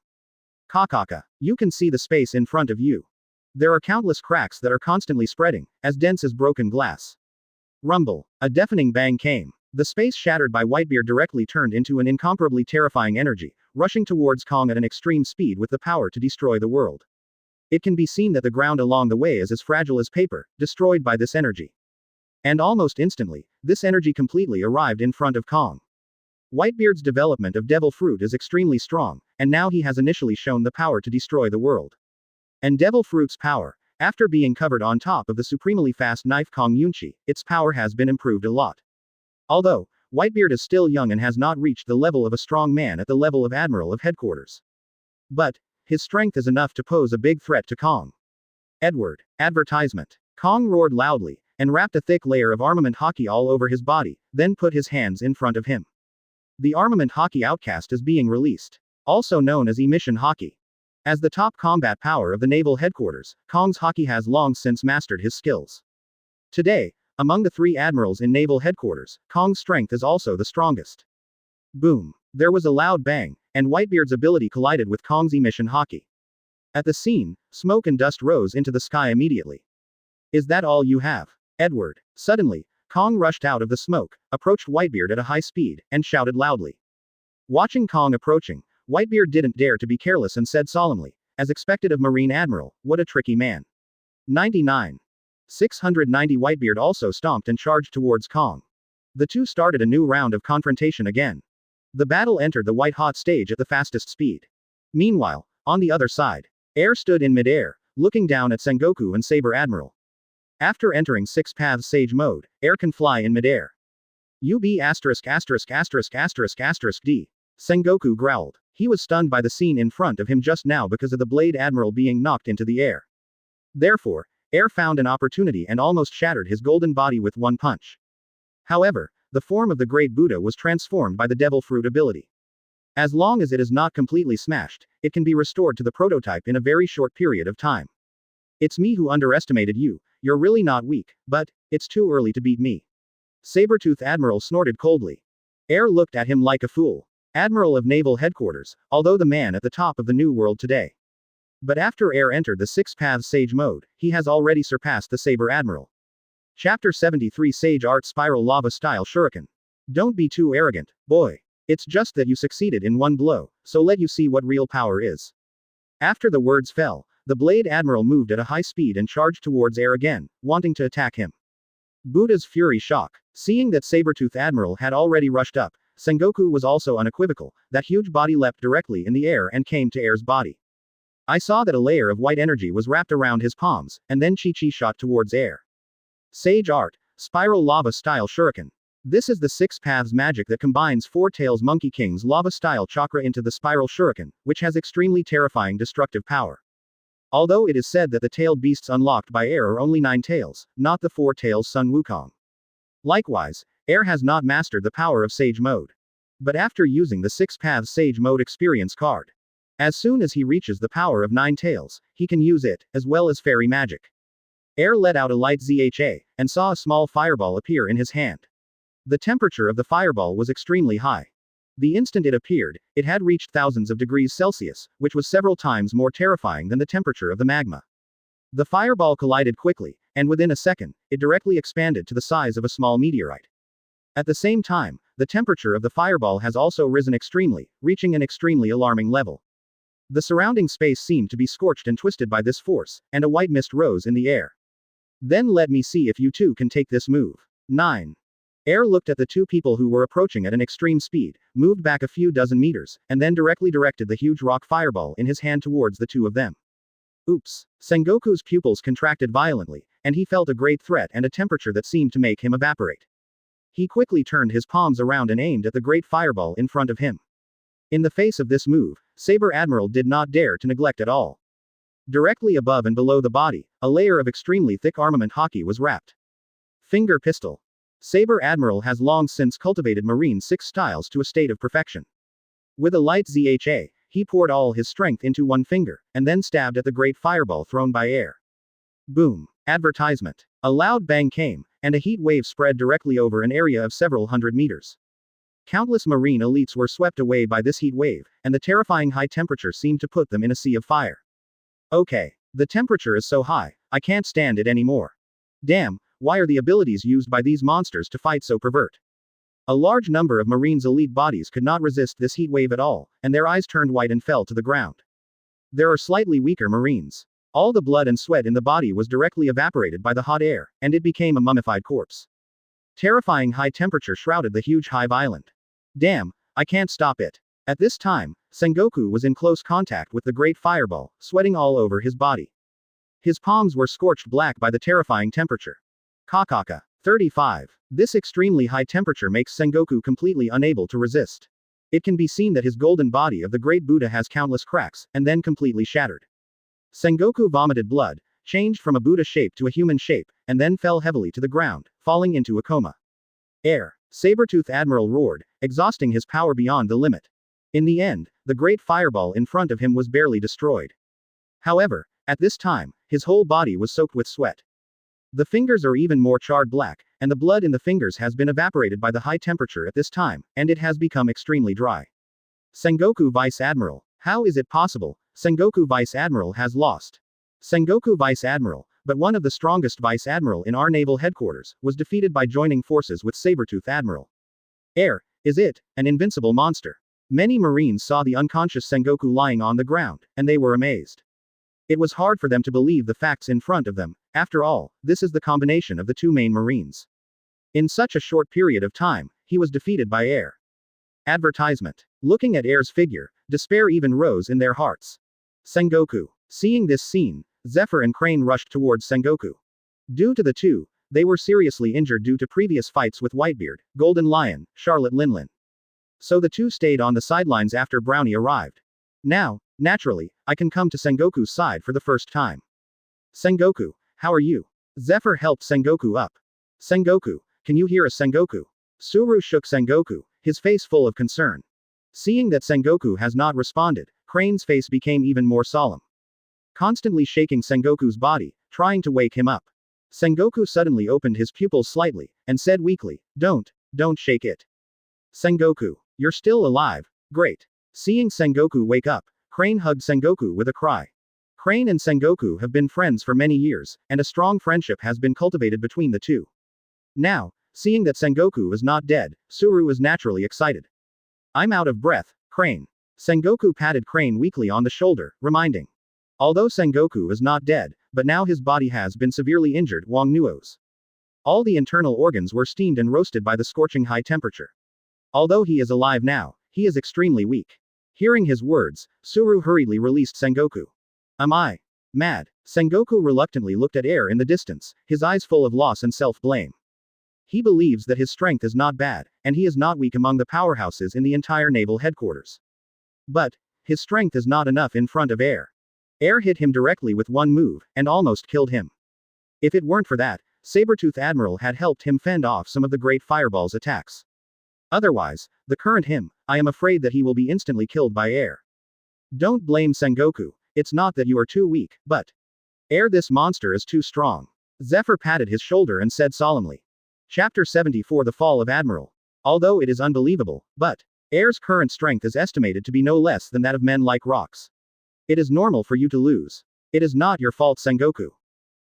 Kakaka. You can see the space in front of you. There are countless cracks that are constantly spreading, as dense as broken glass. Rumble. A deafening bang came. The space shattered by Whitebeard directly turned into an incomparably terrifying energy, rushing towards Kong at an extreme speed with the power to destroy the world. It can be seen that the ground along the way is as fragile as paper, destroyed by this energy. And almost instantly, this energy completely arrived in front of Kong. Whitebeard's development of devil fruit is extremely strong, and now he has initially shown the power to destroy the world. And devil fruit's power, after being covered on top of the supremely fast knife Kong Yunchi, its power has been improved a lot. Although, Whitebeard is still young and has not reached the level of a strong man at the level of Admiral of Headquarters. But, his strength is enough to pose a big threat to Kong. Edward. Advertisement. Kong roared loudly, and wrapped a thick layer of armament hockey all over his body, then put his hands in front of him. The armament hockey outcast is being released. Also known as emission hockey. As the top combat power of the naval headquarters, Kong's hockey has long since mastered his skills. Today, among the 3 admirals in naval headquarters, Kong's strength is also the strongest. Boom. There was a loud bang, and Whitebeard's ability collided with Kong's emission hockey. At the scene, smoke and dust rose into the sky immediately. Is that all you have? Edward. Suddenly, Kong rushed out of the smoke, approached Whitebeard at a high speed, and shouted loudly. Watching Kong approaching, Whitebeard didn't dare to be careless and said solemnly, as expected of Marine Admiral, what a tricky man. 99. 690 Whitebeard also stomped and charged towards Kong. The two started a new round of confrontation again. The battle entered the white-hot stage at the fastest speed. Meanwhile, on the other side, Air stood in midair, looking down at Sengoku and Saber Admiral. After entering Six Paths Sage mode, Air can fly in midair. UB*************** D. Sengoku growled. He was stunned by the scene in front of him just now because of the Blade Admiral being knocked into the air. Therefore, Air found an opportunity and almost shattered his golden body with one punch. However, the form of the Great Buddha was transformed by the Devil Fruit ability. As long as it is not completely smashed, it can be restored to the prototype in a very short period of time. It's me who underestimated you, you're really not weak, but, it's too early to beat me. Sabertooth Admiral snorted coldly. Air looked at him like a fool. Admiral of Naval Headquarters, although the man at the top of the new world today. But after Air entered the Six Paths Sage mode, he has already surpassed the Saber Admiral. Chapter 73 Sage Art Spiral Lava Style Shuriken. Don't be too arrogant, boy. It's just that you succeeded in one blow, so let you see what real power is. After the words fell, the Blade Admiral moved at a high speed and charged towards Air again, wanting to attack him. Buddha's fury shock. Seeing that Sabertooth Admiral had already rushed up, Sengoku was also unequivocal. That huge body leapt directly in the air and came to Air's body. I saw that a layer of white energy was wrapped around his palms, and then Chi-Chi shot towards Air. Sage Art. Spiral Lava Style Shuriken. This is the Six Paths magic that combines Four Tails Monkey King's lava-style chakra into the Spiral Shuriken, which has extremely terrifying destructive power. Although it is said that the tailed beasts unlocked by Air are only 9 tails, not the 4 tails Sun Wukong. Likewise, Air has not mastered the power of Sage Mode. But after using the Six Paths Sage Mode experience card, as soon as he reaches the power of 9 tails, he can use it, as well as fairy magic. Air let out a light ZHA, and saw a small fireball appear in his hand. The temperature of the fireball was extremely high. The instant it appeared, it had reached thousands of degrees Celsius, which was several times more terrifying than the temperature of the magma. The fireball collided quickly, and within a second, it directly expanded to the size of a small meteorite. At the same time, the temperature of the fireball has also risen extremely, reaching an extremely alarming level. The surrounding space seemed to be scorched and twisted by this force, and a white mist rose in the air. Then let me see if you two can take this move. 9. Air looked at the two people who were approaching at an extreme speed, moved back a few dozen meters, and then directly directed the huge rock fireball in his hand towards the two of them. Oops. Sengoku's pupils contracted violently, and he felt a great threat and a temperature that seemed to make him evaporate. He quickly turned his palms around and aimed at the great fireball in front of him. In the face of this move, Saber Admiral did not dare to neglect at all. Directly above and below the body, a layer of extremely thick armament hockey was wrapped. Finger pistol. Saber Admiral has long since cultivated Marine 6 styles to a state of perfection. With a light ZHA, he poured all his strength into one finger, and then stabbed at the great fireball thrown by air. Boom. Advertisement. A loud bang came, and a heat wave spread directly over an area of several hundred meters. Countless Marine elites were swept away by this heat wave, and the terrifying high temperature seemed to put them in a sea of fire. Okay. The temperature is so high, I can't stand it anymore. Damn, why are the abilities used by these monsters to fight so pervert? A large number of Marines' elite bodies could not resist this heat wave at all, and their eyes turned white and fell to the ground. There are slightly weaker Marines. All the blood and sweat in the body was directly evaporated by the hot air, and it became a mummified corpse. Terrifying high temperature shrouded the huge hive island. Damn, I can't stop it. At this time, Sengoku was in close contact with the great fireball, sweating all over his body. His palms were scorched black by the terrifying temperature. Kakaka. 35. This extremely high temperature makes Sengoku completely unable to resist. It can be seen that his golden body of the great Buddha has countless cracks, and then completely shattered. Sengoku vomited blood, changed from a Buddha shape to a human shape, and then fell heavily to the ground, falling into a coma. Air. Sabertooth Admiral roared, exhausting his power beyond the limit. In the end, the great fireball in front of him was barely destroyed. However, at this time, his whole body was soaked with sweat. The fingers are even more charred black, and the blood in the fingers has been evaporated by the high temperature at this time, and it has become extremely dry. Sengoku Vice Admiral. How is it possible? Sengoku Vice Admiral has lost. Sengoku Vice Admiral, but one of the strongest Vice Admiral in our naval headquarters, was defeated by joining forces with Sabertooth Admiral. Air, is it, an invincible monster? Many Marines saw the unconscious Sengoku lying on the ground, and they were amazed. It was hard for them to believe the facts in front of them. After all, this is the combination of the two main Marines. In such a short period of time, he was defeated by Air. Advertisement. Looking at Air's figure, despair even rose in their hearts. Sengoku. Seeing this scene, Zephyr and Crane rushed towards Sengoku. Due to the two, they were seriously injured due to previous fights with Whitebeard, Golden Lion, Charlotte Linlin. So the two stayed on the sidelines after Brownie arrived. Now, naturally, I can come to Sengoku's side for the first time. Sengoku, how are you? Zephyr helped Sengoku up. Sengoku, can you hear us, Sengoku? Suru shook Sengoku, his face full of concern. Seeing that Sengoku has not responded, Crane's face became even more solemn. Constantly shaking Sengoku's body, trying to wake him up. Sengoku suddenly opened his pupils slightly, and said weakly, don't shake it. Sengoku, you're still alive, great. Seeing Sengoku wake up, Crane hugged Sengoku with a cry. Crane and Sengoku have been friends for many years, and a strong friendship has been cultivated between the two. Now, seeing that Sengoku is not dead, Suru is naturally excited. I'm out of breath, Crane. Sengoku patted Crane weakly on the shoulder, reminding. Although Sengoku is not dead, but now his body has been severely injured, Wang Nuos. All the internal organs were steamed and roasted by the scorching high temperature. Although he is alive now, he is extremely weak. Hearing his words, Suru hurriedly released Sengoku. Am I mad? Sengoku reluctantly looked at Air in the distance, his eyes full of loss and self-blame. He believes that his strength is not bad, and he is not weak among the powerhouses in the entire naval headquarters. But his strength is not enough in front of Air. Air hit him directly with one move, and almost killed him. If it weren't for that, Sabertooth Admiral had helped him fend off some of the great fireball's attacks. Otherwise, the current him, I am afraid that he will be instantly killed by Air. Don't blame Sengoku, it's not that you are too weak, but Air, this monster is too strong. Zephyr patted his shoulder and said solemnly. Chapter 74, The Fall of Admiral. Although it is unbelievable, but Air's current strength is estimated to be no less than that of men like Rox. It is normal for you to lose. It is not your fault, Sengoku.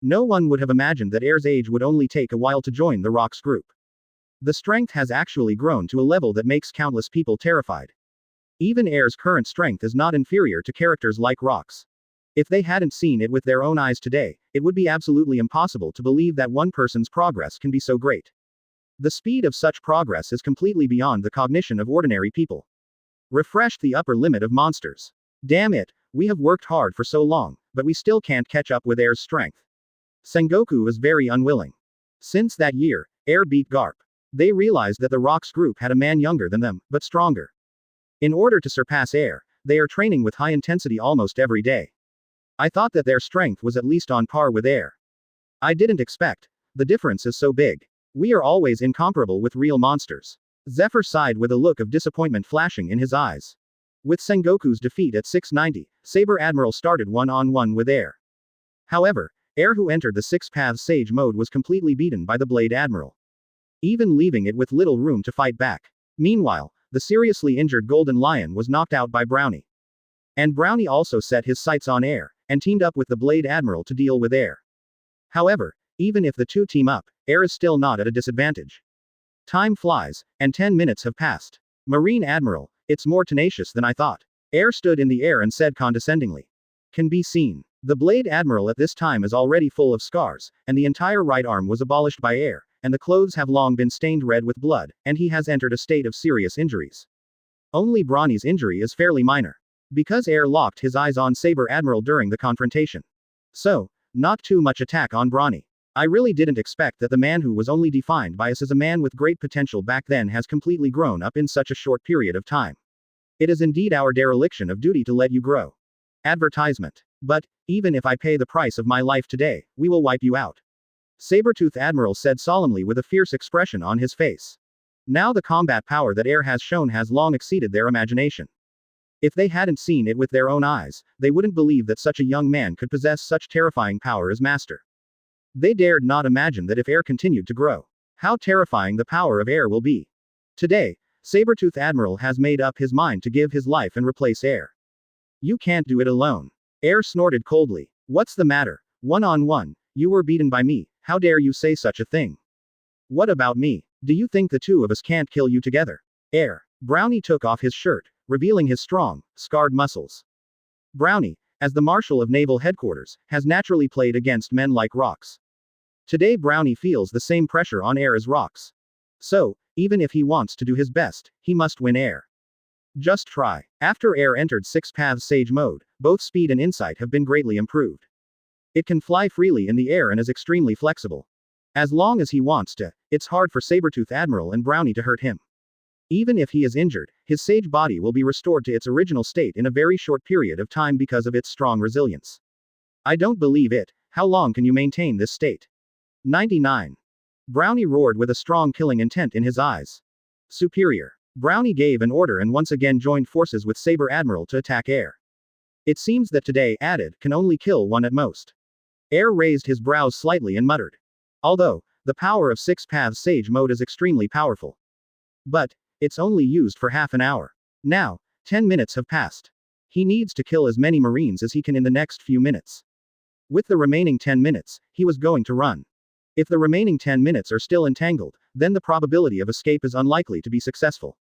No one would have imagined that Air's age would only take a while to join the Rox group. The strength has actually grown to a level that makes countless people terrified. Even Air's current strength is not inferior to characters like Rox. If they hadn't seen it with their own eyes today, it would be absolutely impossible to believe that one person's progress can be so great. The speed of such progress is completely beyond the cognition of ordinary people. Refreshed the upper limit of monsters. Damn it, we have worked hard for so long, but we still can't catch up with Air's strength. Sengoku is very unwilling. Since that year, Air beat Garp. They realized that the Rox group had a man younger than them, but stronger. In order to surpass air, they are training with high intensity almost every day. I thought that their strength was at least on par with air. I didn't expect. The difference is so big. We are always incomparable with real monsters. Zephyr sighed with a look of disappointment flashing in his eyes. With Sengoku's defeat at 690, Saber Admiral started one-on-one with air. However, air, who entered the Six Paths Sage mode, was completely beaten by the Blade Admiral, even leaving it with little room to fight back. Meanwhile, the seriously injured Golden Lion was knocked out by Brownie. And Brownie also set his sights on air, and teamed up with the Blade Admiral to deal with air. However, even if the two team up, air is still not at a disadvantage. Time flies, and 10 minutes have passed. Marine Admiral, it's more tenacious than I thought. Air stood in the air and said condescendingly. Can be seen. The Blade Admiral at this time is already full of scars, and the entire right arm was abolished by air, and the clothes have long been stained red with blood, and he has entered a state of serious injuries. Only Brownie's injury is fairly minor, because air locked his eyes on Saber Admiral during the confrontation. So, not too much attack on Brownie. I really didn't expect that the man who was only defined by us as a man with great potential back then has completely grown up in such a short period of time. It is indeed our dereliction of duty to let you grow. Advertisement. But, even if I pay the price of my life today, we will wipe you out. Sabertooth Admiral said solemnly with a fierce expression on his face. Now the combat power that air has shown has long exceeded their imagination. If they hadn't seen it with their own eyes, they wouldn't believe that such a young man could possess such terrifying power as master. They dared not imagine that if air continued to grow, how terrifying the power of air will be. Today, Sabertooth Admiral has made up his mind to give his life and replace air. You can't do it alone. Air snorted coldly. What's the matter? One-on-one, you were beaten by me, how dare you say such a thing? What about me? Do you think the two of us can't kill you together? Air. Brownie took off his shirt, revealing his strong, scarred muscles. Brownie, as the Marshal of Naval Headquarters, has naturally played against men like Rox. Today Brownie feels the same pressure on air as Rox. So, even if he wants to do his best, he must win air. Just try. After air entered Six Paths Sage mode, both speed and insight have been greatly improved. It can fly freely in the air and is extremely flexible. As long as he wants to, it's hard for Sabertooth Admiral and Brownie to hurt him. Even if he is injured, his sage body will be restored to its original state in a very short period of time because of its strong resilience. I don't believe it. How long can you maintain this state? 99. Brownie roared with a strong killing intent in his eyes. Superior. Brownie gave an order and once again joined forces with Saber Admiral to attack air. It seems that today, added, can only kill one at most. Air raised his brows slightly and muttered. Although, the power of Six Paths Sage mode is extremely powerful. But, it's only used for half an hour. Now, 10 minutes have passed. He needs to kill as many Marines as he can in the next few minutes. With the remaining 10 minutes, he was going to run. If the remaining 10 minutes are still entangled, then the probability of escape is unlikely to be successful.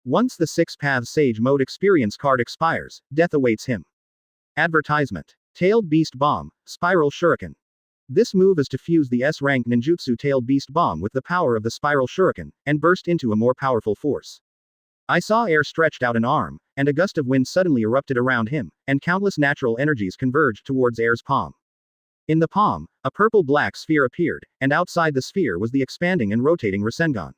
Once the Six Paths Sage mode experience card expires, death awaits him. Advertisement. Tailed Beast Bomb, Spiral Shuriken. This move is to fuse the S-rank ninjutsu Tailed Beast Bomb with the power of the Spiral Shuriken, and burst into a more powerful force. I saw air stretched out an arm, and a gust of wind suddenly erupted around him, and countless natural energies converged towards air's palm. In the palm, a purple-black sphere appeared, and outside the sphere was the expanding and rotating Rasengan.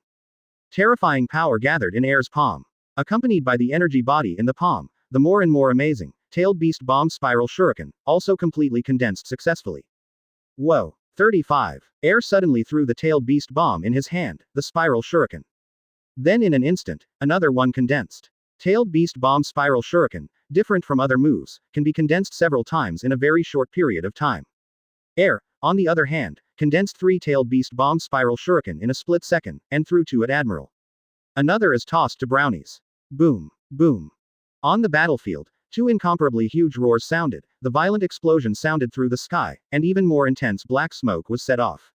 Terrifying power gathered in air's palm. Accompanied by the energy body in the palm, the more and more amazing, Tailed Beast Bomb Spiral Shuriken, also completely condensed successfully. Whoa. 35. Air suddenly threw the Tailed Beast Bomb in his hand, the Spiral Shuriken. Then in an instant, another one condensed. Tailed Beast Bomb Spiral Shuriken, different from other moves, can be condensed several times in a very short period of time. Air, on the other hand, condensed 3 Tailed Beast Bomb Spiral Shuriken in a split second, and threw 2 at Admiral. Another is tossed to Brownies. Boom. Boom. On the battlefield, 2 incomparably huge roars sounded, the violent explosion sounded through the sky, and even more intense black smoke was set off.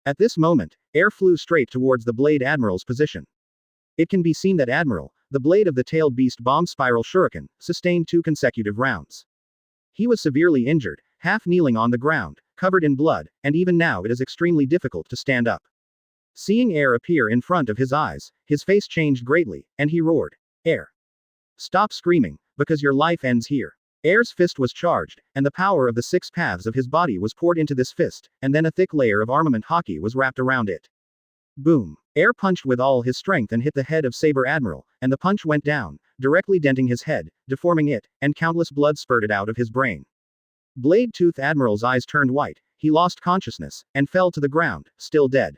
At this moment, air flew straight towards the Blade Admiral's position. It can be seen that Admiral, the blade of the Tailed Beast Bomb Spiral Shuriken, sustained 2 consecutive rounds. He was severely injured, half kneeling on the ground, covered in blood, and even now it is extremely difficult to stand up. Seeing air appear in front of his eyes, his face changed greatly, and he roared. Air. Stop screaming, because your life ends here. Air's fist was charged, and the power of the 6 paths of his body was poured into this fist, and then a thick layer of armament hockey was wrapped around it. Boom. Air punched with all his strength and hit the head of Saber Admiral, and the punch went down, directly denting his head, deforming it, and countless blood spurted out of his brain. Blade-Tooth Admiral's eyes turned white, he lost consciousness, and fell to the ground, still dead.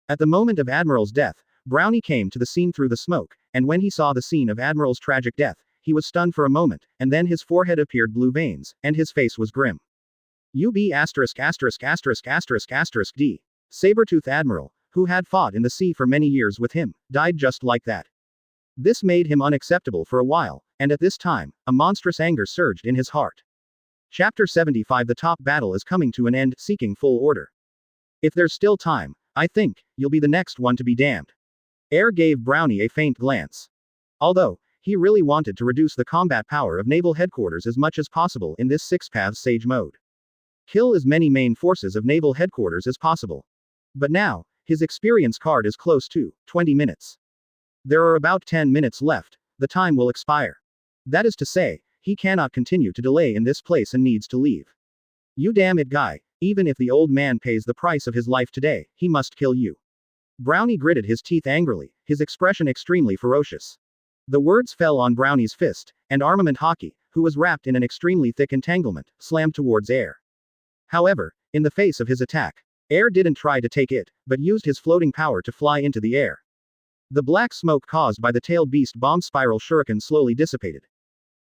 At the moment of Admiral's death, Brownie came to the scene through the smoke, and when he saw the scene of Admiral's tragic death, he was stunned for a moment, and then his forehead appeared blue veins, and his face was grim. UB asterisk asterisk asterisk asterisk asterisk D. Saber-Tooth Admiral, who had fought in the sea for many years with him, died just like that. This made him unacceptable for a while, and at this time, a monstrous anger surged in his heart. Chapter 75 The top battle is coming to an end, seeking full order. If there's still time, I think, you'll be the next one to be damned. Air gave Brownie a faint glance. Although, he really wanted to reduce the combat power of naval headquarters as much as possible in this Six Paths Sage mode. Kill as many main forces of naval headquarters as possible. But now, his experience card is close to 20 minutes. There are about 10 minutes left, the time will expire. That is to say, he cannot continue to delay in this place and needs to leave. You damn it guy, even if the old man pays the price of his life today, he must kill you. Brownie gritted his teeth angrily, his expression extremely ferocious. The words fell on Brownie's fist, and Armament Hockey, who was wrapped in an extremely thick entanglement, slammed towards Air. However, in the face of his attack, Air didn't try to take it, but used his floating power to fly into the air. The black smoke caused by the tailed beast bomb spiral shuriken slowly dissipated.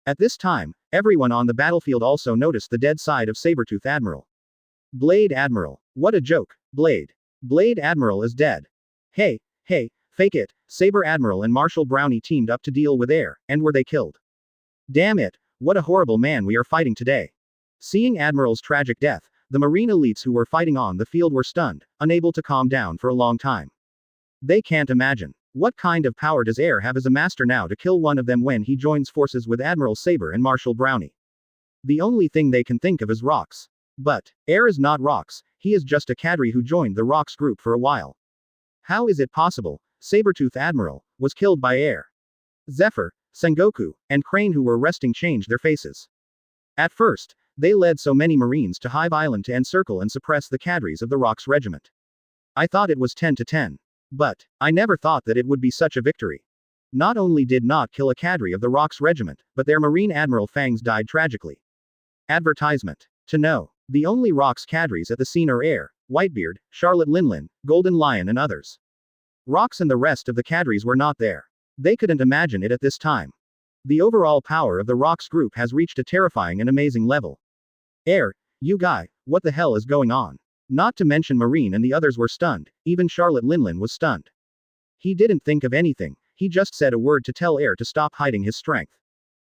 At this time, everyone on the battlefield also noticed the dead side of Saber-Tooth Admiral. Blade Admiral. What a joke, Blade. Blade Admiral is dead. Hey, fake it, Saber Admiral and Marshal Brownie teamed up to deal with Air, and were they killed? Damn it, what a horrible man we are fighting today. Seeing Admiral's tragic death, the Marine elites who were fighting on the field were stunned, unable to calm down for a long time. They can't imagine. What kind of power does Air have as a master now to kill one of them when he joins forces with Admiral Saber and Marshal Brownie? The only thing they can think of is Rox. But, Air is not Rox, he is just a cadre who joined the Rox group for a while. How is it possible, Saber-Tooth Admiral, was killed by Air? Zephyr, Sengoku, and Crane who were resting changed their faces. At first, they led so many Marines to Hive Island to encircle and suppress the cadres of the Rox regiment. I thought it was 10 to 10. But, I never thought that it would be such a victory. Not only did not kill a cadre of the Rox regiment, but their Marine Admiral Fangs died tragically. Advertisement. To know. The only Rox cadres at the scene are Air, Whitebeard, Charlotte Linlin, Golden Lion and others. Rox and the rest of the cadres were not there. They couldn't imagine it at this time. The overall power of the Rox group has reached a terrifying and amazing level. Air, you guy, what the hell is going on? Not to mention Marine and the others were stunned, even Charlotte Linlin was stunned. He didn't think of anything, he just said a word to tell Air to stop hiding his strength.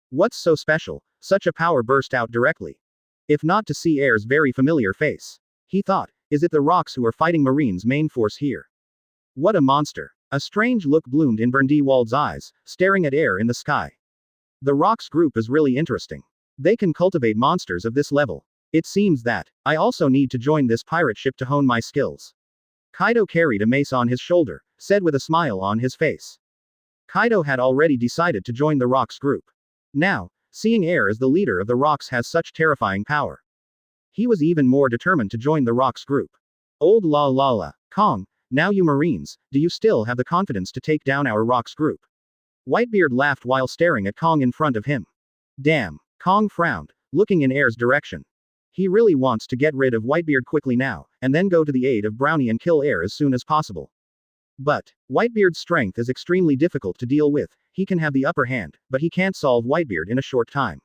What's so special, such a power burst out directly. If not to see Air's very familiar face. He thought, is it the Rox who are fighting Marine's main force here? What a monster. A strange look bloomed in Bandy World's eyes, staring at Air in the sky. The Rox group is really interesting. They can cultivate monsters of this level. It seems that I also need to join this pirate ship to hone my skills. Kaido carried a mace on his shoulder, said with a smile on his face. Kaido had already decided to join the Rox group. Now, seeing Air as the leader of the Rox has such terrifying power. He was even more determined to join the Rox group. Old la. Kong, now you Marines, do you still have the confidence to take down our Rox group? Whitebeard laughed while staring at Kong in front of him. Damn. Kong frowned, looking in Air's direction. He really wants to get rid of Whitebeard quickly now, and then go to the aid of Brownie and kill Air as soon as possible. But, Whitebeard's strength is extremely difficult to deal with, he can have the upper hand, but he can't solve Whitebeard in a short time.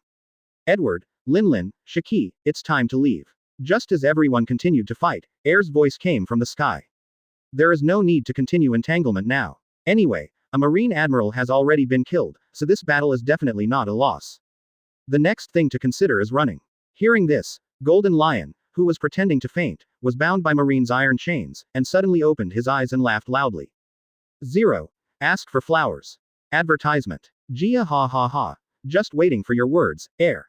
Edward, Linlin, Shiki, it's time to leave. Just as everyone continued to fight, Air's voice came from the sky. There is no need to continue entanglement now. Anyway, a Marine Admiral has already been killed, so this battle is definitely not a loss. The next thing to consider is running. Hearing this, Golden Lion, who was pretending to faint, was bound by Marine's iron chains, and suddenly opened his eyes and laughed loudly. 0. Ask for flowers. Advertisement. Gia ha. Just waiting for your words, Air.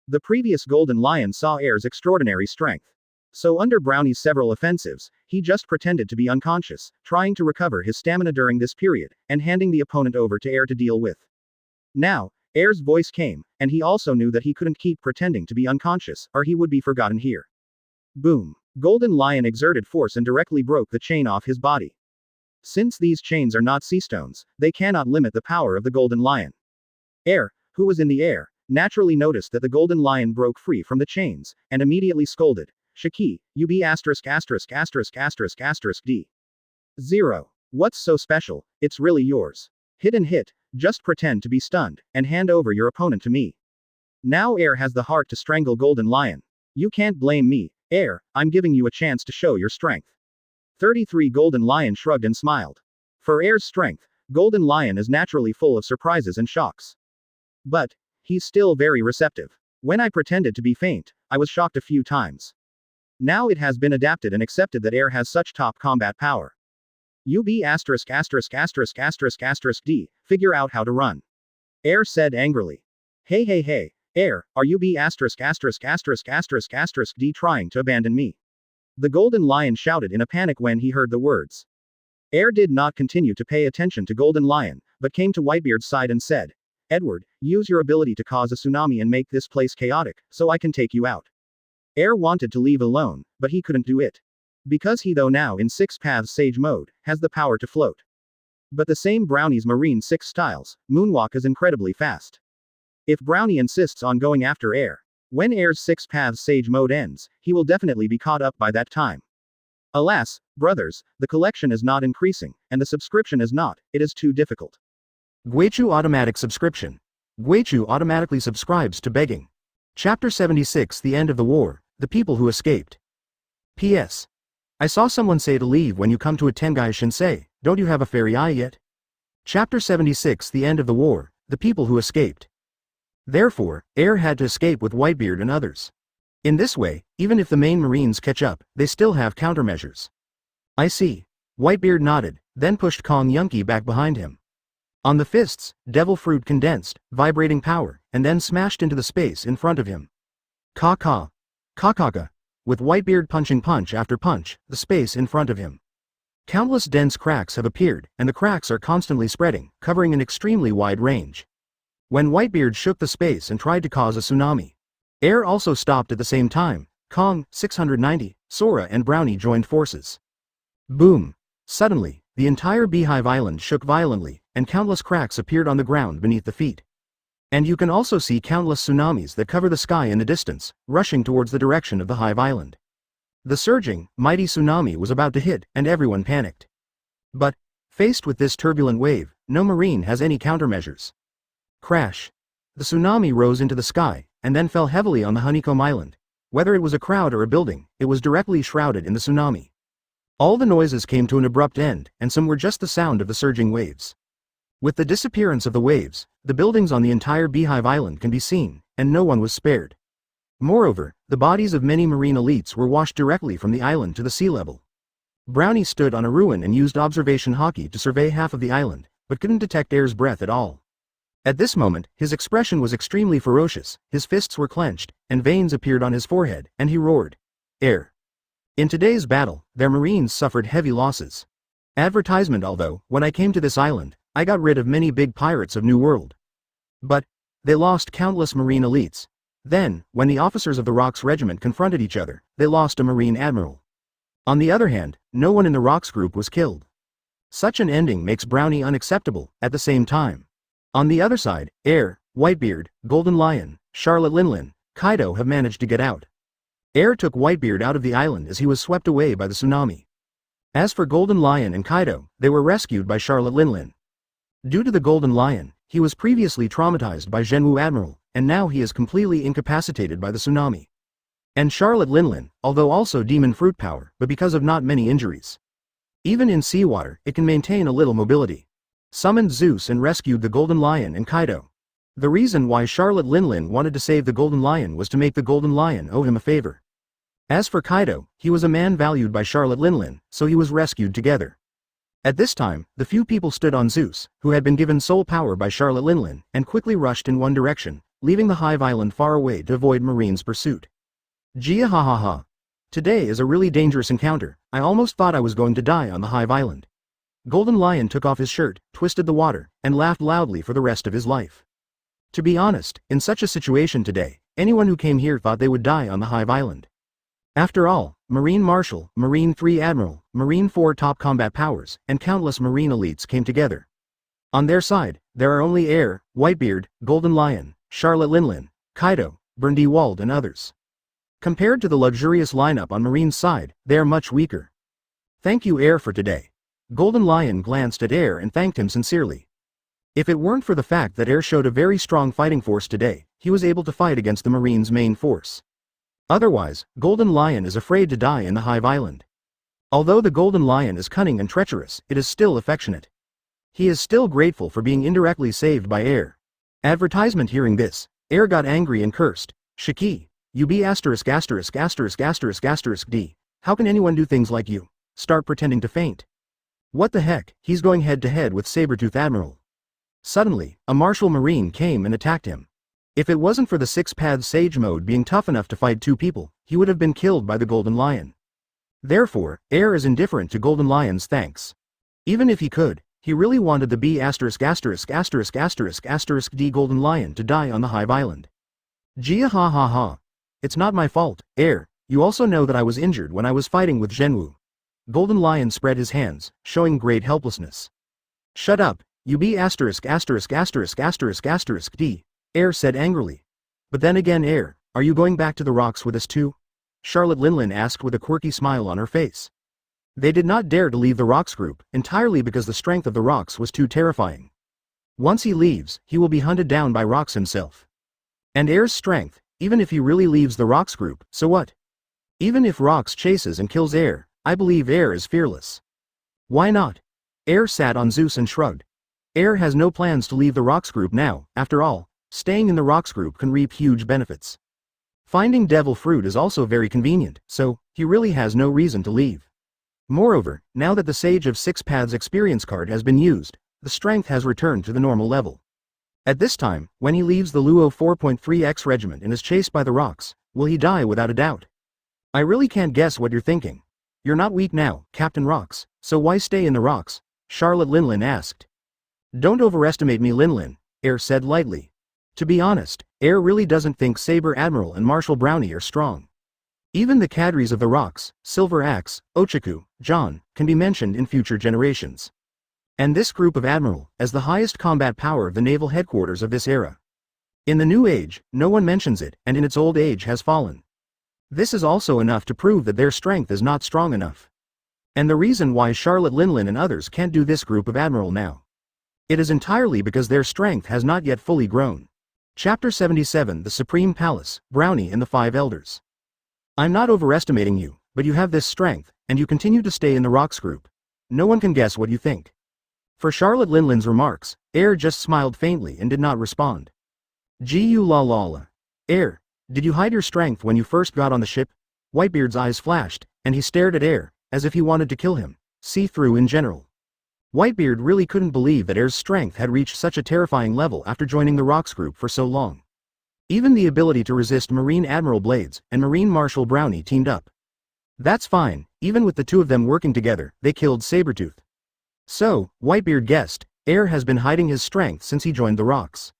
The previous Golden Lion saw Air's extraordinary strength. So under Brownie's several offensives, he just pretended to be unconscious, trying to recover his stamina during this period, and handing the opponent over to Air to deal with. Now, Air's voice came, and he also knew that he couldn't keep pretending to be unconscious, or he would be forgotten here. Boom. Golden Lion exerted force and directly broke the chain off his body. Since these chains are not sea stones, they cannot limit the power of the Golden Lion. Air, who was in the air, naturally noticed that the golden lion broke free from the chains, and immediately scolded, Shaki, you be asterisk asterisk asterisk asterisk asterisk D. 0. What's so special? It's really yours. Hit and hit, just pretend to be stunned, and hand over your opponent to me. Now Air has the heart to strangle Golden Lion. You can't blame me, Air, I'm giving you a chance to show your strength. 33 Golden Lion shrugged and smiled. For Air's strength, Golden Lion is naturally full of surprises and shocks. But, he's still very receptive. When I pretended to be faint, I was shocked a few times. Now it has been adapted and accepted that Air has such top combat power. You be asterisk asterisk asterisk asterisk asterisk D, figure out how to run. Air said angrily. Hey, Air, are you be asterisk asterisk asterisk asterisk asterisk D trying to abandon me? The Golden Lion shouted in a panic when he heard the words. Air did not continue to pay attention to Golden Lion, but came to Whitebeard's side and said, Edward, use your ability to cause a tsunami and make this place chaotic, so I can take you out. Air wanted to leave alone, but he couldn't do it. Because he though now in Six Paths Sage mode, has the power to float. But the same Brownie's Marine 6 styles, Moonwalk is incredibly fast. If Brownie insists on going after Air, when Air's 6 Paths Sage mode ends, he will definitely be caught up by that time. Alas, brothers, the collection is not increasing, and the subscription is not, it is too difficult. Guichu automatic subscription. Guichu automatically subscribes to begging. Chapter 76 The End of the War, The People Who Escaped. P.S. I saw someone say to leave when you come to a Tengai Shinsei, don't you have a fairy eye yet? Chapter 76 The End of the War, The People Who Escaped. Therefore, Air had to escape with Whitebeard and others. In this way, even if the main Marines catch up, they still have countermeasures. I see. Whitebeard nodded, then pushed Kong Yunki back behind him. On the fists, Devil Fruit condensed, vibrating power, and then smashed into the space in front of him. Ka-ka. Ka-ka-ka. With Whitebeard punching punch after punch, the space in front of him. Countless dense cracks have appeared, and the cracks are constantly spreading, covering an extremely wide range. When Whitebeard shook the space and tried to cause a tsunami, Air also stopped at the same time. Kong, 690, Sora and Brownie joined forces. Boom! Suddenly, the entire Beehive Island shook violently, and countless cracks appeared on the ground beneath the feet. And you can also see countless tsunamis that cover the sky in the distance, rushing towards the direction of the Hive Island. The surging, mighty tsunami was about to hit, and everyone panicked. But, faced with this turbulent wave, no Marine has any countermeasures. Crash! The tsunami rose into the sky, and then fell heavily on the Honeycomb Island. Whether it was a crowd or a building, it was directly shrouded in the tsunami. All the noises came to an abrupt end, and some were just the sound of the surging waves. With the disappearance of the waves, the buildings on the entire Beehive Island can be seen, and no one was spared. Moreover, the bodies of many Marine elites were washed directly from the island to the sea level. Brownie stood on a ruin and used observation hockey to survey half of the island, but couldn't detect Air's breath at all. At this moment, his expression was extremely ferocious, his fists were clenched, and veins appeared on his forehead, and he roared. Air. In today's battle, their Marines suffered heavy losses. Advertisement although, when I came to this island, I got rid of many big pirates of New World. But, they lost countless Marine elites. Then, when the officers of the Rox regiment confronted each other, they lost a Marine admiral. On the other hand, no one in the Rox group was killed. Such an ending makes Brownie unacceptable, at the same time. On the other side, Air, Whitebeard, Golden Lion, Charlotte Linlin, Kaido have managed to get out. Air took Whitebeard out of the island as he was swept away by the tsunami. As for Golden Lion and Kaido, they were rescued by Charlotte Linlin. Due to the Golden Lion, he was previously traumatized by Zhenwu Admiral, and now he is completely incapacitated by the tsunami. And Charlotte Linlin, although also demon fruit power, but because of not many injuries. Even in seawater, it can maintain a little mobility. Summoned Zeus and rescued the Golden Lion and Kaido. The reason why Charlotte Linlin wanted to save the Golden Lion was to make the Golden Lion owe him a favor. As for Kaido, he was a man valued by Charlotte Linlin, so he was rescued together. At this time, the few people stood on Zeus, who had been given soul power by Charlotte Linlin, and quickly rushed in one direction, leaving the Hive Island far away to avoid Marine's pursuit. Gia ha ha ha. Today is a really dangerous encounter, I almost thought I was going to die on the Hive Island. Golden Lion took off his shirt, twisted the water, and laughed loudly for the rest of his life. To be honest, in such a situation today, anyone who came here thought they would die on the Hive Island. After all, Marine Marshal, Marine 3 Admiral, Marine 4 top combat powers, and countless Marine elites came together. On their side, There are only Air, Whitebeard, Golden Lion, Charlotte Linlin, Kaido, Bandy World and others. Compared to the luxurious lineup on Marine's side, they are much weaker. Thank you Air for today. Golden Lion glanced at Air and thanked him sincerely. If it weren't for the fact that Air showed a very strong fighting force today, he was able to fight against the Marine's main force. Otherwise, Golden Lion is afraid to die in the Hive Island. Although the Golden Lion is cunning and treacherous, it is still affectionate. He is still grateful for being indirectly saved by Air. Advertisement. Hearing this, Air got angry and cursed. Shiki, you be asterisk asterisk asterisk asterisk asterisk D. How can anyone do things like you? Start pretending to faint. What the heck, he's going head to head with Sabretooth Admiral. Suddenly, a martial marine came and attacked him. If it wasn't for the Six Paths Sage mode being tough enough to fight two people, he would have been killed by the Golden Lion. Therefore, Air is indifferent to Golden Lion's thanks. Even if he could, he really wanted the B asterisk asterisk asterisk asterisk asterisk D Golden Lion to die on the Hive Island. Gia ha ha ha. It's not my fault, Air, you also know that I was injured when I was fighting with Zhenwu. Golden Lion spread his hands, showing great helplessness. Shut up, you be asterisk asterisk asterisk asterisk asterisk D, Air said angrily. But then again Air, are you going back to the rocks with us too? Charlotte Linlin asked with a quirky smile on her face. They did not dare to leave the rocks group, entirely because the strength of the rocks was too terrifying. Once he leaves, he will be hunted down by Rox himself. And Air's strength, even if he really leaves the rocks group, so what? Even if Rox chases and kills Air, I believe Air is fearless. Why not? Air sat on Zeus and shrugged. Air has no plans to leave the rocks group now. After all, staying in the rocks group can reap huge benefits. Finding devil fruit is also very convenient, so he really has no reason to leave. Moreover, now that the Sage of Six Paths experience card has been used, the strength has returned to the normal level. At this time, when he leaves the Luo 4.3x regiment and is chased by the rocks, will he die without a doubt? I really can't guess what you're thinking. You're not weak now, Captain Rox, so why stay in the rocks? Charlotte Linlin asked. Don't overestimate me Linlin, Air said lightly. To be honest, Air really doesn't think Saber Admiral and Marshal Brownie are strong. Even the cadres of the rocks, Silver Axe, Ochaku, John, can be mentioned in future generations. And this group of Admiral, as the highest combat power of the naval headquarters of this era. In the new age, no one mentions it, and in its old age has fallen. This is also enough to prove that their strength is not strong enough. And the reason why Charlotte Linlin and others can't do this group of Admiral now. It is entirely because their strength has not yet fully grown. Chapter 77 The Supreme Palace, Brownie and the Five Elders. I'm not overestimating you, but you have this strength, and you continue to stay in the rocks group. No one can guess what you think. For Charlotte Linlin's remarks, Air just smiled faintly and did not respond. Gu la la la. Air, did you hide your strength when you first got on the ship? Whitebeard's eyes flashed, and he stared at Air, as if he wanted to kill him, see through in general. Whitebeard really couldn't believe that Air's strength had reached such a terrifying level after joining the rocks group for so long. Even the ability to resist Marine Admiral Blades and Marine Marshal Brownie teamed up. That's fine, even with the two of them working together, they killed Sabretooth. So, Whitebeard guessed, Air has been hiding his strength since he joined the rocks.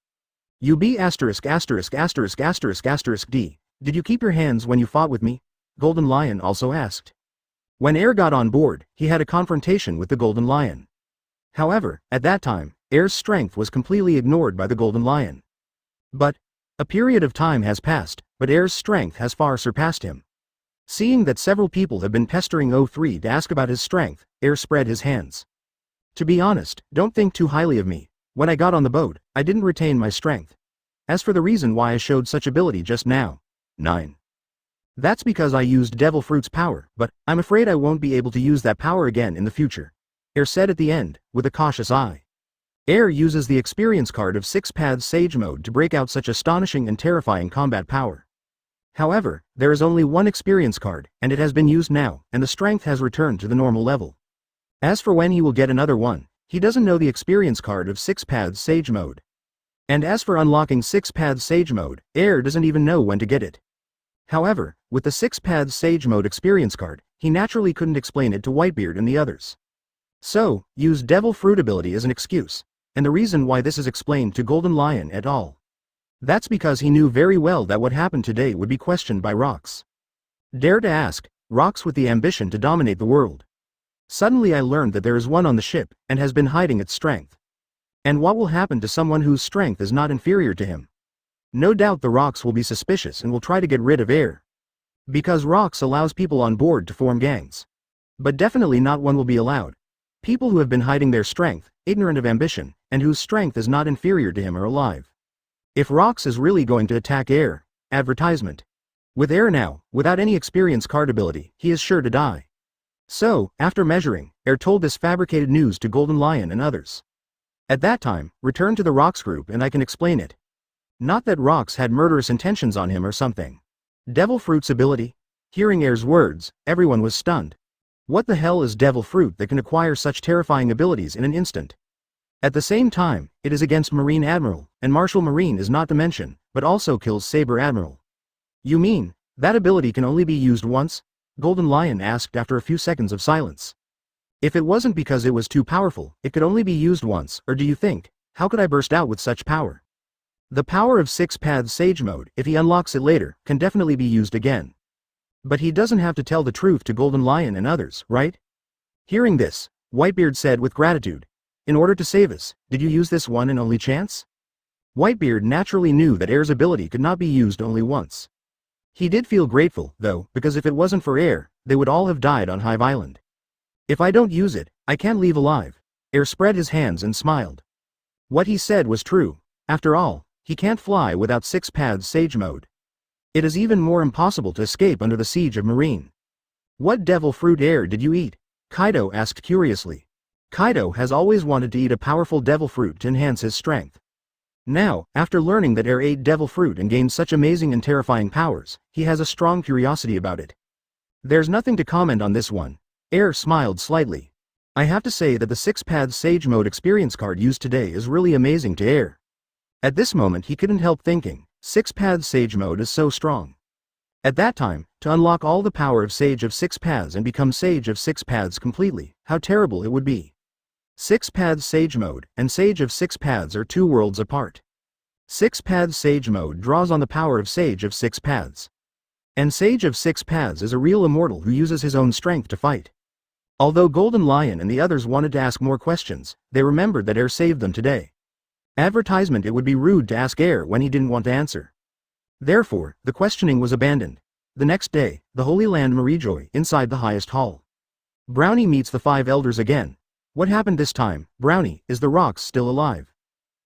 You be asterisk asterisk asterisk asterisk asterisk D, did you keep your hands when you fought with me? Golden Lion also asked. When Air got on board, he had a confrontation with the Golden Lion. However, at that time, Air's strength was completely ignored by the Golden Lion. But, a period of time has passed, but Air's strength has far surpassed him. Seeing that several people have been pestering O3 to ask about his strength, Air spread his hands. To be honest, don't think too highly of me. When I got on the boat, I didn't retain my strength. As for the reason why I showed such ability just now, 9. That's because I used Devil Fruit's power, but I'm afraid I won't be able to use that power again in the future. Air said at the end, with a cautious eye. Air uses the experience card of Six Paths Sage mode to break out such astonishing and terrifying combat power. However, there is only one experience card, and it has been used now, and the strength has returned to the normal level. As for when he will get another one, he doesn't know the experience card of Six Paths Sage mode. And as for unlocking Six Paths Sage mode, Air doesn't even know when to get it. However, with the Six Paths Sage mode experience card, he naturally couldn't explain it to Whitebeard and the others. So, use Devil Fruit ability as an excuse, and the reason why this is explained to Golden Lion et al. That's because he knew very well that what happened today would be questioned by Rox. Dare to ask, Rox with the ambition to dominate the world. Suddenly I learned that there is one on the ship, and has been hiding its strength. And what will happen to someone whose strength is not inferior to him? No doubt the Rox will be suspicious and will try to get rid of air. Because Rox allows people on board to form gangs. But definitely not one will be allowed. People who have been hiding their strength, ignorant of ambition, and whose strength is not inferior to him are alive. If Rox is really going to attack air, advertisement. With air now, without any experience card ability, he is sure to die. So, after measuring, air told this fabricated news to Golden Lion and others. At that time, return to the Rox group and I can explain it. Not that Rox had murderous intentions on him or something. Devil Fruit's ability? Hearing Air's words, everyone was stunned. What the hell is Devil Fruit that can acquire such terrifying abilities in an instant? At the same time, it is against Marine Admiral, and Martial Marine is not to mention, but also kills Saber Admiral. You mean, that ability can only be used once? Golden Lion asked after a few seconds of silence. If it wasn't because it was too powerful, it could only be used once, or do you think, how could I burst out with such power? The power of Six Paths Sage Mode, if he unlocks it later, can definitely be used again. But he doesn't have to tell the truth to Golden Lion and others, right? Hearing this, Whitebeard said with gratitude, in order to save us, did you use this one and only chance? Whitebeard naturally knew that Air's ability could not be used only once. He did feel grateful, though, because if it wasn't for Air, they would all have died on Hive Island. If I don't use it, I can't leave alive. Air spread his hands and smiled. What he said was true. After all, he can't fly without Six Paths Sage Mode. It is even more impossible to escape under the siege of Marine. What devil fruit Air did you eat? Kaido asked curiously. Kaido has always wanted to eat a powerful devil fruit to enhance his strength. Now, after learning that Air ate devil fruit and gained such amazing and terrifying powers, he has a strong curiosity about it. There's nothing to comment on this one. Air smiled slightly. I have to say that the Six Paths Sage Mode experience card used today is really amazing to Air. At this moment he couldn't help thinking, Six Paths Sage Mode is so strong. At that time, to unlock all the power of Sage of Six Paths and become Sage of Six Paths completely, how terrible it would be. Six Paths Sage Mode and Sage of Six Paths are two worlds apart. Six Paths Sage Mode draws on the power of Sage of Six Paths. And Sage of Six Paths is a real immortal who uses his own strength to fight. Although Golden Lion and the others wanted to ask more questions, they remembered that Air saved them today. Advertisement it would be rude to ask Air when he didn't want to answer. Therefore, the questioning was abandoned. The next day, the Holy Land Marijoy inside the highest hall. Brownie meets the five elders again. What happened this time, Brownie, is the Rox still alive?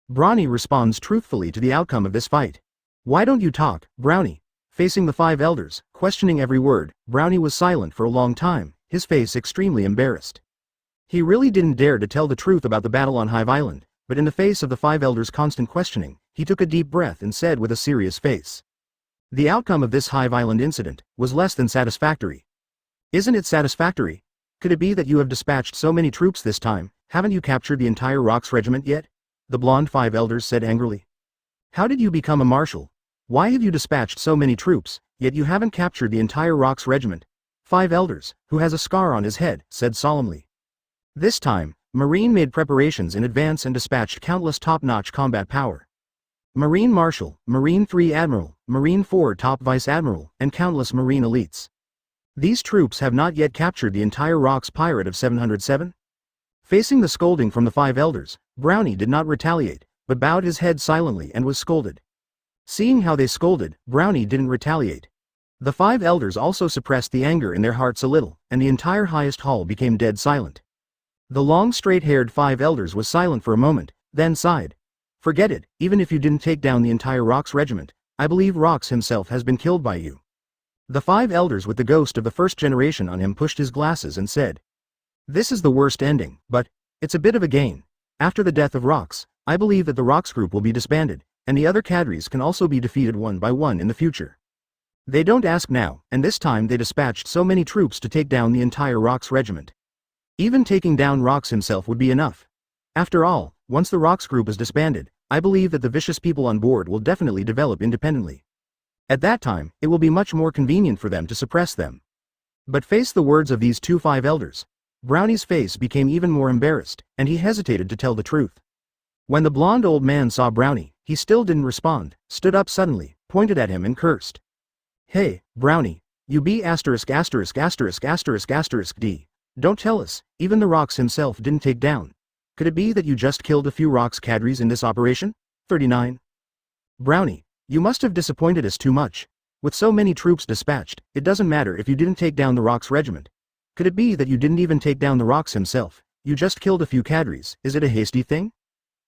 Brownie responds truthfully to the outcome of this fight. Why don't you talk, Brownie? Facing the five elders, questioning every word, Brownie was silent for a long time, his face extremely embarrassed. He really didn't dare to tell the truth about the battle on Hive Island, but in the face of the five elders' constant questioning, he took a deep breath and said with a serious face. The outcome of this Hive Island incident was less than satisfactory. Isn't it satisfactory? Could it be that you have dispatched so many troops this time, haven't you captured the entire Rox regiment yet? The blonde five elders said angrily. How did you become a marshal? Why have you dispatched so many troops, yet you haven't captured the entire Rox regiment? Five elders, who has a scar on his head, said solemnly. This time, Marine made preparations in advance and dispatched countless top-notch combat power. Marine Marshal, Marine 3 Admiral, Marine 4 Top Vice Admiral, and countless Marine elites. These troops have not yet captured the entire Rox Pirate of 707? Facing the scolding from the five elders, Brownie did not retaliate, but bowed his head silently and was scolded. Seeing how they scolded, Brownie didn't retaliate. The five elders also suppressed the anger in their hearts a little, and the entire highest hall became dead silent. The long straight-haired five elders was silent for a moment, then sighed. Forget it, even if you didn't take down the entire Rox regiment, I believe Rox himself has been killed by you. The five elders with the ghost of the first generation on him pushed his glasses and said. This is the worst ending, but it's a bit of a gain. After the death of Rox, I believe that the Rox group will be disbanded, and the other cadres can also be defeated one by one in the future. They don't ask now, and this time they dispatched so many troops to take down the entire Rox regiment. Even taking down Rox himself would be enough. After all, once the Rox group is disbanded, I believe that the vicious people on board will definitely develop independently. At that time, it will be much more convenient for them to suppress them. But face the words of these two five elders. Brownie's face became even more embarrassed, and he hesitated to tell the truth. When the blonde old man saw Brownie, he still didn't respond, stood up suddenly, pointed at him and cursed. Hey, Brownie, you be asterisk asterisk asterisk asterisk asterisk D. Don't tell us, even the Rox himself didn't take down. Could it be that you just killed a few Rox cadres in this operation? 39. Brownie, you must have disappointed us too much. With so many troops dispatched, it doesn't matter if you didn't take down the Rox regiment. Could it be that you didn't even take down the Rox himself? You just killed a few cadres. Is it a hasty thing?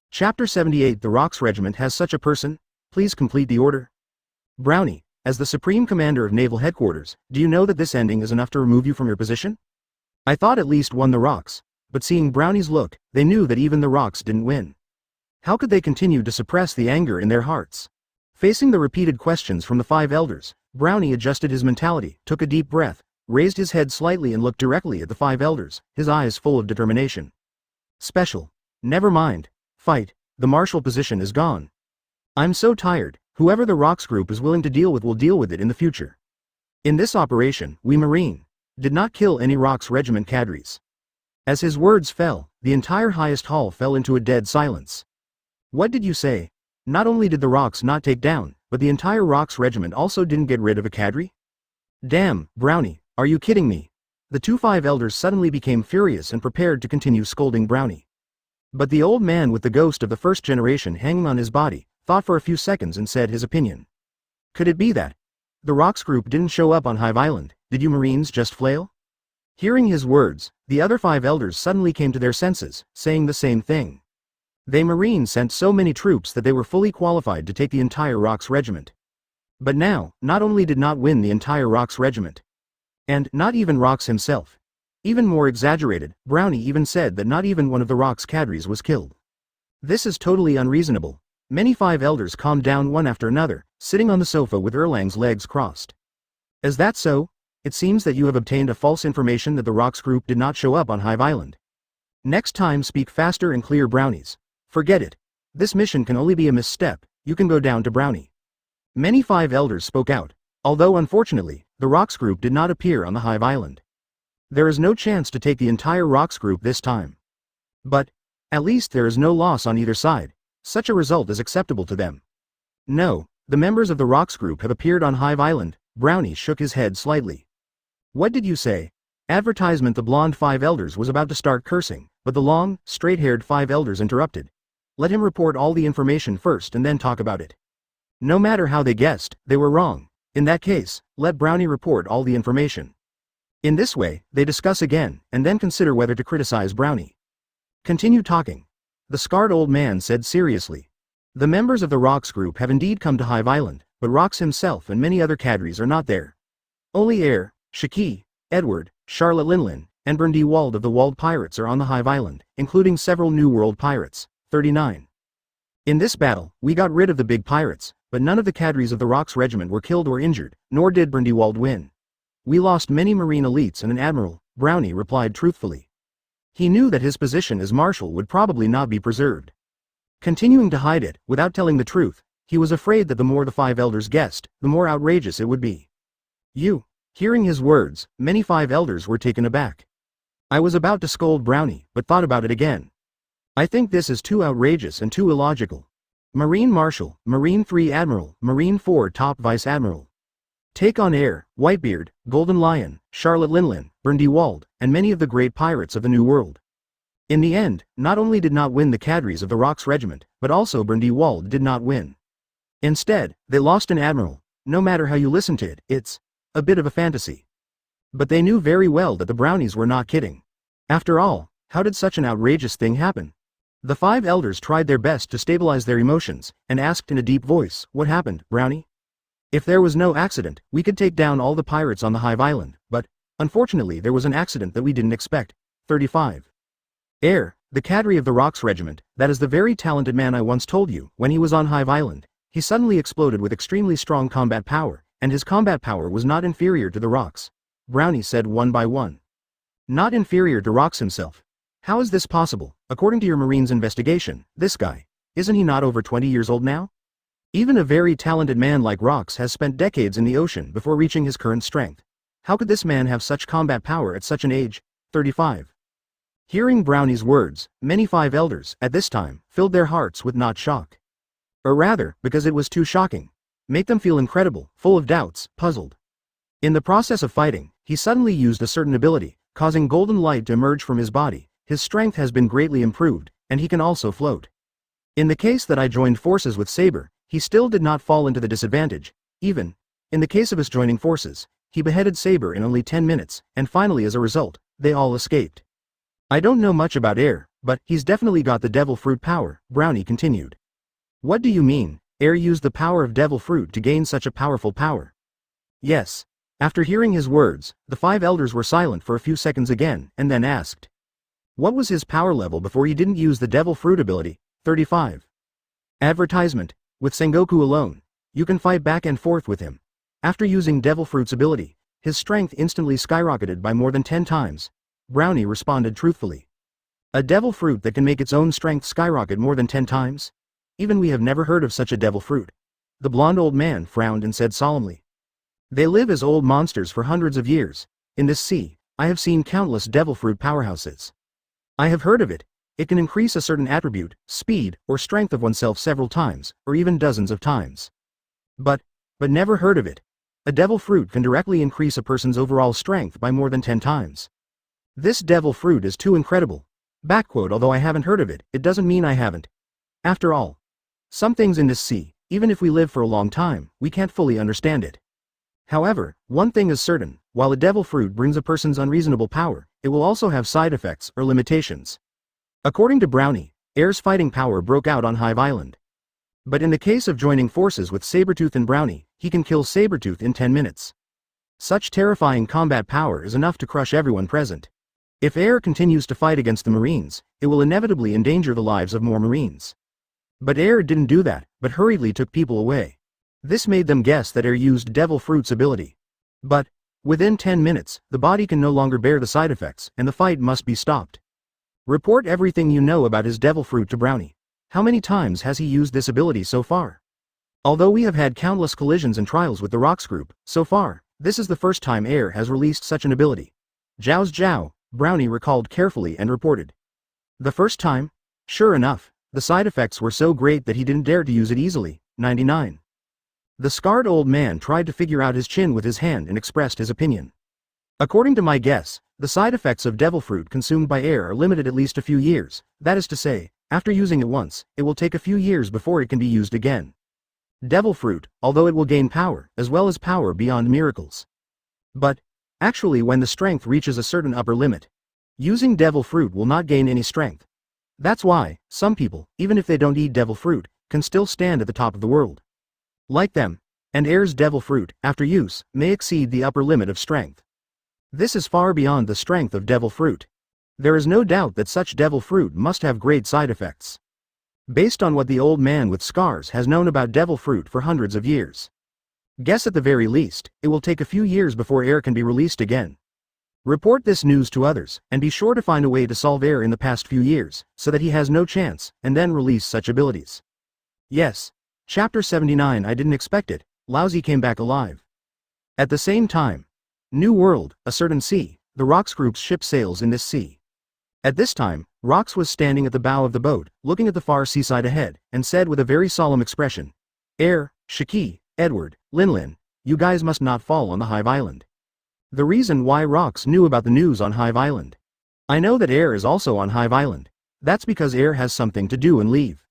Chapter 78. The Rox regiment has such a person? Please complete the order. Brownie, as the Supreme Commander of Naval Headquarters, do you know that this ending is enough to remove you from your position? I thought at least won the Rox, but seeing Brownie's look, they knew that even the Rox didn't win. How could they continue to suppress the anger in their hearts? Facing the repeated questions from the 5 elders, Brownie adjusted his mentality, took a deep breath, raised his head slightly and looked directly at the 5 elders, his eyes full of determination. Special. Never mind. Fight. The martial position is gone. I'm so tired. Whoever the Rox group is willing to deal with will deal with it in the future. In this operation, we Marine did not kill any Rox regiment cadres. As his words fell, the entire highest hall fell into a dead silence. What did you say? Not only did the Rox not take down, but the entire Rox regiment also didn't get rid of a cadre? Damn, Brownie, are you kidding me? The 5 elders suddenly became furious and prepared to continue scolding Brownie. But the old man with the ghost of the first generation hanging on his body, thought for a few seconds and said his opinion. Could it be that the Rox group didn't show up on Hive Island? Did you Marines just flail? Hearing his words, the other 5 elders suddenly came to their senses, saying the same thing. They Marines sent so many troops that they were fully qualified to take the entire Rox regiment. But now, not only did not win the entire Rox regiment, and not even Rox himself. Even more exaggerated, Brownie even said that not even one of the Rox cadres was killed. This is totally unreasonable. Many 5 elders calmed down one after another, sitting on the sofa with Erlang's legs crossed. Is that so? It seems that you have obtained a false information that the Rox group did not show up on Hive Island. Next time speak faster and clear, Brownies. Forget it. This mission can only be a misstep. You can go down to Brownie. Many 5 elders spoke out, although unfortunately, the Rox group did not appear on the Hive Island. There is no chance to take the entire Rox group this time. But at least there is no loss on either side. Such a result is acceptable to them. No, the members of the Rox group have appeared on Hive Island. Brownie shook his head slightly. What did you say? Advertisement. The blonde 5 elders was about to start cursing, but the long, straight-haired 5 elders interrupted. Let him report all the information first and then talk about it. No matter how they guessed, they were wrong. In that case, let Brownie report all the information. In this way, they discuss again, and then consider whether to criticize Brownie. Continue talking. The scarred old man said seriously. The members of the Rox group have indeed come to Hive Island, but Rox himself and many other cadres are not there. Only Air, Shaki, Edward, Charlotte Linlin, and Bandy World of the Walled Pirates are on the Hive Island, including several New World pirates. 39. In this battle, we got rid of the big pirates, but none of the cadres of the Rox regiment were killed or injured, nor did Bandy World win. We lost many Marine elites and an admiral, Brownie replied truthfully. He knew that his position as marshal would probably not be preserved. Continuing to hide it, without telling the truth, he was afraid that the more the 5 elders guessed, the more outrageous it would be. You. Hearing his words, many 5 elders were taken aback. I was about to scold Brownie, but thought about it again. I think this is too outrageous and too illogical. Marine Marshal, Marine 3 Admiral, Marine 4 Top Vice Admiral. Take on Air, Whitebeard, Golden Lion, Charlotte Linlin, Bandy World, and many of the great pirates of the New World. In the end, not only did not win the cadres of the Rox regiment, but also Bandy World did not win. Instead, they lost an admiral. No matter how you listen to it, it's a bit of a fantasy. But they knew very well that the Brownies were not kidding. After all, how did such an outrageous thing happen? The 5 elders tried their best to stabilize their emotions, and asked in a deep voice, what happened, Brownie? If there was no accident, we could take down all the pirates on the Hive Island, but, unfortunately there was an accident that we didn't expect. 35. Air, the cadre of the Rox regiment, that is the very talented man I once told you, when he was on Hive Island, he suddenly exploded with extremely strong combat power, and his combat power was not inferior to the Rox. Brownie said one by one. Not inferior to Rox himself. How is this possible? According to your Marine's investigation, this guy, isn't he not over 20 years old now? Even a very talented man like Rox has spent decades in the ocean before reaching his current strength. How could this man have such combat power at such an age? 35. Hearing Brownie's words, many 5 elders, at this time, filled their hearts with not shock. Or rather, because it was too shocking. Make them feel incredible, full of doubts, puzzled. In the process of fighting, he suddenly used a certain ability, causing golden light to emerge from his body. His strength has been greatly improved, and he can also float. In the case that I joined forces with Saber, he still did not fall into the disadvantage. Even in the case of us joining forces, he beheaded Saber in only 10 minutes, and finally as a result, they all escaped. I don't know much about Air, but he's definitely got the devil fruit power, Brownie continued. What do you mean? Air used the power of devil fruit to gain such a powerful power? Yes. After hearing his words, the 5 elders were silent for a few seconds again, and then asked. What was his power level before he didn't use the devil fruit ability? 35. Advertisement. With Sengoku alone, you can fight back and forth with him. After using devil fruit's ability, his strength instantly skyrocketed by more than 10 times. Brownie responded truthfully. A devil fruit that can make its own strength skyrocket more than 10 times? Even we have never heard of such a devil fruit. The blonde old man frowned and said solemnly. They live as old monsters for hundreds of years. In this sea, I have seen countless devil fruit powerhouses. I have heard of it. It can increase a certain attribute, speed, or strength of oneself several times, or even dozens of times. But never heard of it. A devil fruit can directly increase a person's overall strength by more than 10 times. This devil fruit is too incredible. Although I haven't heard of it, it doesn't mean I haven't. After all, some things in this sea, even if we live for a long time, we can't fully understand it. However, one thing is certain, while a devil fruit brings a person's unreasonable power, it will also have side effects or limitations. According to Brownie, Air's fighting power broke out on Hive Island. But in the case of joining forces with Sabretooth and Brownie, he can kill Sabretooth in 10 minutes. Such terrifying combat power is enough to crush everyone present. If Air continues to fight against the Marines, it will inevitably endanger the lives of more Marines. But Air didn't do that, but hurriedly took people away. This made them guess that Air used Devil Fruit's ability. But within 10 minutes, the body can no longer bear the side effects, and the fight must be stopped. Report everything you know about his Devil Fruit to Brownie. How many times has he used this ability so far? Although we have had countless collisions and trials with the Rox group, so far, this is the first time Air has released such an ability. Zhao's Zhao, Brownie recalled carefully and reported. The first time? Sure enough, the side effects were so great that he didn't dare to use it easily. 99. The scarred old man tried to figure out his chin with his hand and expressed his opinion. According to my guess, the side effects of Devil Fruit consumed by Air are limited at least a few years, that is to say, after using it once, it will take a few years before it can be used again. Devil Fruit, although it will gain power, as well as power beyond miracles. But actually when the strength reaches a certain upper limit, using Devil Fruit will not gain any strength. That's why, some people, even if they don't eat Devil Fruit, can still stand at the top of the world. Like them, and Air's Devil Fruit, after use, may exceed the upper limit of strength. This is far beyond the strength of Devil Fruit. There is no doubt that such Devil Fruit must have great side effects. Based on what the old man with scars has known about Devil Fruit for hundreds of years. Guess at the very least, it will take a few years before Air can be released again. Report this news to others, and be sure to find a way to solve Air in the past few years, so that he has no chance, and then release such abilities. Yes. Chapter 79. I didn't expect it. Lousy came back alive. At the same time, New World, a certain sea, the Rox group's ship sails in this sea. At this time, Rox was standing at the bow of the boat, looking at the far seaside ahead, and said with a very solemn expression, Air, Shiki, Edward, Linlin, you guys must not fall on the Hive Island. The reason why Rox knew about the news on Hive Island. I know that Air is also on Hive Island. That's because Air has something to do and leave.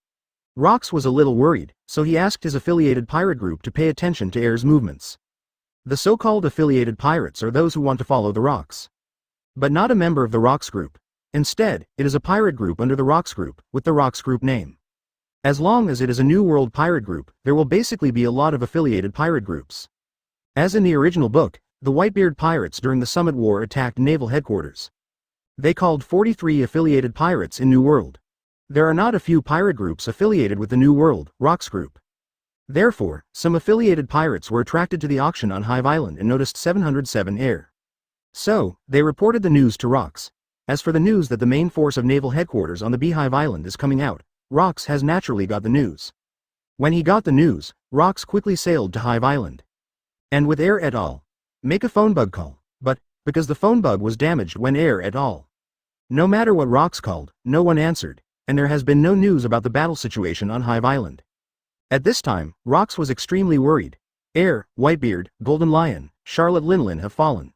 Rox was a little worried, so he asked his affiliated pirate group to pay attention to Air's movements. The so-called affiliated pirates are those who want to follow the Rox. But not a member of the Rox group. Instead, it is a pirate group under the Rox group, with the Rox group name. As long as it is a New World pirate group, there will basically be a lot of affiliated pirate groups. As in the original book, the Whitebeard pirates during the Summit War attacked naval headquarters. They called 43 affiliated pirates in New World. There are not a few pirate groups affiliated with the New World, Rox group. Therefore, some affiliated pirates were attracted to the auction on Hive Island and noticed 707 Air. So, they reported the news to Rox. As for the news that the main force of naval headquarters on the Beehive Island is coming out, Rox has naturally got the news. When he got the news, Rox quickly sailed to Hive Island. And with Air et al. Make a phone bug call, but, because the phone bug was damaged when Air et al. No matter what Rox called, no one answered, and there has been no news about the battle situation on Hive Island. At this time, Rox was extremely worried. Air, Whitebeard, Golden Lion, Charlotte Linlin have fallen.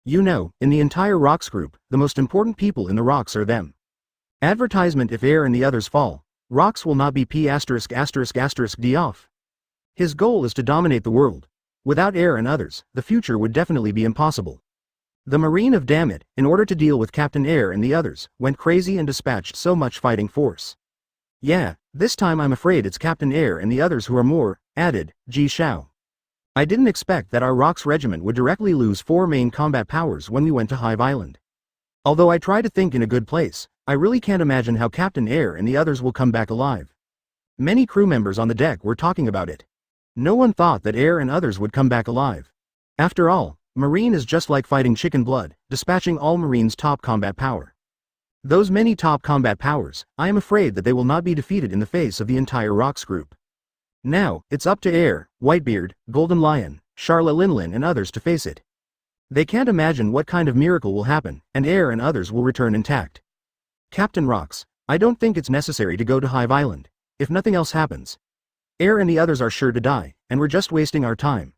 You know, in the entire Rox group, the most important people in the Rox are them. Advertisement: if Air and the others fall, Rox will not be P******** D off. His goal is to dominate the world. Without Air and others, the future would definitely be impossible. The Marine of Dammit, in order to deal with Captain Air and the others, went crazy and dispatched so much fighting force. Yeah, this time I'm afraid it's Captain Air and the others who are more, added Ji Shao. I didn't expect that our Rox regiment would directly lose 4 main combat powers when we went to Hive Island. Although I try to think in a good place, I really can't imagine how Captain Air and the others will come back alive. Many crew members on the deck were talking about it. No one thought that Air and others would come back alive. After all, Marine is just like fighting chicken blood, dispatching all Marine's top combat power. Those many top combat powers, I am afraid that they will not be defeated in the face of the entire Rox group. Now, it's up to Air, Whitebeard, Golden Lion, Charlotte Linlin and others to face it. They can't imagine what kind of miracle will happen, and Air and others will return intact. Captain Rox, I don't think it's necessary to go to Hive Island. If nothing else happens, Air and the others are sure to die, and we're just wasting our time.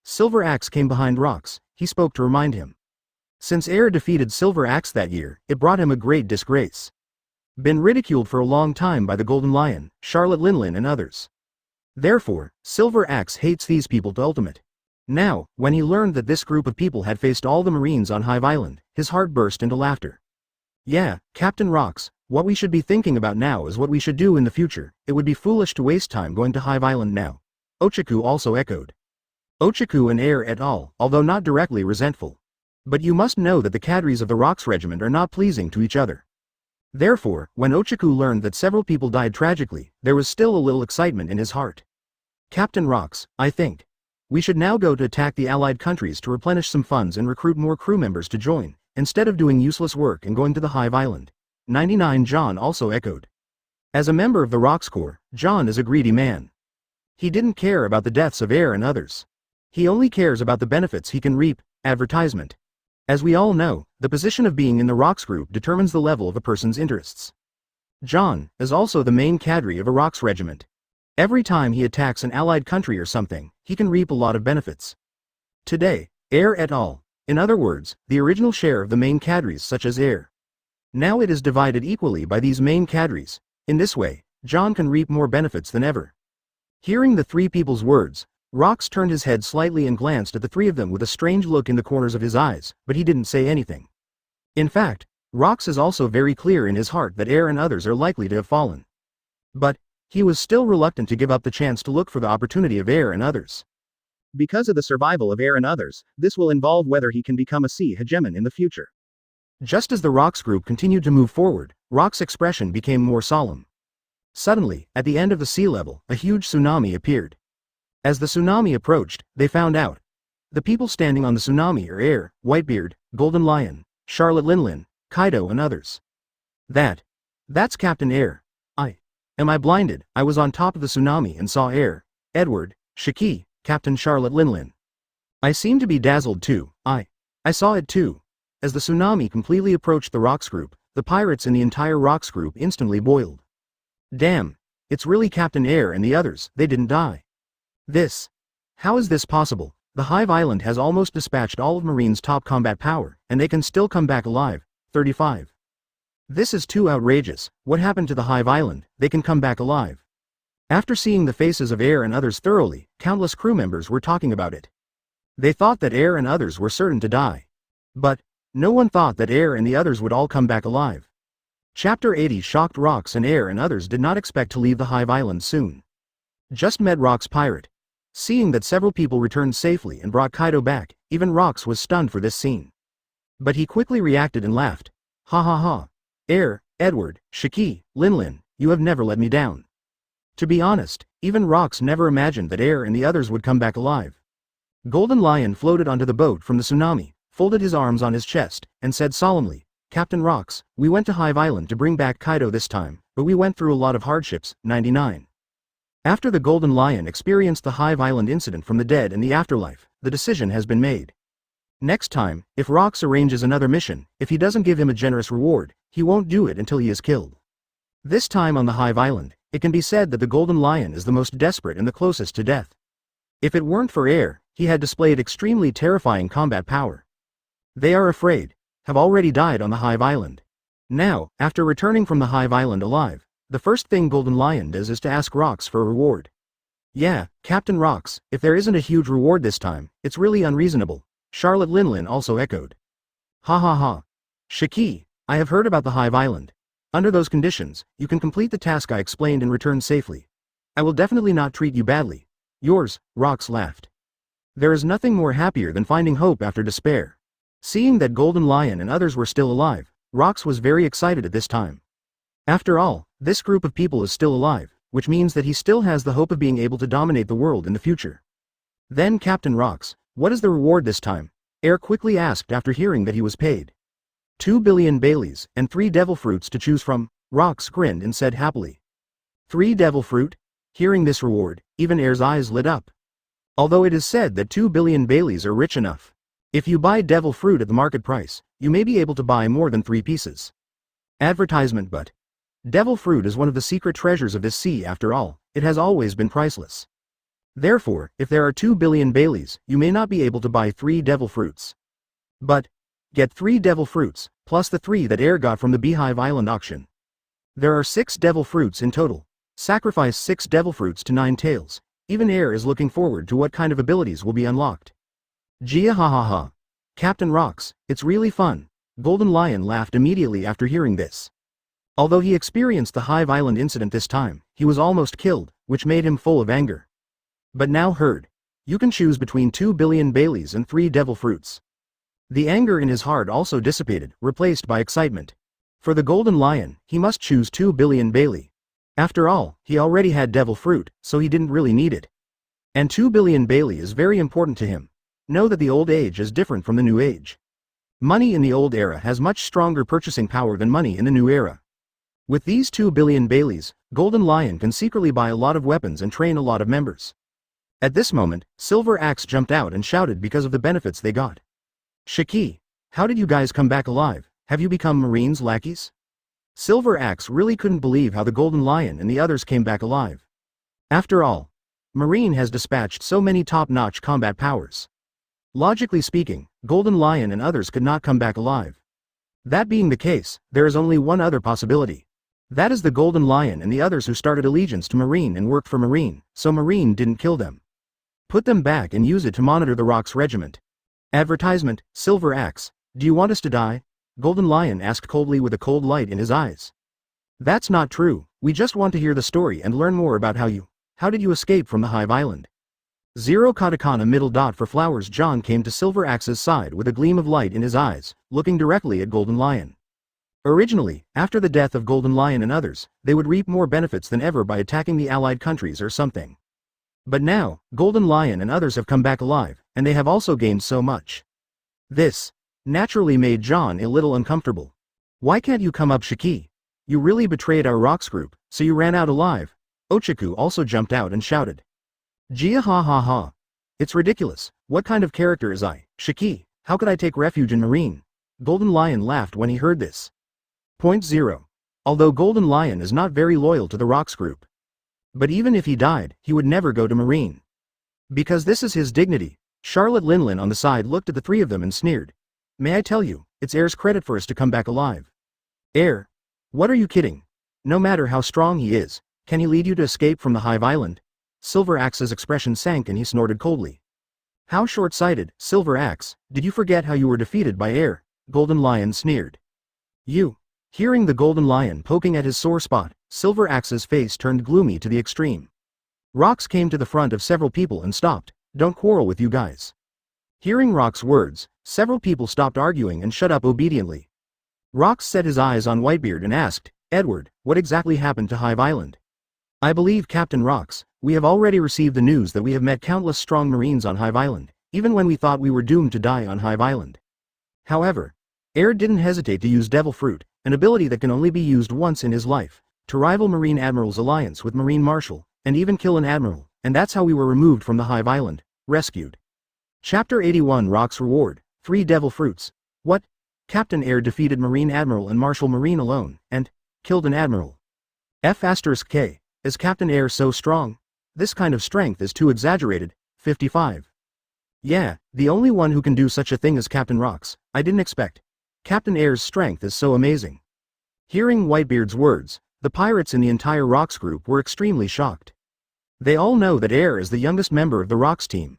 Silver Axe came behind Rox. He spoke to remind him. Since Air defeated Silver Axe that year, it brought him a great disgrace. Been ridiculed for a long time by the Golden Lion, Charlotte Linlin and others. Therefore, Silver Axe hates these people to ultimate. Now, when he learned that this group of people had faced all the Marines on Hive Island, his heart burst into laughter. Yeah, Captain Rox, what we should be thinking about now is what we should do in the future. It would be foolish to waste time going to Hive Island now. Ochaku also echoed. Ochaku and Air et al., although not directly resentful. But you must know that the cadres of the Rox regiment are not pleasing to each other. Therefore, when Ochaku learned that several people died tragically, there was still a little excitement in his heart. Captain Rox, I think we should now go to attack the allied countries to replenish some funds and recruit more crew members to join, instead of doing useless work and going to the Hive Island. 99 John also echoed. As a member of the Rox Corps, John is a greedy man. He didn't care about the deaths of Air and others. He only cares about the benefits he can reap. Advertisement. As we all know, the position of being in the Rox group determines the level of a person's interests. John is also the main cadre of a Rox regiment. Every time he attacks an allied country or something, he can reap a lot of benefits. Today, Air et al., in other words, the original share of the main cadres such as Air. Now it is divided equally by these main cadres. In this way, John can reap more benefits than ever. Hearing the 3 people's words, Rox turned his head slightly and glanced at the 3 of them with a strange look in the corners of his eyes, but he didn't say anything. In fact, Rox is also very clear in his heart that Air and others are likely to have fallen. But he was still reluctant to give up the chance to look for the opportunity of Air and others. Because of the survival of Air and others, this will involve whether he can become a sea hegemon in the future. Just as the Rox group continued to move forward, Rox's expression became more solemn. Suddenly, at the end of the sea level, a huge tsunami appeared. As the tsunami approached, they found out. The people standing on the tsunami are Air, Whitebeard, Golden Lion, Charlotte Linlin, Kaido and others. That's Captain Air. Am I blinded? I was on top of the tsunami and saw Air, Edward, Shiki, Captain Charlotte Linlin. I seem to be dazzled too. I saw it too. As the tsunami completely approached the Rox group, the pirates in the entire Rox group instantly boiled. Damn, it's really Captain Air and the others, they didn't die. How is this possible? The Hive Island has almost dispatched all of Marine's top combat power, and they can still come back alive. 35. This is too outrageous. What happened to the Hive Island? They can come back alive. After seeing the faces of Air and others thoroughly, countless crew members were talking about it. They thought that Air and others were certain to die. But no one thought that Air and the others would all come back alive. Chapter 80 shocked Rox and Air and others did not expect to leave the Hive Island soon. Just met Rox Pirate. Seeing that several people returned safely and brought Kaido back, even Rox was stunned for this scene. But he quickly reacted and laughed. Ha ha ha. Air, Edward, Shiki, Linlin, you have never let me down. To be honest, even Rox never imagined that Air and the others would come back alive. Golden Lion floated onto the boat from the tsunami, folded his arms on his chest, and said solemnly, Captain Rox, we went to Hive Island to bring back Kaido this time, but we went through a lot of hardships. 99. After the Golden Lion experienced the Hive Island incident from the dead and the afterlife, the decision has been made. Next time, if Rox arranges another mission, if he doesn't give him a generous reward, he won't do it until he is killed. This time on the Hive Island, it can be said that the Golden Lion is the most desperate and the closest to death. If it weren't for Air, he had displayed extremely terrifying combat power. They are afraid, have already died on the Hive Island. Now, after returning from the Hive Island alive, the first thing Golden Lion does is to ask Rox for a reward. Yeah, Captain Rox, if there isn't a huge reward this time, it's really unreasonable, Charlotte Linlin also echoed. Ha ha ha. Shiki, I have heard about the Hive Island. Under those conditions, you can complete the task I explained and return safely. I will definitely not treat you badly. Yours, Rox laughed. There is nothing more happier than finding hope after despair. Seeing that Golden Lion and others were still alive, Rox was very excited at this time. After all, this group of people is still alive, which means that he still has the hope of being able to dominate the world in the future. Then Captain Rox, what is the reward this time? Air quickly asked after hearing that he was paid 2 billion Baileys and 3 devil fruits to choose from. Rox grinned and said happily. 3 devil fruit? Hearing this reward, even Air's eyes lit up. Although it is said that 2 billion Baileys are rich enough. If you buy devil fruit at the market price, you may be able to buy more than 3 pieces. Advertisement. But devil fruit is one of the secret treasures of this sea. After all, it has always been priceless. Therefore, if there are 2 billion Baileys, you may not be able to buy 3 devil fruits. But get 3 devil fruits, plus the 3 that Air got from the Beehive Island auction. There are 6 devil fruits in total. Sacrifice 6 devil fruits to 9 tails. Even Air is looking forward to what kind of abilities will be unlocked. Gia ha ha ha. Captain Rox, it's really fun. Golden Lion laughed immediately after hearing this. Although he experienced the Hive Island incident this time, he was almost killed, which made him full of anger. But now heard. You can choose between 2 billion Baileys and 3 devil fruits. The anger in his heart also dissipated, replaced by excitement. For the Golden Lion, he must choose 2 billion Bailey. After all, he already had devil fruit, so he didn't really need it. And 2 billion Bailey is very important to him. Know that the old age is different from the new age. Money in the old era has much stronger purchasing power than money in the new era. With these 2 billion Baileys, Golden Lion can secretly buy a lot of weapons and train a lot of members. At this moment, Silver Axe jumped out and shouted because of the benefits they got. Shiki, how did you guys come back alive? Have you become Marine's lackeys? Silver Axe really couldn't believe how the Golden Lion and the others came back alive. After all, Marine has dispatched so many top-notch combat powers. Logically speaking, Golden Lion and others could not come back alive. That being the case, there is only one other possibility. That is the Golden Lion and the others who started allegiance to Marine and worked for Marine, so Marine didn't kill them. Put them back and use it to monitor the Rox regiment. Advertisement, Silver Axe, do you want us to die? Golden Lion asked coldly with a cold light in his eyes. That's not true, we just want to hear the story and learn more about how did you escape from the Hive Island? Zero katakana middle dot for flowers. John came to Silver Axe's side with a gleam of light in his eyes, looking directly at Golden Lion. Originally, after the death of Golden Lion and others, they would reap more benefits than ever by attacking the allied countries or something. But now, Golden Lion and others have come back alive, and they have also gained so much. This naturally made John a little uncomfortable. Why can't you come up, Shiki? You really betrayed our Rox group, so you ran out alive. Ochaku also jumped out and shouted. Gia ha ha ha. It's ridiculous, what kind of character is I, Shiki? How could I take refuge in Marine? Golden Lion laughed when he heard this. Point 0. Although Golden Lion is not very loyal to the Rox group. But even if he died, he would never go to Marine. Because this is his dignity. Charlotte Linlin on the side looked at the three of them and sneered. May I tell you, it's Air's credit for us to come back alive. Air? What are you kidding? No matter how strong he is, can he lead you to escape from the Hive Island? Silver Axe's expression sank and he snorted coldly. How short-sighted, Silver Axe, did you forget how you were defeated by Air? Golden Lion sneered. You. Hearing the Golden Lion poking at his sore spot, Silver Axe's face turned gloomy to the extreme. Rox came to the front of several people and stopped. Don't quarrel with you guys. Hearing Rox's words, several people stopped arguing and shut up obediently. Rox set his eyes on Whitebeard and asked, Edward, what exactly happened to Hive Island? I believe Captain Rox, we have already received the news that we have met countless strong Marines on Hive Island, even when we thought we were doomed to die on Hive Island. However, Air didn't hesitate to use Devil Fruit, an ability that can only be used once in his life, to rival Marine Admiral's alliance with Marine Marshal, and even kill an Admiral, and that's how we were removed from the Hive Island, rescued. Chapter 81 Rox Reward, 3 Devil Fruits. What? Captain Air defeated Marine Admiral and Marshal Marine alone, and killed an Admiral. F*K. Is Captain Air so strong? This kind of strength is too exaggerated. 55. Yeah, the only one who can do such a thing is Captain Rox. I didn't expect. Captain Air's strength is so amazing. Hearing Whitebeard's words, the pirates in the entire Rox group were extremely shocked. They all know that Air is the youngest member of the Rox team.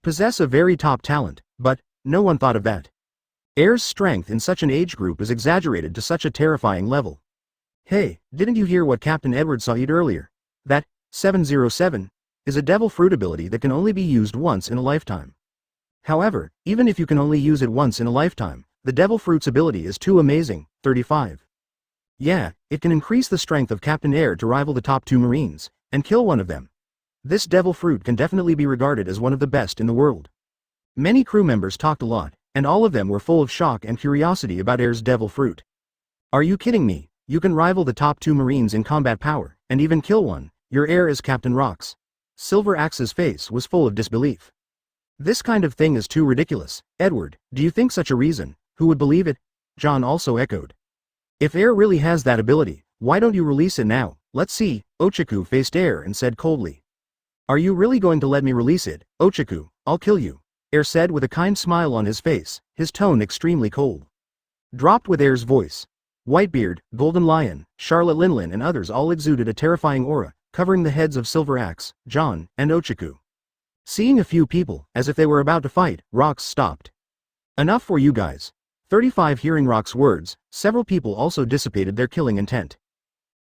Possess a very top talent, but no one thought of that. Air's strength in such an age group is exaggerated to such a terrifying level. Hey, didn't you hear what Captain Edward said earlier? That 707 is a devil fruit ability that can only be used once in a lifetime. However, even if you can only use it once in a lifetime, the devil fruit's ability is too amazing. 35. Yeah, it can increase the strength of Captain Air to rival the top 2 Marines, and kill one of them. This devil fruit can definitely be regarded as one of the best in the world. Many crew members talked a lot, and all of them were full of shock and curiosity about Air's devil fruit. Are you kidding me? You can rival the top 2 Marines in combat power, and even kill one. Your Air is Captain Rox. Silver Axe's face was full of disbelief. This kind of thing is too ridiculous. Edward, do you think such a reason? Who would believe it? John also echoed. If Air really has that ability, why don't you release it now? Let's see. Ochaku faced Air and said coldly. Are you really going to let me release it? Ochaku, I'll kill you. Air said with a kind smile on his face, his tone extremely cold. Dropped with Air's voice. Whitebeard, Golden Lion, Charlotte Linlin and others all exuded a terrifying aura, covering the heads of Silver Axe, John, and Ochaku. Seeing a few people, as if they were about to fight, Rox stopped. Enough for you guys. 35 Hearing Rox's words, several people also dissipated their killing intent.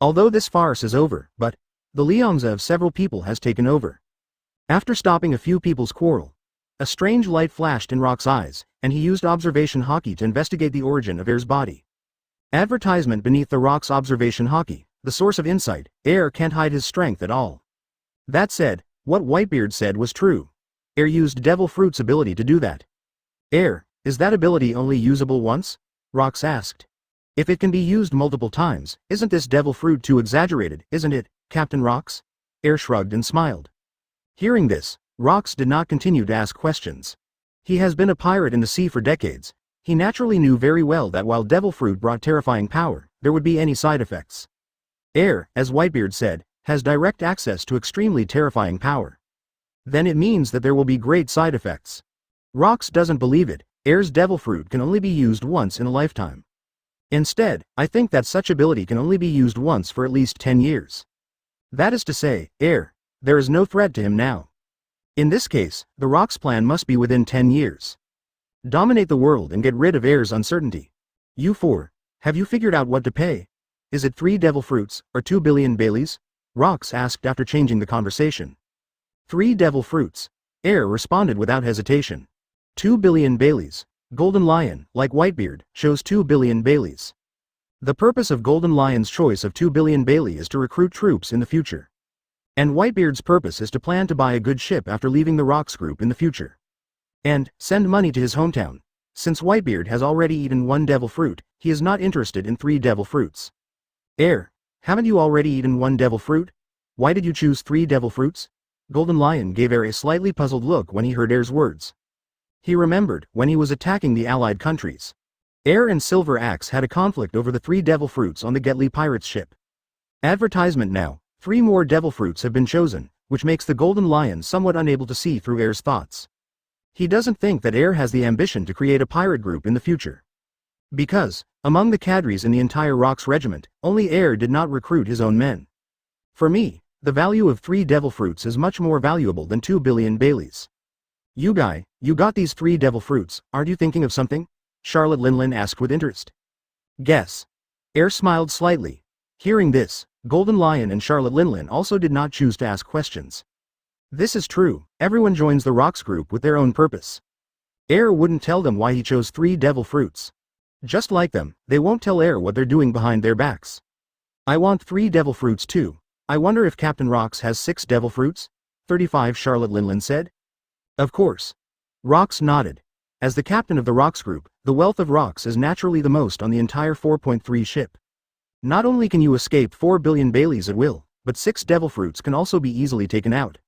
Although this farce is over, but the Liangza of several people has taken over. After stopping a few people's quarrel, a strange light flashed in Rox's eyes, and he used observation hockey to investigate the origin of Air's body. Advertisement beneath the Rox observation hockey, the source of insight, Air can't hide his strength at all. That said, what Whitebeard said was true. Air used Devil Fruit's ability to do that. Air, is that ability only usable once? Rox asked. If it can be used multiple times, isn't this Devil Fruit too exaggerated, isn't it, Captain Rox? Air shrugged and smiled. Hearing this, Rox did not continue to ask questions. He has been a pirate in the sea for decades. He naturally knew very well that while Devil Fruit brought terrifying power, there would be any side effects. Air, as Whitebeard said, has direct access to extremely terrifying power. Then it means that there will be great side effects. Rox doesn't believe it. Air's Devil Fruit can only be used once in a lifetime. Instead, I think that such ability can only be used once for at least 10 years. That is to say, Air, there is no threat to him now. In this case, the Rox plan must be within 10 years. Dominate the world and get rid of Air's uncertainty. You 4, have you figured out what to pay? Is it 3 Devil Fruits, or 2 billion Baileys? Rox asked after changing the conversation. 3 Devil Fruits. Air responded without hesitation. 2 billion Baileys. Golden Lion, like Whitebeard, chose 2 billion Baileys. The purpose of Golden Lion's choice of 2 billion Bailey is to recruit troops in the future. And Whitebeard's purpose is to plan to buy a good ship after leaving the Rox group in the future. And send money to his hometown. Since Whitebeard has already eaten 1 Devil Fruit, he is not interested in 3 Devil Fruits. Air, haven't you already eaten 1 Devil Fruit? Why did you choose 3 Devil Fruits? Golden Lion gave Air a slightly puzzled look when he heard Air's words. He remembered when he was attacking the allied countries. Air and Silver Axe had a conflict over the 3 Devil Fruits on the Getly Pirates ship. Advertisement now, 3 more Devil Fruits have been chosen, which makes the Golden Lion somewhat unable to see through Air's thoughts. He doesn't think that Air has the ambition to create a pirate group in the future. Because, among the cadres in the entire Rox regiment, only Air did not recruit his own men. For me, the value of 3 Devil Fruits is much more valuable than 2 billion Baileys. You guy, you got these 3 Devil Fruits, aren't you thinking of something? Charlotte Linlin asked with interest. Guess. Air smiled slightly. Hearing this, Golden Lion and Charlotte Linlin also did not choose to ask questions. This is true, everyone joins the Rox group with their own purpose. Air wouldn't tell them why he chose 3 Devil Fruits. Just like them, they won't tell Air what they're doing behind their backs. I want 3 Devil Fruits too. I wonder if Captain Rox has 6 Devil Fruits? 35 Charlotte Linlin said. Of course. Rox nodded. As the captain of the Rox group, the wealth of Rox is naturally the most on the entire 4.3 ship. Not only can you escape 4 billion Baileys at will, but 6 Devil Fruits can also be easily taken out.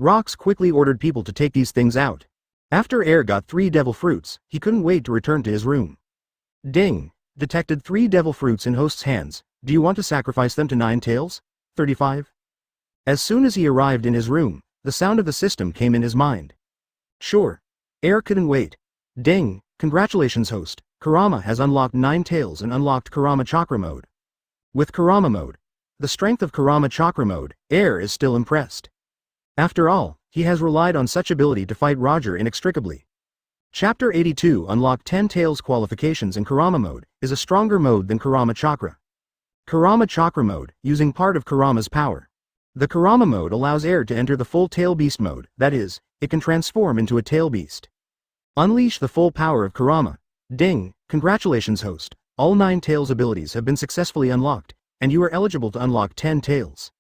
Rox quickly ordered people to take these things out. After Air got 3 Devil Fruits, he couldn't wait to return to his room. Ding! Detected 3 Devil Fruits in host's hands. Do you want to sacrifice them to 9 Tails? 35. As soon as he arrived in his room, the sound of the system came in his mind. Sure. Air couldn't wait. Ding! Congratulations host. Kurama has unlocked 9 tails and unlocked Kurama chakra mode. With Kurama mode, the strength of Kurama chakra mode, Air is still impressed. After all, he has relied on such ability to fight Roger inextricably. Chapter 82 Unlock 10 Tails Qualifications in Kurama mode is a stronger mode than Kurama chakra. Kurama chakra mode, using part of Kurama's power. The Kurama mode allows Air to enter the full tail beast mode, that is, it can transform into a tail beast. Unleash the full power of Kurama. Ding, congratulations host, all 9 tails abilities have been successfully unlocked, and you are eligible to unlock 10 tails.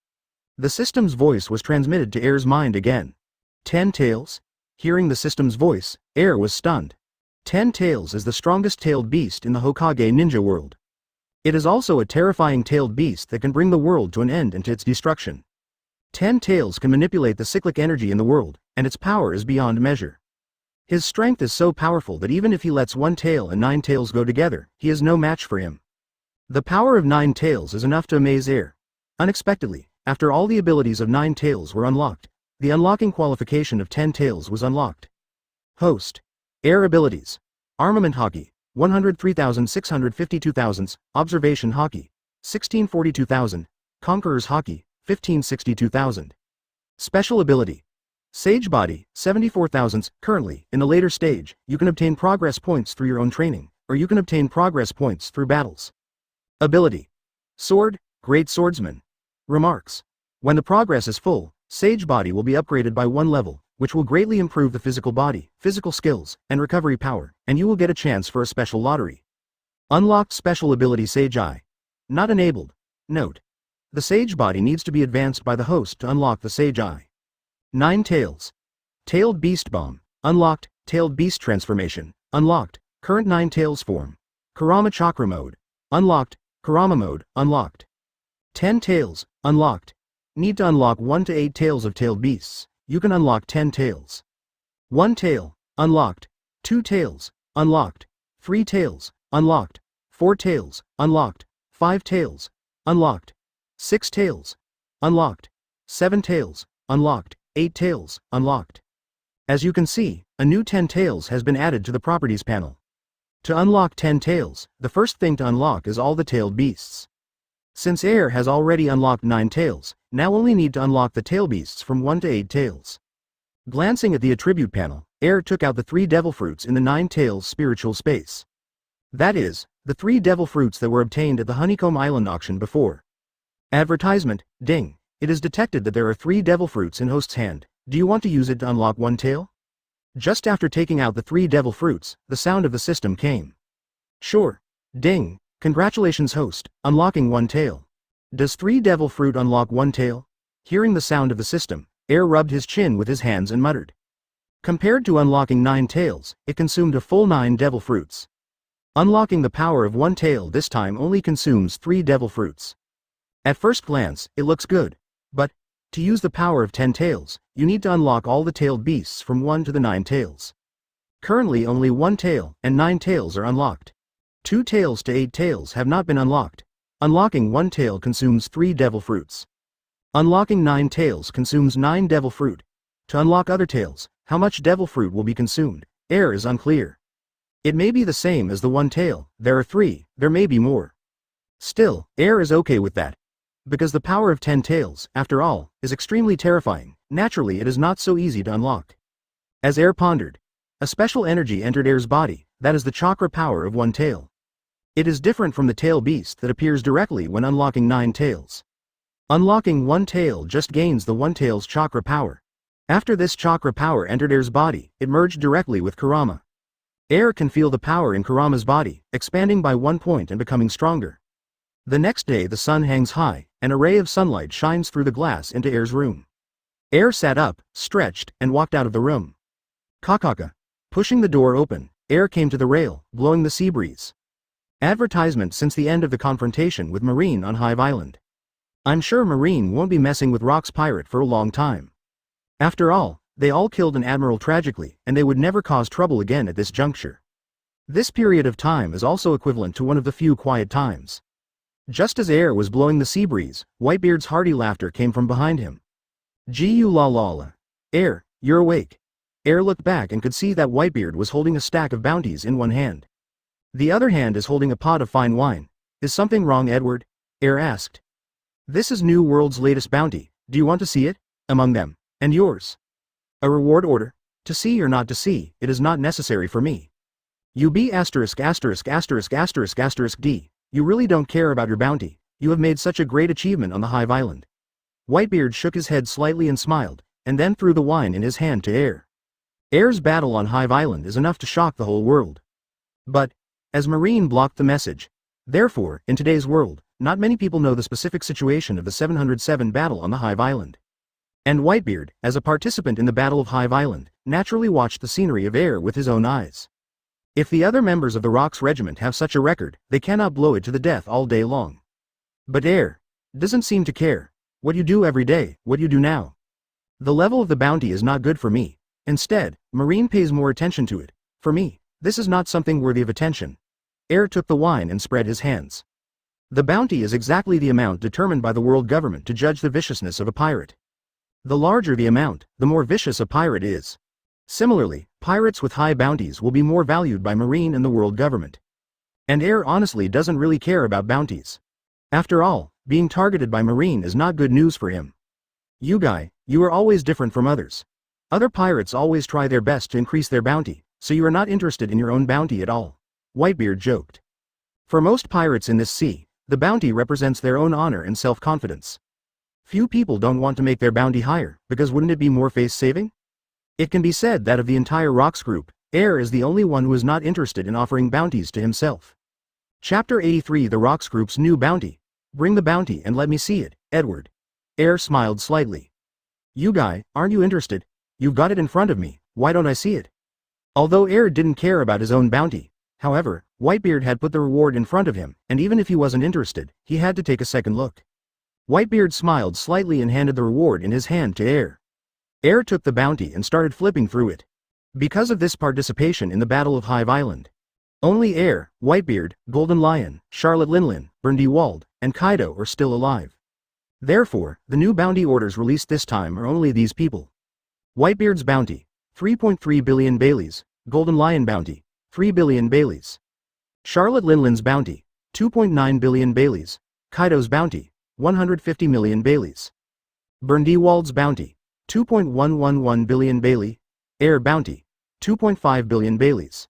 The system's voice was transmitted to Air's mind again. 10 tails? Hearing the system's voice, Air was stunned. 10 tails is the strongest tailed beast in the Hokage ninja world. It is also a terrifying tailed beast that can bring the world to an end and to its destruction. 10 tails can manipulate the cyclic energy in the world, and its power is beyond measure. His strength is so powerful that even if he lets 1 tail and 9 tails go together, he is no match for him. The power of 9 tails is enough to amaze Air. Unexpectedly, after all the abilities of 9 tails were unlocked, the unlocking qualification of 10 tails was unlocked. Host. Air abilities. Armament Hockey, 103,652,000, Observation Hockey, 1642,000, Conqueror's Hockey, 1562,000. Special ability. Sage Body, 74,000. Currently, in the later stage, you can obtain progress points through your own training, or you can obtain progress points through battles. Ability. Sword, Great Swordsman. Remarks. When the progress is full, Sage Body will be upgraded by 1 level, which will greatly improve the physical body, physical skills, and recovery power, and you will get a chance for a special lottery. Unlocked special ability Sage Eye. Not enabled. Note. The Sage Body needs to be advanced by the host to unlock the Sage Eye. 9 tails. Tailed Beast Bomb. Unlocked. Tailed Beast Transformation. Unlocked. Current 9 tails form. Kurama Chakra Mode. Unlocked. Kurama Mode. Unlocked. 10 tails. Unlocked. Need to unlock 1 to 8 tails of tailed beasts. You can unlock 10 tails. 1 tail. Unlocked. 2 tails. Unlocked. 3 tails. Unlocked. 4 tails. Unlocked. 5 tails. Unlocked. 6 tails. Unlocked. 7 tails. Unlocked. 8 tails. Unlocked. As you can see, a new 10 tails has been added to the properties panel. To unlock 10 tails, the first thing to unlock is all the tailed beasts. Since Air has already unlocked 9 tails, now only need to unlock the tail beasts from 1 to 8 tails. Glancing at the attribute panel, Air took out the 3 devil fruits in the 9 tails spiritual space. That is, the 3 devil fruits that were obtained at the Honeycomb Island auction before. Advertisement, ding. It is detected that there are 3 devil fruits in host's hand. Do you want to use it to unlock 1 tail? Just after taking out the 3 devil fruits, the sound of the system came. Sure. Ding. Congratulations host, unlocking 1 tail. Does 3 devil fruit unlock 1 tail? Hearing the sound of the system, Air rubbed his chin with his hands and muttered. Compared to unlocking 9 tails, it consumed a full 9 devil fruits. Unlocking the power of 1 tail this time only consumes 3 devil fruits. At first glance, it looks good. But, to use the power of 10 tails, you need to unlock all the tailed beasts from 1 to the 9 tails. Currently only 1 tail and 9 tails are unlocked. 2 tails to 8 tails have not been unlocked. Unlocking 1 tail consumes 3 devil fruits. Unlocking 9 tails consumes 9 devil fruit. To unlock other tails, how much devil fruit will be consumed? Air is unclear. It may be the same as the 1 tail, there are 3, there may be more. Still, Air is okay with that. Because the power of 10 tails, after all, is extremely terrifying, naturally it is not so easy to unlock. As Air pondered, a special energy entered Air's body, that is the chakra power of 1 tail. It is different from the tail beast that appears directly when unlocking 9 tails. Unlocking 1 tail just gains the 1 tail's chakra power. After this chakra power entered Air's body, it merged directly with Kurama. Air can feel the power in Kurama's body, expanding by 1 point and becoming stronger. The next day the sun hangs high, and a ray of sunlight shines through the glass into Air's room. Air sat up, stretched, and walked out of the room. Kakaka. Pushing the door open, Air came to the rail, blowing the sea breeze. Advertisement since the end of the confrontation with Marine on Hive Island. I'm sure Marine won't be messing with Rox Pirate for a long time. After all, they all killed an admiral tragically, and they would never cause trouble again at this juncture. This period of time is also equivalent to one of the few quiet times. Just as Air was blowing the sea breeze, Whitebeard's hearty laughter came from behind him. Gee la la la. Air, you're awake. Air looked back and could see that Whitebeard was holding a stack of bounties in one hand. The other hand is holding a pot of fine wine. Is something wrong, Edward? Air asked. This is New World's latest bounty. Do you want to see it? Among them. And yours. A reward order? To see or not to see, it is not necessary for me. You be asterisk asterisk asterisk asterisk asterisk D. You really don't care about your bounty. You have made such a great achievement on the Hive Island. Whitebeard shook his head slightly and smiled, and then threw the wine in his hand to Air. Air's battle on Hive Island is enough to shock the whole world. But, as Marine blocked the message, therefore, in today's world, not many people know the specific situation of the 707 battle on the Hive Island. And Whitebeard, as a participant in the Battle of Hive Island, naturally watched the scenery of Air with his own eyes. If the other members of the Rox regiment have such a record, they cannot blow it to the death all day long. But Air doesn't seem to care. What you do every day, what you do now. The level of the bounty is not good for me. Instead, Marine pays more attention to it. For me, this is not something worthy of attention. Air took the wine and spread his hands. The bounty is exactly the amount determined by the world government to judge the viciousness of a pirate. The larger the amount, the more vicious a pirate is. Similarly, pirates with high bounties will be more valued by Marine and the world government. And Air honestly doesn't really care about bounties. After all, being targeted by Marine is not good news for him. You guy, you are always different from others. Other pirates always try their best to increase their bounty, so you are not interested in your own bounty at all. Whitebeard joked. For most pirates in this sea, the bounty represents their own honor and self-confidence. Few people don't want to make their bounty higher, because wouldn't it be more face-saving? It can be said that of the entire Rox group, Air is the only one who is not interested in offering bounties to himself. Chapter 83 The Rox group's new bounty. Bring the bounty and let me see it, Edward. Air smiled slightly. You guy, aren't you interested? You've got it in front of me, why don't I see it? Although Air didn't care about his own bounty, however, Whitebeard had put the reward in front of him, and even if he wasn't interested, he had to take a second look. Whitebeard smiled slightly and handed the reward in his hand to Air. Air took the bounty and started flipping through it. Because of this participation in the Battle of Hive Island, only Air, Whitebeard, Golden Lion, Charlotte Linlin, Bandy World, and Kaido are still alive. Therefore, the new bounty orders released this time are only these people. Whitebeard's bounty, 3.3 billion Baileys, Golden Lion bounty, 3 billion Baileys. Charlotte Linlin's bounty, 2.9 billion Baileys, Kaido's bounty, 150 million Baileys. Bandy World's bounty, 2.111 billion Bailey, Air bounty, 2.5 billion Baileys.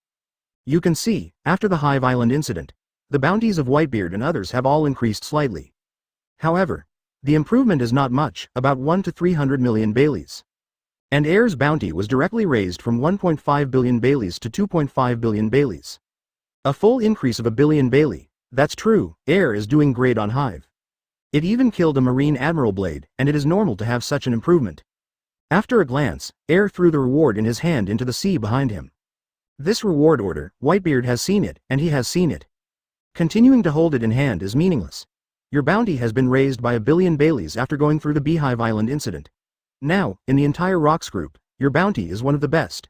You can see, after the Hive Island incident, the bounties of Whitebeard and others have all increased slightly. However, the improvement is not much, about 1 to 300 million Baileys. And Air's bounty was directly raised from 1.5 billion Baileys to 2.5 billion Baileys. A full increase of a billion Bailey. That's true, Air is doing great on Hive. It even killed a Marine Admiral blade, and it is normal to have such an improvement. After a glance, Air threw the reward in his hand into the sea behind him. This reward order, Whitebeard has seen it, and he has seen it. Continuing to hold it in hand is meaningless. Your bounty has been raised by a billion Baileys after going through the Beehive Island incident. Now, in the entire Rox group, your bounty is one of the best.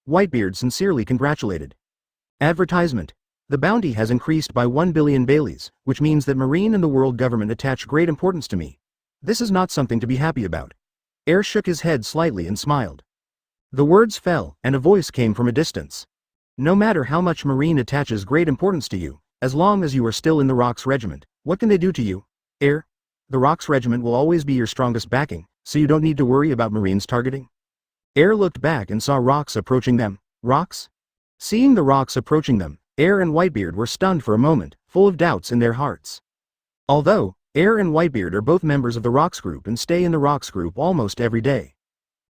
Whitebeard sincerely congratulated. Advertisement. The bounty has increased by 1 billion Baileys, which means that Marine and the world government attach great importance to me. This is not something to be happy about. Air shook his head slightly and smiled. The words fell, and a voice came from a distance. No matter how much Marine attaches great importance to you, as long as you are still in the Rox regiment, what can they do to you? Air? The Rox regiment will always be your strongest backing, so you don't need to worry about Marines targeting. Air looked back and saw Rox approaching them. Rox? Seeing the Rox approaching them, Air and Whitebeard were stunned for a moment, full of doubts in their hearts. Although, Air and Whitebeard are both members of the Rox group and stay in the Rox group almost every day.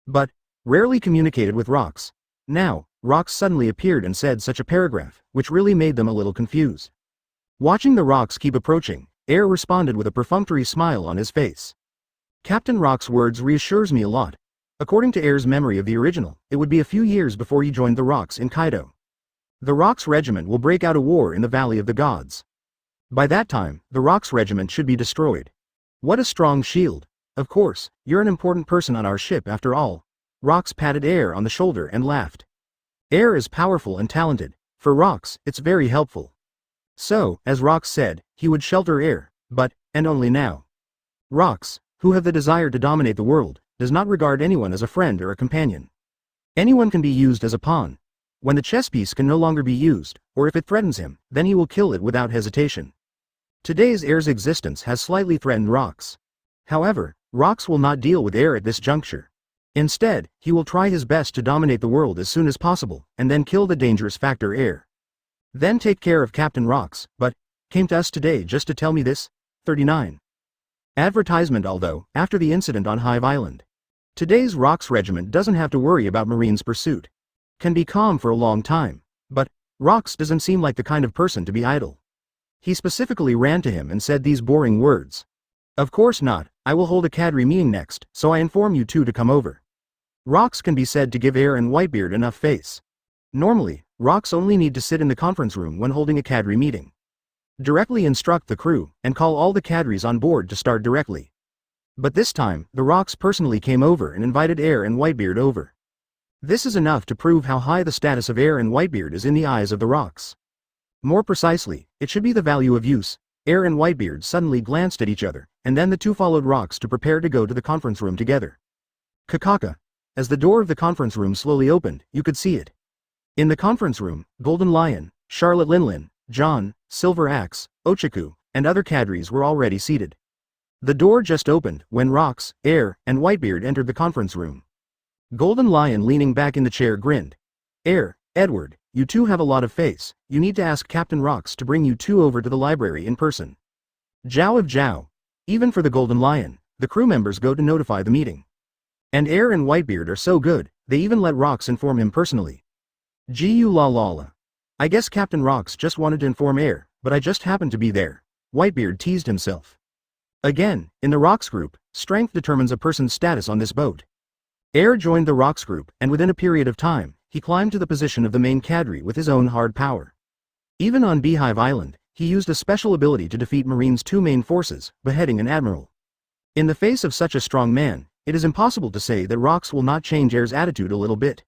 But, rarely communicated with Rox. Now, Rox suddenly appeared and said such a paragraph, which really made them a little confused. Watching the Rox keep approaching, Air responded with a perfunctory smile on his face. Captain Rox's words reassures me a lot. According to Air's memory of the original, it would be a few years before he joined the Rox in Kaido. The Rox regiment will break out a war in the Valley of the Gods. By that time, the Rox regiment should be destroyed. What a strong shield. Of course, you're an important person on our ship after all. Rox patted Air on the shoulder and laughed. Air is powerful and talented. For Rox, it's very helpful. So, as Rox said, he would shelter Air, but, and only now. Rox, who have the desire to dominate the world, does not regard anyone as a friend or a companion. Anyone can be used as a pawn. When the chess piece can no longer be used, or if it threatens him, then he will kill it without hesitation. Today's heir's existence has slightly threatened Rox. However, Rox will not deal with heir at this juncture. Instead, he will try his best to dominate the world as soon as possible, and then kill the dangerous factor heir. Then take care of Captain Rox, but came to us today just to tell me this? 39. Advertisement. Although, after the incident on Hive Island, today's Rox regiment doesn't have to worry about Marines' pursuit. Can be calm for a long time. But Rox doesn't seem like the kind of person to be idle. He specifically ran to him and said these boring words. Of course not, I will hold a cadre meeting next, so I inform you two to come over. Rox can be said to give heir and Whitebeard enough face. Normally, Rox only need to sit in the conference room when holding a cadre meeting. Directly instruct the crew, and call all the cadres on board to start directly. But this time, the Rox personally came over and invited heir and Whitebeard over. This is enough to prove how high the status of heir and Whitebeard is in the eyes of the Rox. More precisely, it should be the value of use. Heir and Whitebeard suddenly glanced at each other, and then the two followed Rox to prepare to go to the conference room together. Kakaka. As the door of the conference room slowly opened, you could see it. In the conference room, Golden Lion, Charlotte Linlin, John, Silver Axe, Ochaku, and other cadres were already seated. The door just opened when Rox, heir, and Whitebeard entered the conference room. Golden Lion, leaning back in the chair, grinned. Heir, Edward, you two have a lot of face. You need to ask Captain Rox to bring you two over to the library in person. Jow of Jow. Even for the Golden Lion, the crew members go to notify the meeting. And heir and Whitebeard are so good, they even let Rox inform him personally. Gu la la la. I guess Captain Rox just wanted to inform heir, but I just happened to be there. Whitebeard teased himself. Again, in the Rox group, strength determines a person's status on this boat. Heir joined the Rox group, and within a period of time, he climbed to the position of the main cadre with his own hard power. Even on Beehive Island, he used a special ability to defeat Marines' two main forces, beheading an admiral. In the face of such a strong man, it is impossible to say that Rox will not change heir's attitude a little bit.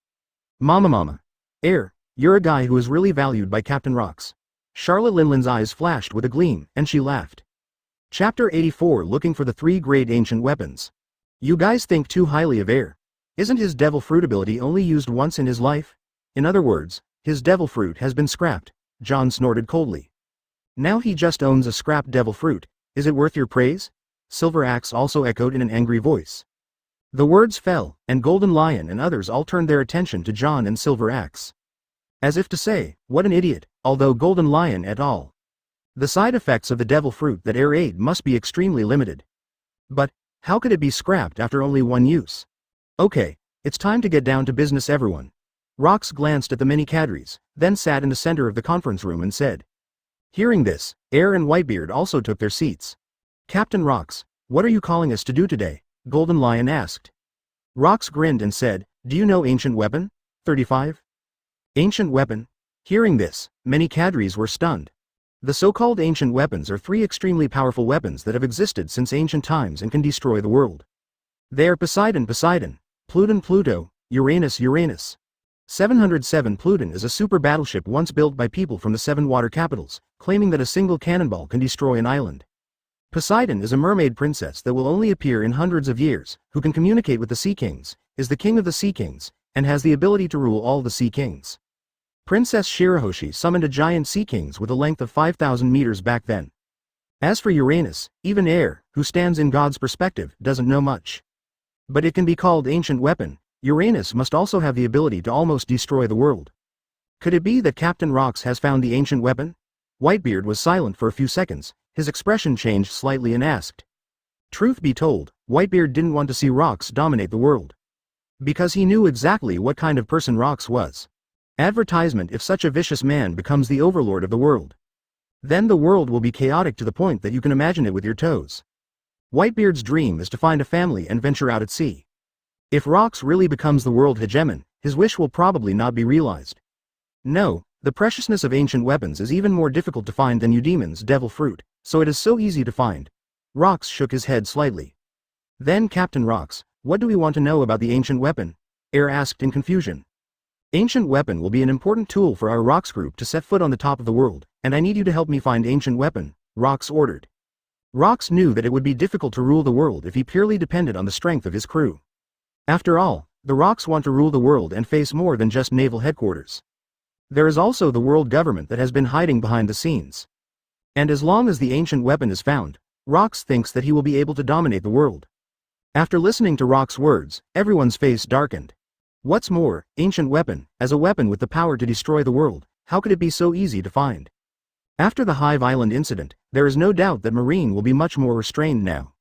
Mama. Heir, you're a guy who is really valued by Captain Rox. Charlotte Linlin's eyes flashed with a gleam, and she laughed. Chapter 84. Looking for the three great ancient weapons. You guys think too highly of heir. Isn't his devil fruit ability only used once in his life? In other words, his devil fruit has been scrapped. John snorted coldly. Now he just owns a scrapped devil fruit. Is it worth your praise? Silver Axe also echoed in an angry voice. The words fell, and Golden Lion and others all turned their attention to John and Silver Axe. As if to say, what an idiot, although Golden Lion et al. The side effects of the devil fruit that heir ate must be extremely limited. But how could it be scrapped after only one use? Okay, it's time to get down to business, everyone. Rox glanced at the many cadres, then sat in the center of the conference room and said. Hearing this, heir and Whitebeard also took their seats. Captain Rox, what are you calling us to do today? Golden Lion asked. Rox grinned and said, do you know ancient weapon? 35. Ancient weapon? Hearing this, many cadres were stunned. The so-called ancient weapons are three extremely powerful weapons that have existed since ancient times and can destroy the world. They are Poseidon, Pluton, Pluto, Uranus. 707 Pluton is a super battleship once built by people from the 7 water capitals, claiming that a single cannonball can destroy an island. Poseidon is a mermaid princess that will only appear in hundreds of years, who can communicate with the Sea Kings, is the king of the Sea Kings, and has the ability to rule all the Sea Kings. Princess Shirahoshi summoned a giant Sea Kings with a length of 5,000 meters back then. As for Uranus, even heir, who stands in God's perspective, doesn't know much. But it can be called ancient weapon. Uranus must also have the ability to almost destroy the world. Could it be that Captain Rox has found the ancient weapon? Whitebeard was silent for a few seconds, his expression changed slightly and asked. Truth be told, Whitebeard didn't want to see Rox dominate the world. Because he knew exactly what kind of person Rox was. Advertisement: if such a vicious man becomes the overlord of the world, then the world will be chaotic to the point that you can imagine it with your toes. Whitebeard's dream is to find a family and venture out at sea. If Rox really becomes the world hegemon, his wish will probably not be realized. No, the preciousness of ancient weapons is even more difficult to find than Eudemons' devil fruit, so it is so easy to find. Rox shook his head slightly. Then Captain Rox, what do we want to know about the ancient weapon? Heir asked in confusion. Ancient weapon will be an important tool for our Rox group to set foot on the top of the world, and I need you to help me find ancient weapon, Rox ordered. Rox knew that it would be difficult to rule the world if he purely depended on the strength of his crew. After all, the Rox want to rule the world and face more than just naval headquarters. There is also the world government that has been hiding behind the scenes. And as long as the ancient weapon is found, Rox thinks that he will be able to dominate the world. After listening to Rox's words, everyone's face darkened. What's more, ancient weapon, as a weapon with the power to destroy the world, how could it be so easy to find? After the Hive Island incident, there is no doubt that Marine will be much more restrained now.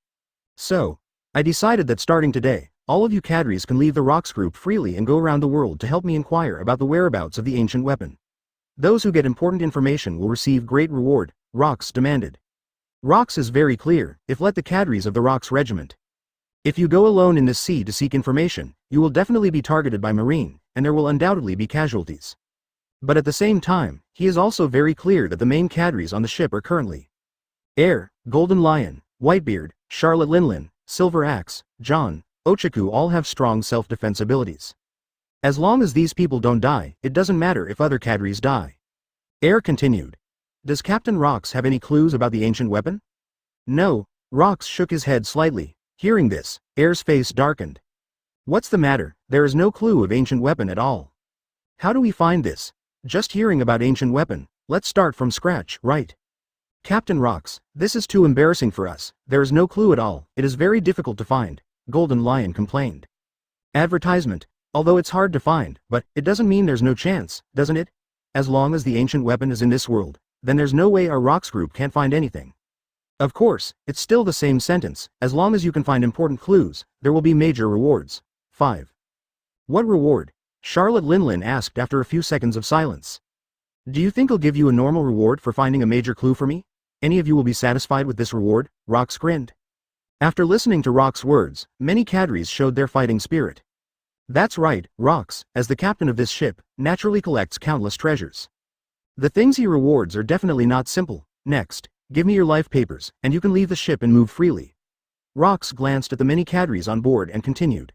So, I decided that starting today, all of you cadres can leave the Rox group freely and go around the world to help me inquire about the whereabouts of the ancient weapon. Those who get important information will receive great reward, Rox demanded. Rox is very clear, if let the cadres of the Rox regiment. If you go alone in this sea to seek information, you will definitely be targeted by Marine, and there will undoubtedly be casualties. But at the same time, he is also very clear that the main cadres on the ship are currently Air, Golden Lion, Whitebeard, Charlotte Linlin, Silver Axe, John, Ochaku all have strong self-defense abilities. As long as these people don't die, it doesn't matter if other cadres die. Air continued. Does Captain Rox have any clues about the ancient weapon? No, Rox shook his head slightly. Hearing this, Air's face darkened. What's the matter? There is no clue of ancient weapon at all. How do we find this? Just hearing about ancient weapon, let's start from scratch, right? Captain Rox, this is too embarrassing for us, there is no clue at all, it is very difficult to find, Golden Lion complained. Advertisement, although it's hard to find, but it doesn't mean there's no chance, doesn't it? As long as the ancient weapon is in this world, then there's no way our Rox group can't find anything. Of course, it's still the same sentence, as long as you can find important clues, there will be major rewards. 5. What reward? Charlotte Linlin asked after a few seconds of silence. Do you think I'll give you a normal reward for finding a major clue for me? Any of you will be satisfied with this reward? Rox grinned. After listening to Rox's words, many cadres showed their fighting spirit. That's right, Rox, as the captain of this ship, naturally collects countless treasures. The things he rewards are definitely not simple. Next, give me your life papers, and you can leave the ship and move freely. Rox glanced at the many cadres on board and continued.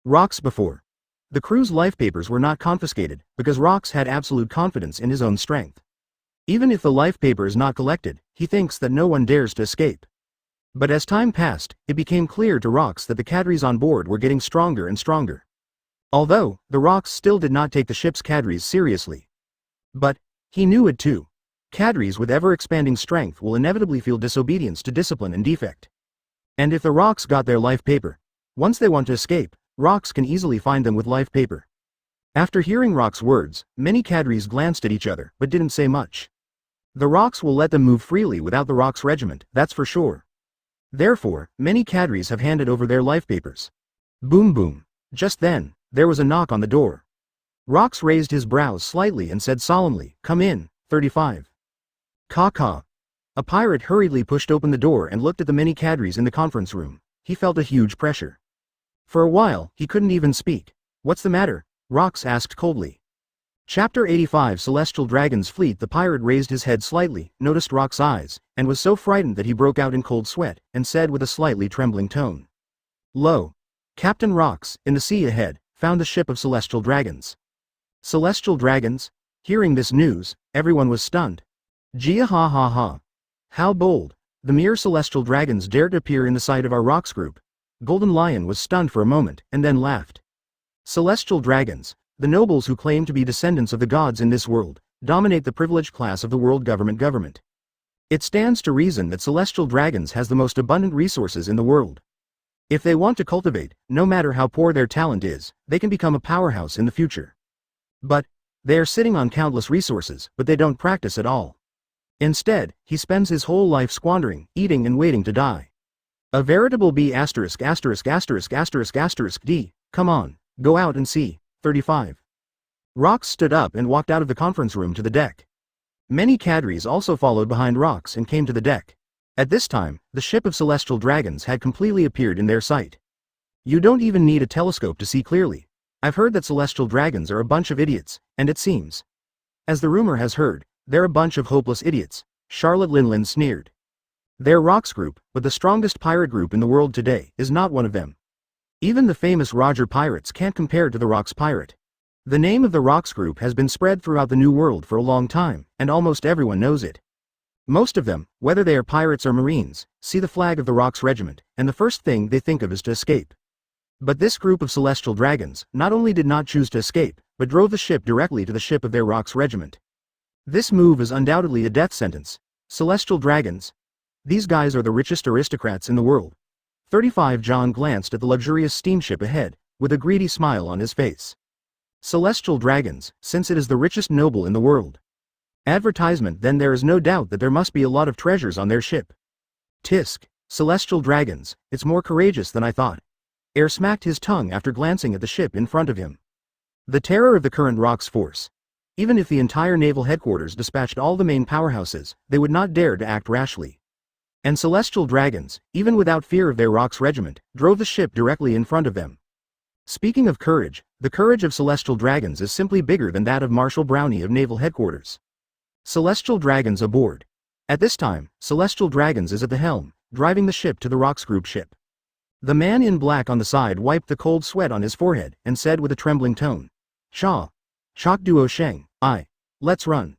Rox before. The crew's life papers were not confiscated, because Rox had absolute confidence in his own strength. Even if the life paper is not collected, he thinks that no one dares to escape. But as time passed, it became clear to Rox that the cadres on board were getting stronger and stronger. Although, the Rox still did not take the ship's cadres seriously. But, he knew it too. Cadres with ever-expanding strength will inevitably feel disobedience to discipline and defect. And if the Rox got their life paper, once they want to escape, Rox can easily find them with life paper. After hearing Rox's words, many cadres glanced at each other, but didn't say much. The Rox will let them move freely without the Rox regiment, that's for sure. Therefore, many cadres have handed over their life papers. Boom boom. Just then, there was a knock on the door. Rox raised his brows slightly and said solemnly, "Come in, 35. Caw-caw. A pirate hurriedly pushed open the door and looked at the many cadres in the conference room. He felt a huge pressure. For a while, he couldn't even speak. What's the matter? Rox asked coldly. Chapter 85 Celestial Dragon's Fleet. The pirate raised his head slightly, noticed Rox's eyes, and was so frightened that he broke out in cold sweat, and said with a slightly trembling tone. Lo! Captain Rox, in the sea ahead, found the ship of Celestial Dragons. Celestial Dragons? Hearing this news, everyone was stunned. Gia ha ha ha. How bold. The mere Celestial Dragons dared to appear in the sight of our Rox group. Golden Lion was stunned for a moment, and then laughed. Celestial Dragons, the nobles who claim to be descendants of the gods in this world, dominate the privileged class of the world government. It stands to reason that Celestial Dragons has the most abundant resources in the world. If they want to cultivate, no matter how poor their talent is, they can become a powerhouse in the future. But, they are sitting on countless resources, but they don't practice at all. Instead, he spends his whole life squandering, eating and waiting to die. A veritable B********************. D. Come on, go out and see. 35. Rox stood up and walked out of the conference room to the deck. Many cadres also followed behind Rox and came to the deck. At this time, the ship of Celestial Dragons had completely appeared in their sight. You don't even need a telescope to see clearly. I've heard that Celestial Dragons are a bunch of idiots, and it seems. As the rumor has heard, they're a bunch of hopeless idiots, Charlotte Linlin sneered. Their Rox group, but the strongest pirate group in the world today, is not one of them. Even the famous Roger Pirates can't compare to the Rox Pirate. The name of the Rox group has been spread throughout the New World for a long time, and almost everyone knows it. Most of them, whether they are pirates or marines, see the flag of the Rox regiment, and the first thing they think of is to escape. But this group of Celestial Dragons not only did not choose to escape, but drove the ship directly to the ship of their Rox regiment. This move is undoubtedly a death sentence. Celestial dragons. These guys are the richest aristocrats in the world. 35 John glanced at the luxurious steamship ahead, with a greedy smile on his face. Celestial dragons, since it is the richest noble in the world. Advertisement, then there is no doubt that there must be a lot of treasures on their ship. Tisk. Celestial dragons, it's more courageous than I thought. Air smacked his tongue after glancing at the ship in front of him. The terror of the current Rox force. Even if the entire naval headquarters dispatched all the main powerhouses, they would not dare to act rashly. And celestial dragons, even without fear of their Rox regiment, drove the ship directly in front of them. Speaking of courage, the courage of celestial dragons is simply bigger than that of Marshal Brownie of naval headquarters. Celestial dragons aboard. At this time, celestial dragons is at the helm, driving the ship to the Rox group ship. The man in black on the side wiped the cold sweat on his forehead and said with a trembling tone, "Cha. Chok duo sheng, let's run."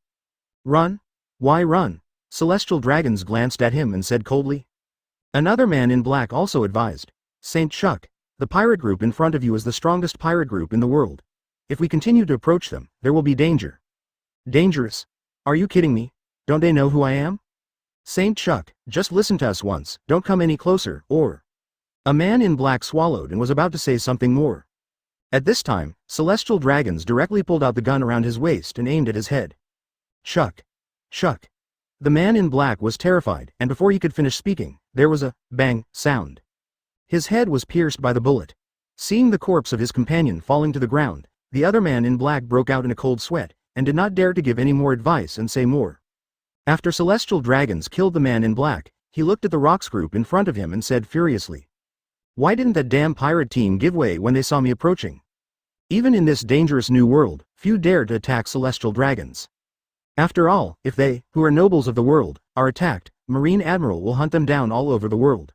Run? Why run? Celestial dragons glanced at him and said coldly. Another man in black also advised, "Saint Chuck, the pirate group in front of you is the strongest pirate group in the world. If we continue to approach them, there will be danger." Dangerous? Are you kidding me? Don't they know who I am? Saint Chuck, just listen to us once, don't come any closer, or... A man in black swallowed and was about to say something more. At this time, celestial dragons directly pulled out the gun around his waist and aimed at his head. Chuck. Chuck. The man in black was terrified, and before he could finish speaking, there was a bang sound. His head was pierced by the bullet. Seeing the corpse of his companion falling to the ground, the other man in black broke out in a cold sweat, and did not dare to give any more advice and say more. After celestial dragons killed the man in black, he looked at the Rox group in front of him and said furiously, "Why didn't that damn pirate team give way when they saw me approaching? Even in this dangerous new world, few dared to attack celestial dragons. After all, if they, who are nobles of the world, are attacked, Marine Admiral will hunt them down all over the world.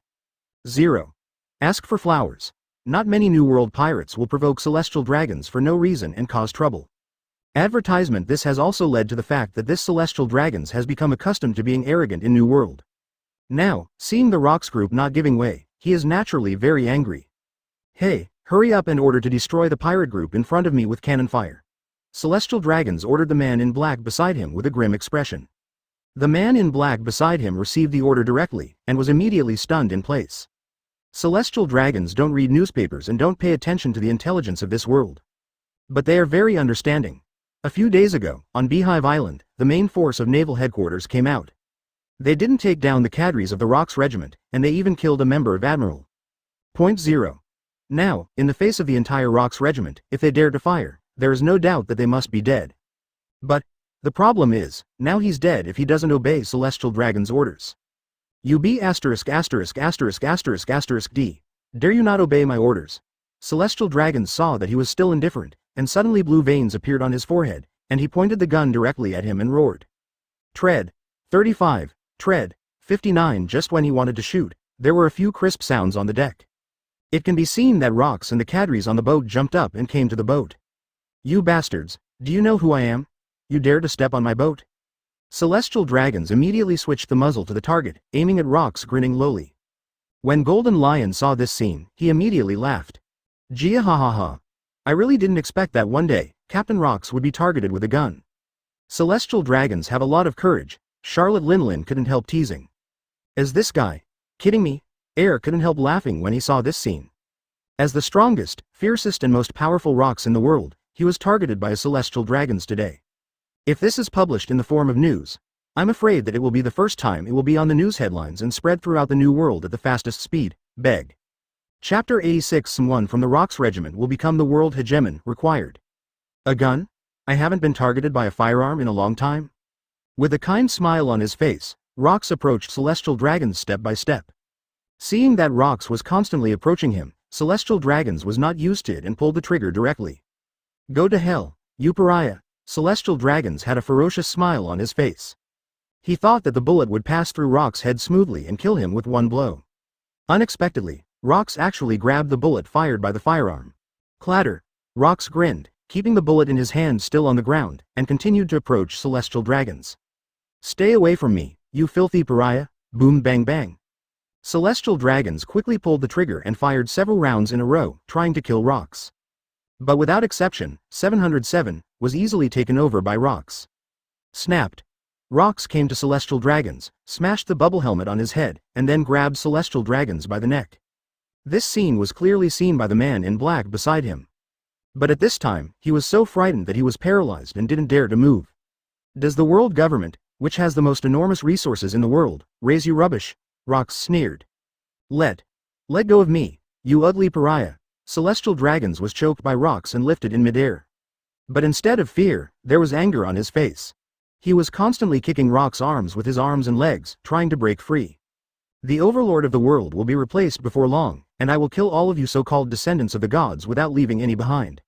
0. Ask for flowers. Not many New World pirates will provoke celestial dragons for no reason and cause trouble. Advertisement. This has also led to the fact that this celestial dragons has become accustomed to being arrogant in New World. Now, seeing the Rox group not giving way, he is naturally very angry. Hey, hurry up and order to destroy the pirate group in front of me with cannon fire." Celestial dragons ordered the man in black beside him with a grim expression. The man in black beside him received the order directly, and was immediately stunned in place. Celestial dragons don't read newspapers and don't pay attention to the intelligence of this world. But they are very understanding. A few days ago, on Beehive Island, the main force of naval headquarters came out. They didn't take down the cadres of the Rox regiment, and they even killed a member of Admiral. Point 0. Now, in the face of the entire Rox regiment, if they dare to fire, there is no doubt that they must be dead. But the problem is, now he's dead if he doesn't obey Celestial Dragon's orders. You be ***************** D. Dare you not obey my orders? Celestial Dragon saw that he was still indifferent, and suddenly blue veins appeared on his forehead, and he pointed the gun directly at him and roared. Tread. 35. Tread. 59. Just when he wanted to shoot, there were a few crisp sounds on the deck. It can be seen that Rox and the cadres on the boat jumped up and came to the boat. You bastards, do you know who I am? You dare to step on my boat? Celestial dragons immediately switched the muzzle to the target, aiming at Rox, grinning lowly. When Golden Lion saw this scene, he immediately laughed. Gia ha ha ha. I really didn't expect that one day, Captain Rox would be targeted with a gun. Celestial dragons have a lot of courage. Charlotte Linlin couldn't help teasing. As this guy? Kidding me? Air couldn't help laughing when he saw this scene. As the strongest, fiercest and most powerful Rox in the world, he was targeted by a celestial dragons today. If this is published in the form of news, I'm afraid that it will be the first time it will be on the news headlines and spread throughout the new world at the fastest speed. Beg. Chapter 86. Someone from the Rox regiment will become the world hegemon. Required. A gun? I haven't been targeted by a firearm in a long time. With a kind smile on his face, Rox approached Celestial Dragons step by step. Seeing that Rox was constantly approaching him, Celestial Dragons was not used to it and pulled the trigger directly. Go to hell, you pariah. Celestial Dragons had a ferocious smile on his face. He thought that the bullet would pass through Rox's head smoothly and kill him with one blow. Unexpectedly, Rox actually grabbed the bullet fired by the firearm. Clatter. Rox grinned, keeping the bullet in his hand still on the ground, and continued to approach Celestial Dragons. Stay away from me, you filthy pariah. Boom bang bang. Celestial Dragons quickly pulled the trigger and fired several rounds in a row, trying to kill Rox. But without exception, 707 was easily taken over by Rox. Snapped. Rox came to Celestial Dragons, smashed the bubble helmet on his head, and then grabbed Celestial Dragons by the neck. This scene was clearly seen by the man in black beside him. But at this time, he was so frightened that he was paralyzed and didn't dare to move. Does the world government, which has the most enormous resources in the world, raise you rubbish? Rox sneered. Let go of me, you ugly pariah. Celestial Dragons was choked by Rox and lifted in midair. But instead of fear, there was anger on his face. He was constantly kicking Rox's arms with his arms and legs, trying to break free. The overlord of the world will be replaced before long, and I will kill all of you so-called descendants of the gods without leaving any behind.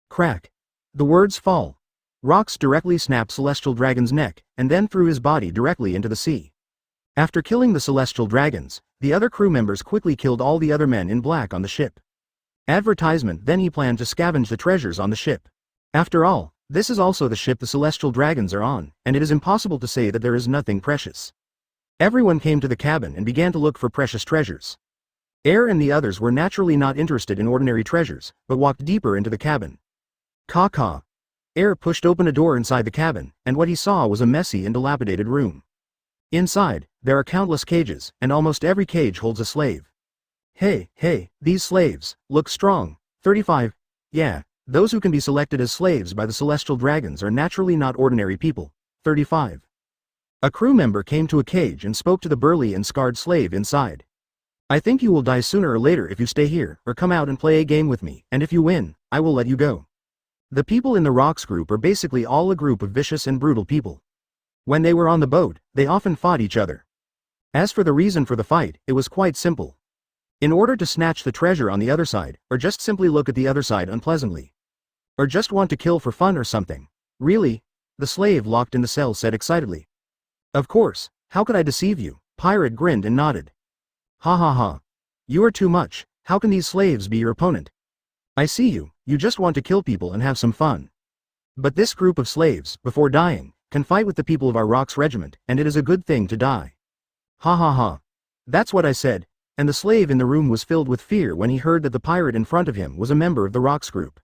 Crack. The words fall. Rox directly snapped Celestial Dragon's neck, and then threw his body directly into the sea. After killing the Celestial Dragons, the other crew members quickly killed all the other men in black on the ship. Advertisement. Then he planned to scavenge the treasures on the ship. After all, this is also the ship the Celestial Dragons are on, and it is impossible to say that there is nothing precious. Everyone came to the cabin and began to look for precious treasures. Air and the others were naturally not interested in ordinary treasures, but walked deeper into the cabin. Caw. Air pushed open a door inside the cabin, and what he saw was a messy and dilapidated room. Inside, there are countless cages, and almost every cage holds a slave. Hey, these slaves look strong. 35. Yeah, those who can be selected as slaves by the Celestial Dragons are naturally not ordinary people. 35. A crew member came to a cage and spoke to the burly and scarred slave inside. I think you will die sooner or later if you stay here, or come out and play a game with me, and if you win, I will let you go. The people in the Rox group are basically all a group of vicious and brutal people. When they were on the boat, they often fought each other. As for the reason for the fight, it was quite simple. In order to snatch the treasure on the other side, or just simply look at the other side unpleasantly. Or just want to kill for fun or something. Really? The slave locked in the cell said excitedly. Of course, how could I deceive you? Pirate grinned and nodded. Ha. You are too much. How can these slaves be your opponent? I see you just want to kill people and have some fun. But this group of slaves, before dying, can fight with the people of our Rox regiment, and it is a good thing to die. Ha. That's what I said, and the slave in the room was filled with fear when he heard that the pirate in front of him was a member of the Rox group.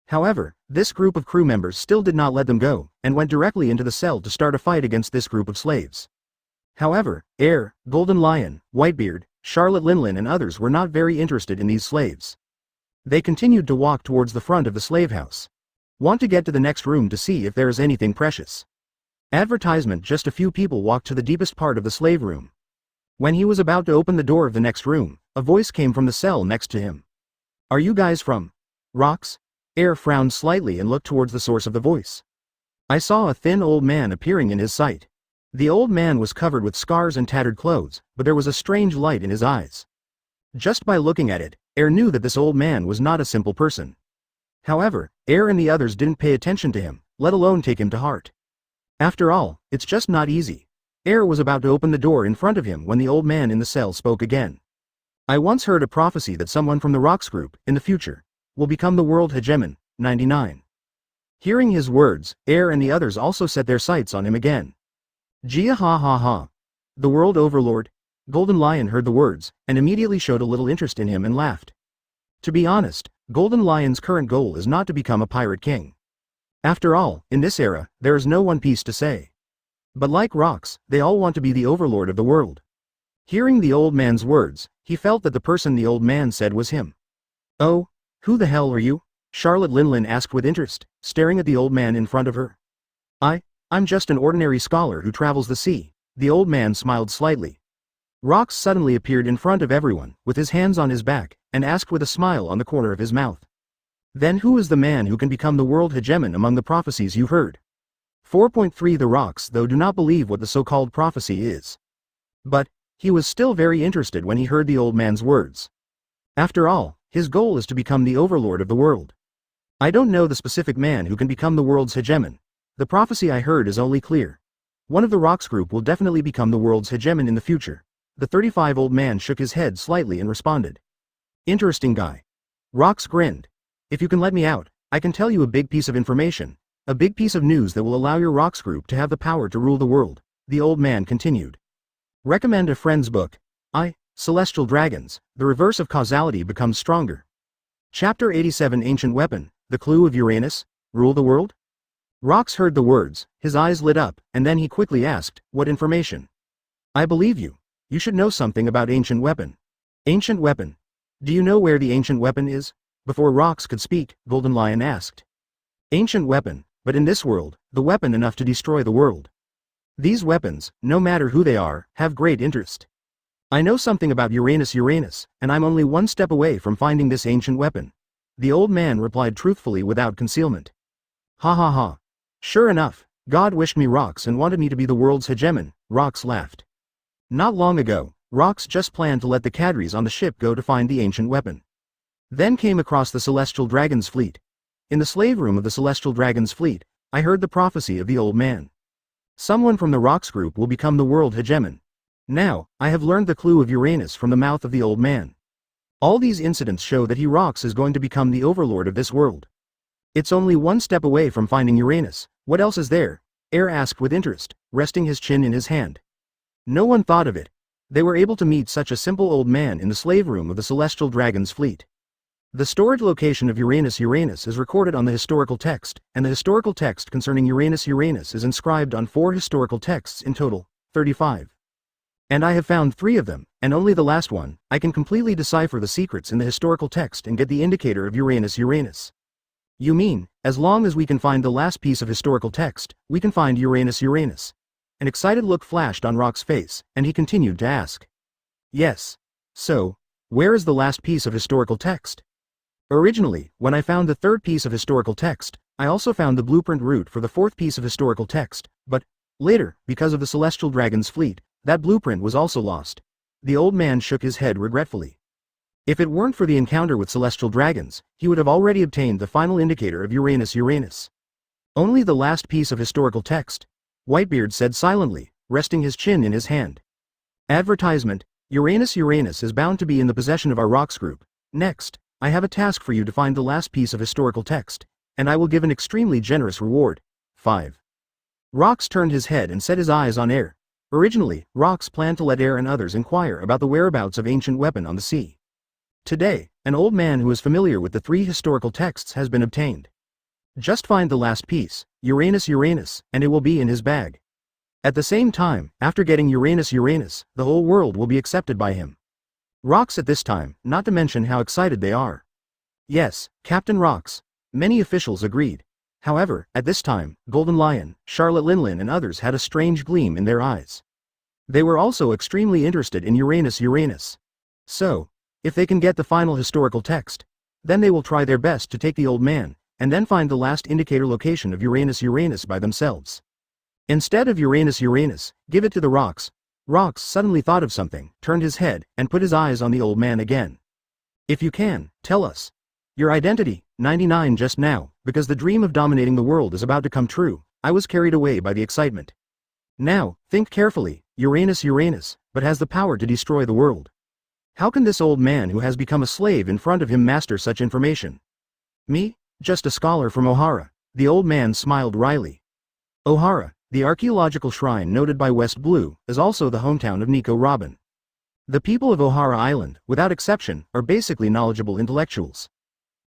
However, this group of crew members still did not let them go, and went directly into the cell to start a fight against this group of slaves. However, Air, Golden Lion, Whitebeard, Charlotte Linlin and others were not very interested in these slaves. They continued to walk towards the front of the slave house. Want to get to the next room to see if there is anything precious. Advertisement. Just a few people walked to the deepest part of the slave room. When he was about to open the door of the next room, a voice came from the cell next to him. Are you guys from Rox? Air frowned slightly and looked towards the source of the voice. I saw a thin old man appearing in his sight. The old man was covered with scars and tattered clothes, but there was a strange light in his eyes. Just by looking at it, Air knew that this old man was not a simple person. However, Air and the others didn't pay attention to him, let alone take him to heart. After all, it's just not easy. Air was about to open the door in front of him when the old man in the cell spoke again. I once heard a prophecy that someone from the Rox group, in the future, will become the world hegemon. 99. Hearing his words, Air and the others also set their sights on him again. Gia ha. The world overlord? Golden Lion heard the words, and immediately showed a little interest in him and laughed. To be honest, Golden Lion's current goal is not to become a pirate king. After all, in this era, there is no One Piece to say. But like Rox, they all want to be the overlord of the world. Hearing the old man's words, he felt that the person the old man said was him. Oh, who the hell are you? Charlotte Linlin asked with interest, staring at the old man in front of her. I'm just an ordinary scholar who travels the sea. The old man smiled slightly. Rox suddenly appeared in front of everyone, with his hands on his back, and asked with a smile on the corner of his mouth. Then who is the man who can become the world hegemon among the prophecies you heard? 4.3 The Rox though do not believe what the so-called prophecy is. But, he was still very interested when he heard the old man's words. After all, his goal is to become the overlord of the world. I don't know the specific man who can become the world's hegemon. The prophecy I heard is only clear. One of the Rox group will definitely become the world's hegemon in the future. The 35-old man shook his head slightly and responded. Interesting guy. Rox grinned. If you can let me out, I can tell you a big piece of information. A big piece of news that will allow your Rox group to have the power to rule the world, the old man continued. Recommend a friend's book. Celestial Dragons, the reverse of causality becomes stronger. Chapter 87 Ancient Weapon, The Clue of Uranus, Rule the World? Rox heard the words, his eyes lit up, and then he quickly asked, what information? I believe you. You should know something about Ancient Weapon. Ancient Weapon. Do you know where the Ancient Weapon is? Before Rox could speak, Golden Lion asked. Ancient Weapon, but in this world, the weapon enough to destroy the world. These weapons, no matter who they are, have great interest. I know something about Uranus, and I'm only one step away from finding this ancient weapon. The old man replied truthfully without concealment. Ha ha ha. Sure enough, God wished me Rox and wanted me to be the world's hegemon, Rox laughed. Not long ago, Rox just planned to let the cadres on the ship go to find the ancient weapon. Then came across the Celestial Dragon's fleet. In the slave room of the Celestial Dragon's fleet, I heard the prophecy of the old man. Someone from the Rox group will become the world hegemon. Now, I have learned the clue of Uranus from the mouth of the old man. All these incidents show that Rox is going to become the overlord of this world. It's only one step away from finding Uranus. What else is there? Air asked with interest, resting his chin in his hand. No one thought of it. They were able to meet such a simple old man in the slave room of the Celestial Dragon's fleet. The storage location of Uranus is recorded on the historical text, and the historical text concerning Uranus is inscribed on 4 historical texts in total, 35. And I have found 3 of them, and only the last one. I can completely decipher the secrets in the historical text and get the indicator of Uranus. You mean, as long as we can find the last piece of historical text, we can find Uranus? An excited look flashed on Rox's face, and he continued to ask. Yes. So, where is the last piece of historical text? Originally, when I found the 3rd piece of historical text, I also found the blueprint route for the 4th piece of historical text, but, later, because of the Celestial Dragon's fleet, that blueprint was also lost. The old man shook his head regretfully. If it weren't for the encounter with celestial dragons, he would have already obtained the final indicator of Uranus. Only the last piece of historical text, Whitebeard said silently, resting his chin in his hand. Advertisement, Uranus is bound to be in the possession of our Rox group. Next, I have a task for you to find the last piece of historical text, and I will give an extremely generous reward. 5. Rox turned his head and set his eyes on Air. Originally, Rox planned to let Air and others inquire about the whereabouts of ancient weapon on the sea. Today, an old man who is familiar with the 3 historical texts has been obtained. Just find the last piece, Uranus, and it will be in his bag. At the same time, after getting Uranus, the whole world will be accepted by him. Rox at this time, not to mention how excited they are. Yes, Captain Rox. Many officials agreed. However, at this time, Golden Lion, Charlotte Linlin and others had a strange gleam in their eyes. They were also extremely interested in Uranus. So, if they can get the final historical text, then they will try their best to take the old man, and then find the last indicator location of Uranus by themselves. Instead of Uranus, give it to the Rox. Rox suddenly thought of something, turned his head, and put his eyes on the old man again. If you can, tell us. Your identity. 99 just now, because the dream of dominating the world is about to come true. I was carried away by the excitement. Now, think carefully. Uranus, but has the power to destroy the world. How can this old man who has become a slave in front of him master such information? Me? Just a scholar from O'Hara. The old man smiled wryly. O'Hara, the archaeological shrine noted by West Blue, is also the hometown of Nico Robin. The people of O'Hara Island, without exception, are basically knowledgeable intellectuals.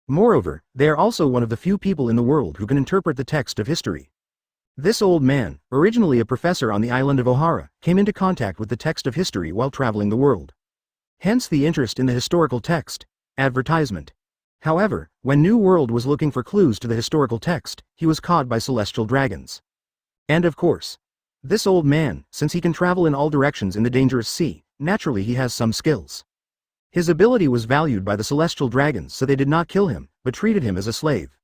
Moreover, they are also one of the few people in the world who can interpret the text of history. This old man, originally a professor on the island of O'Hara, came into contact with the text of history while traveling the world. Hence the interest in the historical text. Advertisement. However, when New World was looking for clues to the historical text, he was caught by celestial dragons. And of course, this old man, since he can travel in all directions in the dangerous sea, naturally he has some skills. His ability was valued by the celestial dragons, so they did not kill him, but treated him as a slave.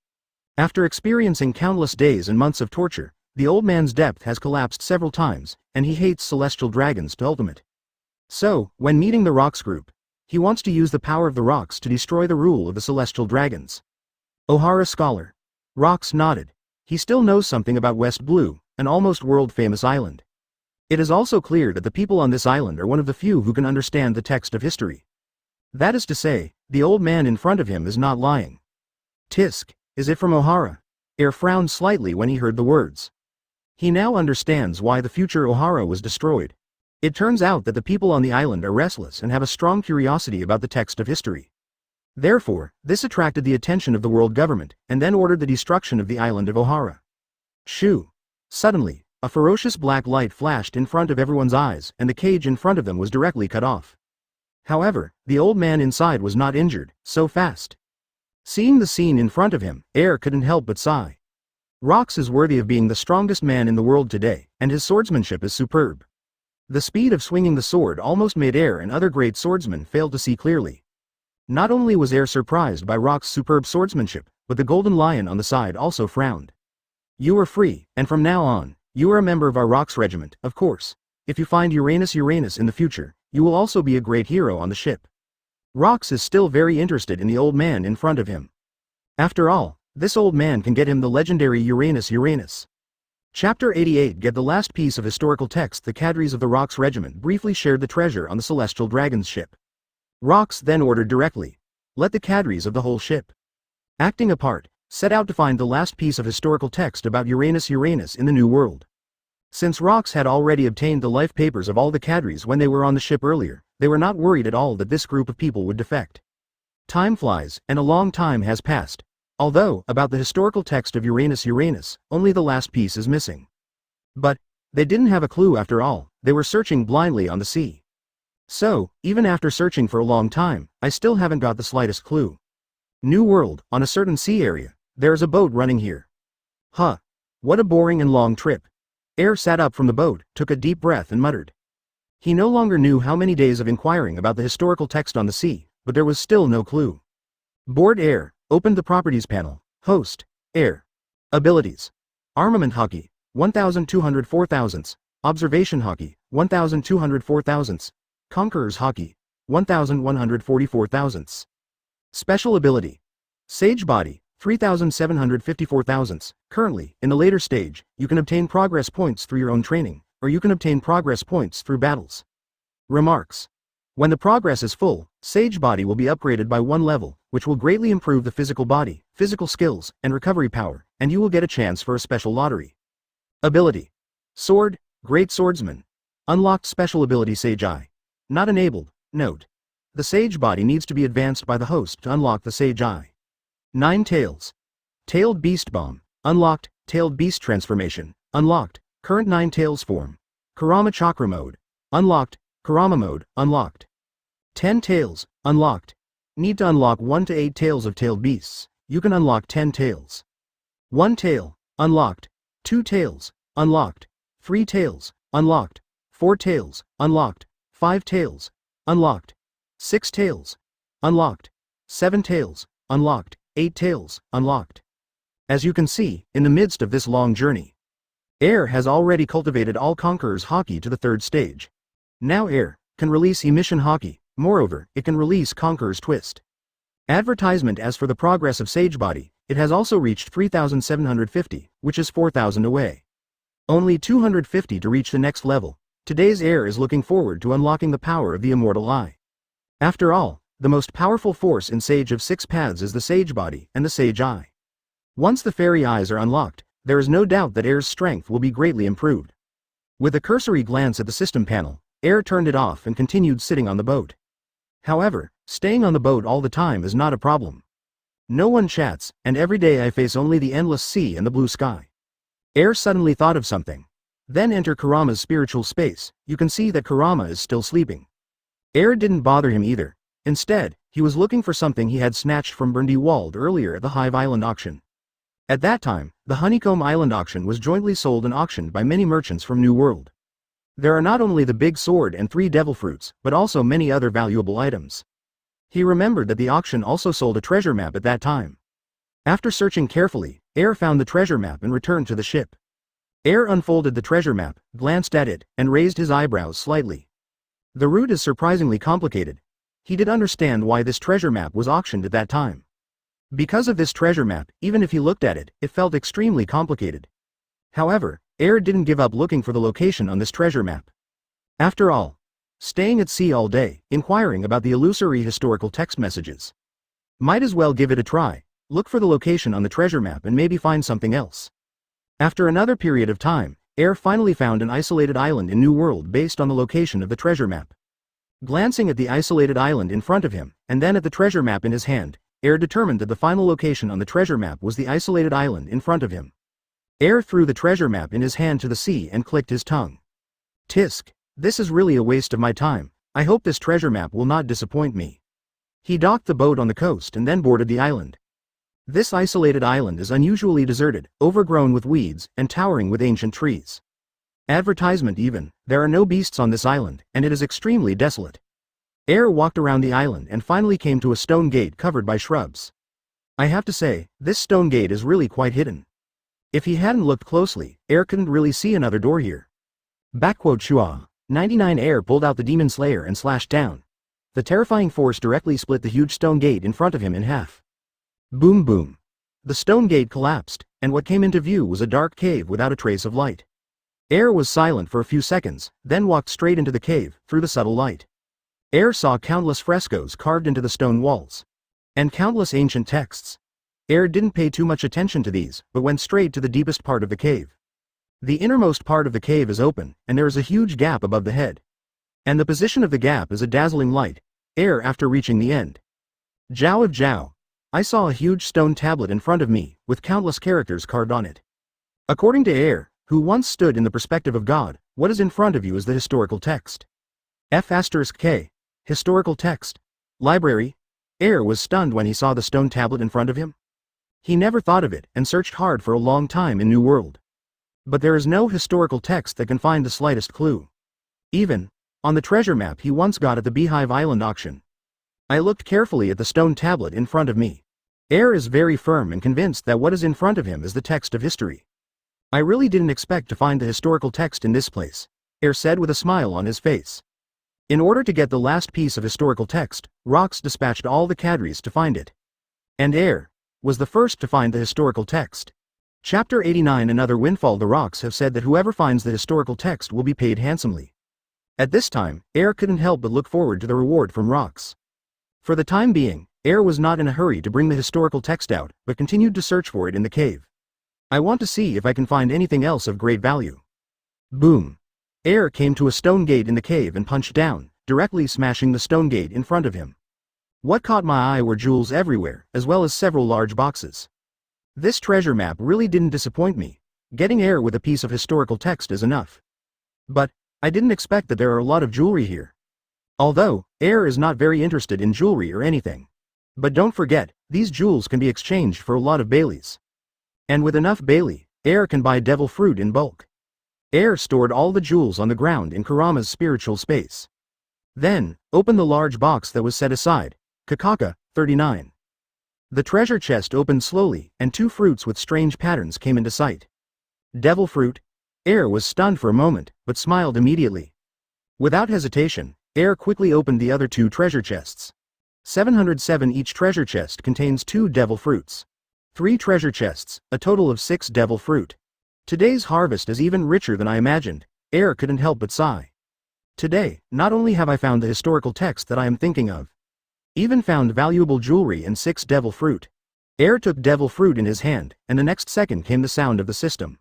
After experiencing countless days and months of torture, the old man's depth has collapsed several times, and he hates celestial dragons to ultimate. So, when meeting the Rox group, he wants to use the power of the Rox to destroy the rule of the celestial dragons. O'Hara scholar. Rox nodded. He still knows something about West Blue, an almost world-famous island. It is also clear that the people on this island are one of the few who can understand the text of history. That is to say, the old man in front of him is not lying. Tisk, is it from O'Hara? Air frowned slightly when he heard the words. He now understands why the future O'Hara was destroyed. It turns out that the people on the island are restless and have a strong curiosity about the text of history. Therefore, this attracted the attention of the world government, and then ordered the destruction of the island of Ohara. Shoo! Suddenly, a ferocious black light flashed in front of everyone's eyes, and the cage in front of them was directly cut off. However, the old man inside was not injured, so fast. Seeing the scene in front of him, Air couldn't help but sigh. Rox is worthy of being the strongest man in the world today, and his swordsmanship is superb. The speed of swinging the sword almost made Air and other great swordsmen fail to see clearly. Not only was Air surprised by Rox's superb swordsmanship, but the golden lion on the side also frowned. You are free, and from now on, you are a member of our Rox regiment, of course. If you find Uranus in the future, you will also be a great hero on the ship. Rox is still very interested in the old man in front of him. After all, this old man can get him the legendary Uranus. Chapter 88. Get the last piece of historical text. The cadres of the Rox regiment briefly shared the treasure on the Celestial Dragon's ship. Rox then ordered directly, let the cadres of the whole ship, acting apart, set out to find the last piece of historical text about Uranus in the New World. Since Rox had already obtained the life papers of all the cadres when they were on the ship earlier, they were not worried at all that this group of people would defect. Time flies, and a long time has passed. Although, about the historical text of Uranus, only the last piece is missing. But, they didn't have a clue after all, they were searching blindly on the sea. So, even after searching for a long time, I still haven't got the slightest clue. New World, on a certain sea area, there is a boat running here. Huh. What a boring and long trip. Air sat up from the boat, took a deep breath and muttered. He no longer knew how many days of inquiring about the historical text on the sea, but there was still no clue. Bored Air opened the properties panel. Host. Air. Abilities. Armament Hockey. 1,204 thousandths. Observation Hockey. 1,204 thousandths. Conqueror's Hockey. 1,144 thousandths. Special Ability. Sage Body. 3,754 thousandths. Currently, in the later stage, you can obtain progress points through your own training, or you can obtain progress points through battles. Remarks. When the progress is full, Sage Body will be upgraded by 1 level, which will greatly improve the physical body, physical skills, and recovery power, and you will get a chance for a special lottery. Ability. Sword, Great Swordsman. Unlocked Special Ability Sage Eye. Not enabled. Note. The Sage Body needs to be advanced by the host to unlock the Sage Eye. 9 Tails. Tailed Beast Bomb. Unlocked. Tailed Beast Transformation. Unlocked. Current 9 Tails form. Kurama Chakra Mode. Unlocked. Kurama Mode. Unlocked. 10 Tails. Unlocked. Need to unlock 1 to 8 tails of tailed beasts. You can unlock 10 tails. 1 tail. Unlocked. 2 tails. Unlocked. 3 tails. Unlocked. 4 tails. Unlocked. 5 tails. Unlocked. 6 tails. Unlocked. 7 tails. Unlocked. 8 tails. Unlocked. As you can see, in the midst of this long journey, Air has already cultivated all Conqueror's Hockey to the 3rd stage. Now Air can release Emission Hockey. Moreover, it can release Conqueror's Twist. Advertisement. As for the progress of Sage Body, it has also reached 3,750, which is 4,000 away. Only 250 to reach the next level. Today's Air is looking forward to unlocking the power of the Immortal Eye. After all, the most powerful force in Sage of 6 Paths is the Sage Body and the Sage Eye. Once the Fairy Eyes are unlocked, there is no doubt that Air's strength will be greatly improved. With a cursory glance at the system panel, Air turned it off and continued sitting on the boat. However, staying on the boat all the time is not a problem. No one chats, and every day I face only the endless sea and the blue sky. Air suddenly thought of something. Then enter Kurama's spiritual space. You can see that Kurama is still sleeping. Air didn't bother him either. Instead, he was looking for something he had snatched from Bandy World earlier at the Hive Island auction. At that time, the Honeycomb Island auction was jointly sold and auctioned by many merchants from New World. There are not only the big sword and 3 devil fruits, but also many other valuable items. He remembered that the auction also sold a treasure map at that time. After searching carefully, Air found the treasure map and returned to the ship. Air unfolded the treasure map, glanced at it, and raised his eyebrows slightly. The route is surprisingly complicated. He did understand why this treasure map was auctioned at that time. Because of this treasure map, even if he looked at it, it felt extremely complicated. However, Air didn't give up looking for the location on this treasure map. After all, staying at sea all day, inquiring about the illusory historical text messages. Might as well give it a try, look for the location on the treasure map and maybe find something else. After another period of time, Air finally found an isolated island in New World based on the location of the treasure map. Glancing at the isolated island in front of him, and then at the treasure map in his hand, Air determined that the final location on the treasure map was the isolated island in front of him. Air threw the treasure map in his hand to the sea and clicked his tongue. Tisk. This is really a waste of my time. I hope this treasure map will not disappoint me. He docked the boat on the coast and then boarded the island. This isolated island is unusually deserted, overgrown with weeds, and towering with ancient trees. Advertisement even, there are no beasts on this island, and it is extremely desolate. Air walked around the island and finally came to a stone gate covered by shrubs. I have to say, this stone gate is really quite hidden. If he hadn't looked closely, Air couldn't really see another door here. Shua. 99 Air pulled out the demon slayer and slashed down. The terrifying force directly split the huge stone gate in front of him in half. Boom boom. The stone gate collapsed, and what came into view was a dark cave without a trace of light. Air was silent for a few seconds, then walked straight into the cave, through the subtle light. Air saw countless frescoes carved into the stone walls. And countless ancient texts. Air didn't pay too much attention to these, but went straight to the deepest part of the cave. The innermost part of the cave is open, and there is a huge gap above the head. And the position of the gap is a dazzling light. Air after reaching the end. Jiao of Jiao. I saw a huge stone tablet in front of me, with countless characters carved on it. According to Air, who once stood in the perspective of God, what is in front of you is the historical text. F*K. Historical text. Library. Air was stunned when he saw the stone tablet in front of him. He never thought of it, and searched hard for a long time in New World. But there is no historical text that can find the slightest clue. Even on the treasure map he once got at the Beehive Island auction. I looked carefully at the stone tablet in front of me. Air is very firm and convinced that what is in front of him is the text of history. I really didn't expect to find the historical text in this place, Air said with a smile on his face. In order to get the last piece of historical text, Rox dispatched all the cadres to find it. And Air was the first to find the historical text. Chapter 89 Another windfall. The Rox have said that whoever finds the historical text will be paid handsomely. At this time, Air couldn't help but look forward to the reward from Rox. For the time being, Air was not in a hurry to bring the historical text out, but continued to search for it in the cave. I want to see if I can find anything else of great value. Boom. Air came to a stone gate in the cave and punched down, directly smashing the stone gate in front of him. What caught my eye were jewels everywhere, as well as several large boxes. This treasure map really didn't disappoint me. Getting Air with a piece of historical text is enough. But I didn't expect that there are a lot of jewelry here. Although, Air is not very interested in jewelry or anything. But don't forget, these jewels can be exchanged for a lot of Baileys. And with enough Bailey, Air can buy devil fruit in bulk. Air stored all the jewels on the ground in Kurama's spiritual space. Then, opened the large box that was set aside, Kakaka, 39. The treasure chest opened slowly, and 2 fruits with strange patterns came into sight. Devil fruit. Air was stunned for a moment, but smiled immediately. Without hesitation, Air quickly opened the other 2 treasure chests. 707 each treasure chest contains 2 devil fruits. 3 treasure chests, a total of 6 devil fruit. Today's harvest is even richer than I imagined. Air couldn't help but sigh. Today, not only have I found the historical text that I am thinking of, even found valuable jewelry and 6 devil fruit. Air took devil fruit in his hand, and the next second came the sound of the system.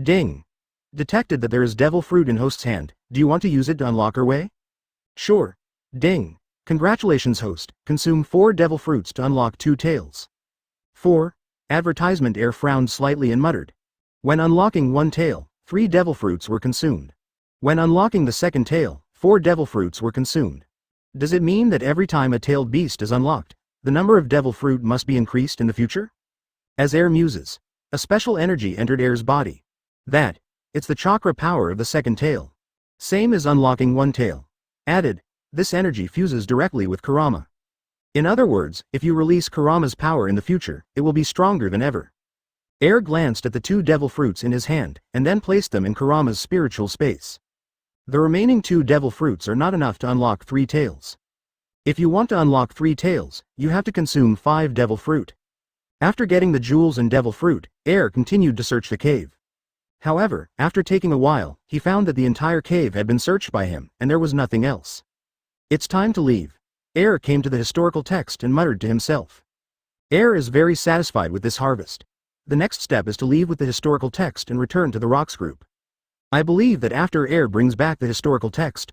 Ding. Detected that there is devil fruit in host's hand. Do you want to use it to unlock our way? Sure. Ding. Congratulations host, consume 4 devil fruits to unlock 2 tails. 4. Advertisement. Air frowned slightly and muttered. When unlocking 1 tail, 3 devil fruits were consumed. When unlocking the second tail, 4 devil fruits were consumed. Does it mean that every time a tailed beast is unlocked, the number of devil fruit must be increased in the future? As Air muses, a special energy entered Air's body. It's the chakra power of the second tail. Same as unlocking 1 tail. Added, this energy fuses directly with kurama. In other words, if you release Kurama's power in the future, it will be stronger than ever. Air glanced at the 2 devil fruits in his hand, and then placed them in Kurama's spiritual space. The remaining 2 devil fruits are not enough to unlock 3 tails. If you want to unlock 3 tails, you have to consume 5 devil fruit. After getting the jewels and devil fruit, Air continued to search the cave. However, after taking a while, he found that the entire cave had been searched by him, and there was nothing else. It's time to leave. Air came to the historical text and muttered to himself. Air is very satisfied with this harvest. The next step is to leave with the historical text and return to the Rox group. I believe that after Air brings back the historical text,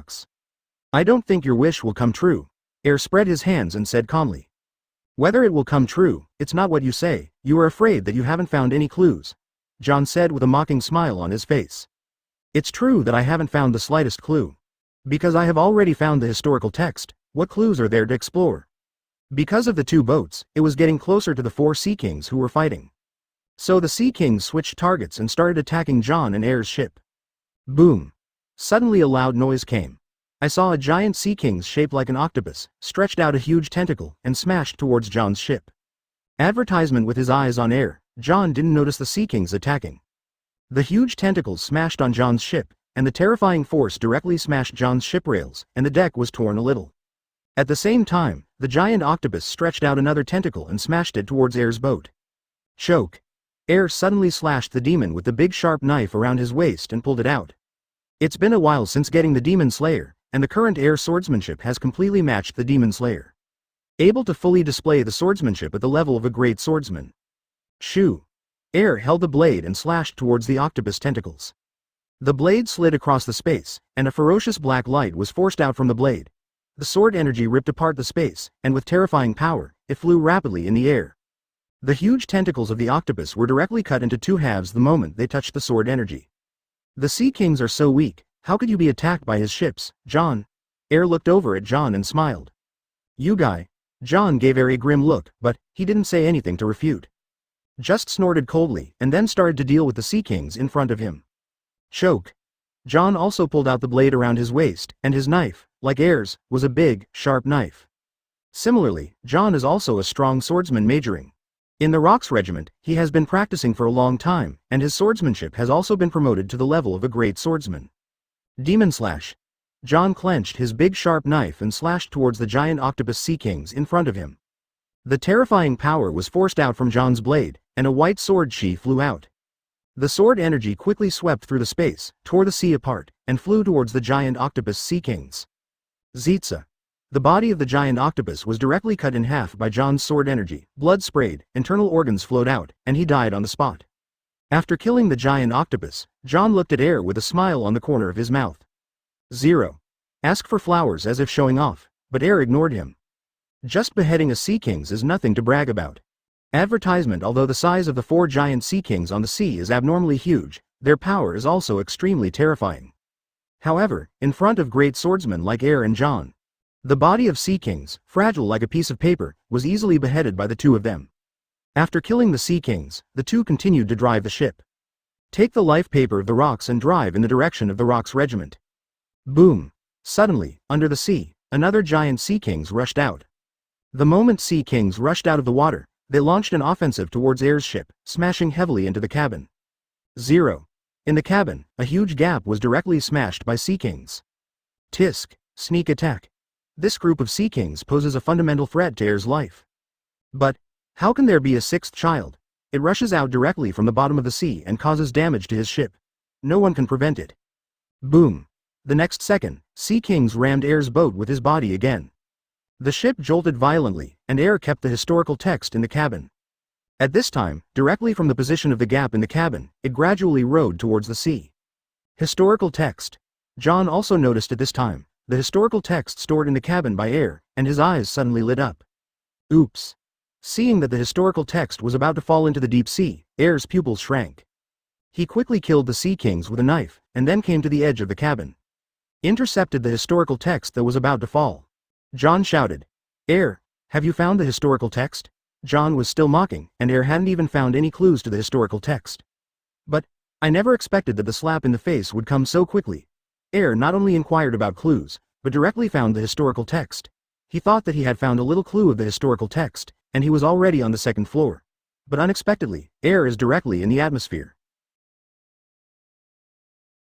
Rox. I don't think your wish will come true. Air spread his hands and said calmly. Whether it will come true, it's not what you say. You are afraid that you haven't found any clues. John said with a mocking smile on his face. It's true that I haven't found the slightest clue. Because I have already found the historical text. What clues are there to explore? Because of the two boats, it was getting closer to the 4 Sea Kings who were fighting. So the Sea Kings switched targets and started attacking John and Air's ship. Boom. Suddenly a loud noise came. I saw a giant sea king shaped like an octopus, stretched out a huge tentacle, and smashed towards John's ship. Advertisement with his eyes on air, John didn't notice the sea kings attacking. The huge tentacles smashed on John's ship, and the terrifying force directly smashed John's ship rails, and the deck was torn a little. At the same time, the giant octopus stretched out another tentacle and smashed it towards Air's boat. Choke. Air suddenly slashed the demon with the big sharp knife around his waist and pulled it out. It's been a while since getting the Demon Slayer, and the current Air swordsmanship has completely matched the Demon Slayer. Able to fully display the swordsmanship at the level of a great swordsman. Shoo. Air held the blade and slashed towards the octopus tentacles. The blade slid across the space, and a ferocious black light was forced out from the blade. The sword energy ripped apart the space, and with terrifying power, it flew rapidly in the air. The huge tentacles of the octopus were directly cut into two halves the moment they touched the sword energy. The Sea Kings are so weak, how could you be attacked by his ships, John? Air looked over at John and smiled. You guy. John gave Air a grim look, but he didn't say anything to refute. Just snorted coldly, and then started to deal with the Sea Kings in front of him. Choke. John also pulled out the blade around his waist, and his knife, like Air's, was a big, sharp knife. Similarly, John is also a strong swordsman majoring. In the Rox regiment, he has been practicing for a long time, and his swordsmanship has also been promoted to the level of a great swordsman. Demon Slash. John clenched his big sharp knife and slashed towards the giant octopus Sea Kings in front of him. The terrifying power was forced out from John's blade, and a white sword sheath flew out. The sword energy quickly swept through the space, tore the sea apart, and flew towards the giant octopus Sea Kings. Zitsa. The body of the giant octopus was directly cut in half by John's sword energy, blood sprayed, internal organs flowed out, and he died on the spot. After killing the giant octopus, John looked at Air with a smile on the corner of his mouth. 0. Asked for flowers as if showing off, but Air ignored him. Just beheading a Sea Kings is nothing to brag about. Advertisement. Although the size of the 4 giant Sea Kings on the sea is abnormally huge, their power is also extremely terrifying. However, in front of great swordsmen like Air and John, the body of Sea Kings, fragile like a piece of paper, was easily beheaded by the two of them. After killing the Sea Kings, the two continued to drive the ship. Take the life paper of the Rox and drive in the direction of the Rox regiment. Boom. Suddenly, under the sea, another giant Sea Kings rushed out. The moment Sea Kings rushed out of the water, they launched an offensive towards Air's ship, smashing heavily into the cabin. 0. In the cabin, a huge gap was directly smashed by Sea Kings. Tisk. Sneak attack. This group of Sea Kings poses a fundamental threat to Air's life. But how can there be a sixth child? It rushes out directly from the bottom of the sea and causes damage to his ship. No one can prevent it. Boom. The next second, Sea Kings rammed Air's boat with his body again. The ship jolted violently, and Air kept the historical text in the cabin. At this time, directly from the position of the gap in the cabin, it gradually rode towards the sea. Historical text. John also noticed at this time the historical text stored in the cabin by Air, and his eyes suddenly lit up. Oops. Seeing that the historical text was about to fall into the deep sea, Air's pupils shrank. He quickly killed the Sea Kings with a knife, and then came to the edge of the cabin. Intercepted the historical text that was about to fall. John shouted, Air, have you found the historical text? John was still mocking, and Air hadn't even found any clues to the historical text. But I never expected that the slap in the face would come so quickly. Air not only inquired about clues, but directly found the historical text. He thought that he had found a little clue of the historical text, and he was already on the second floor. But unexpectedly, Air is directly in the atmosphere.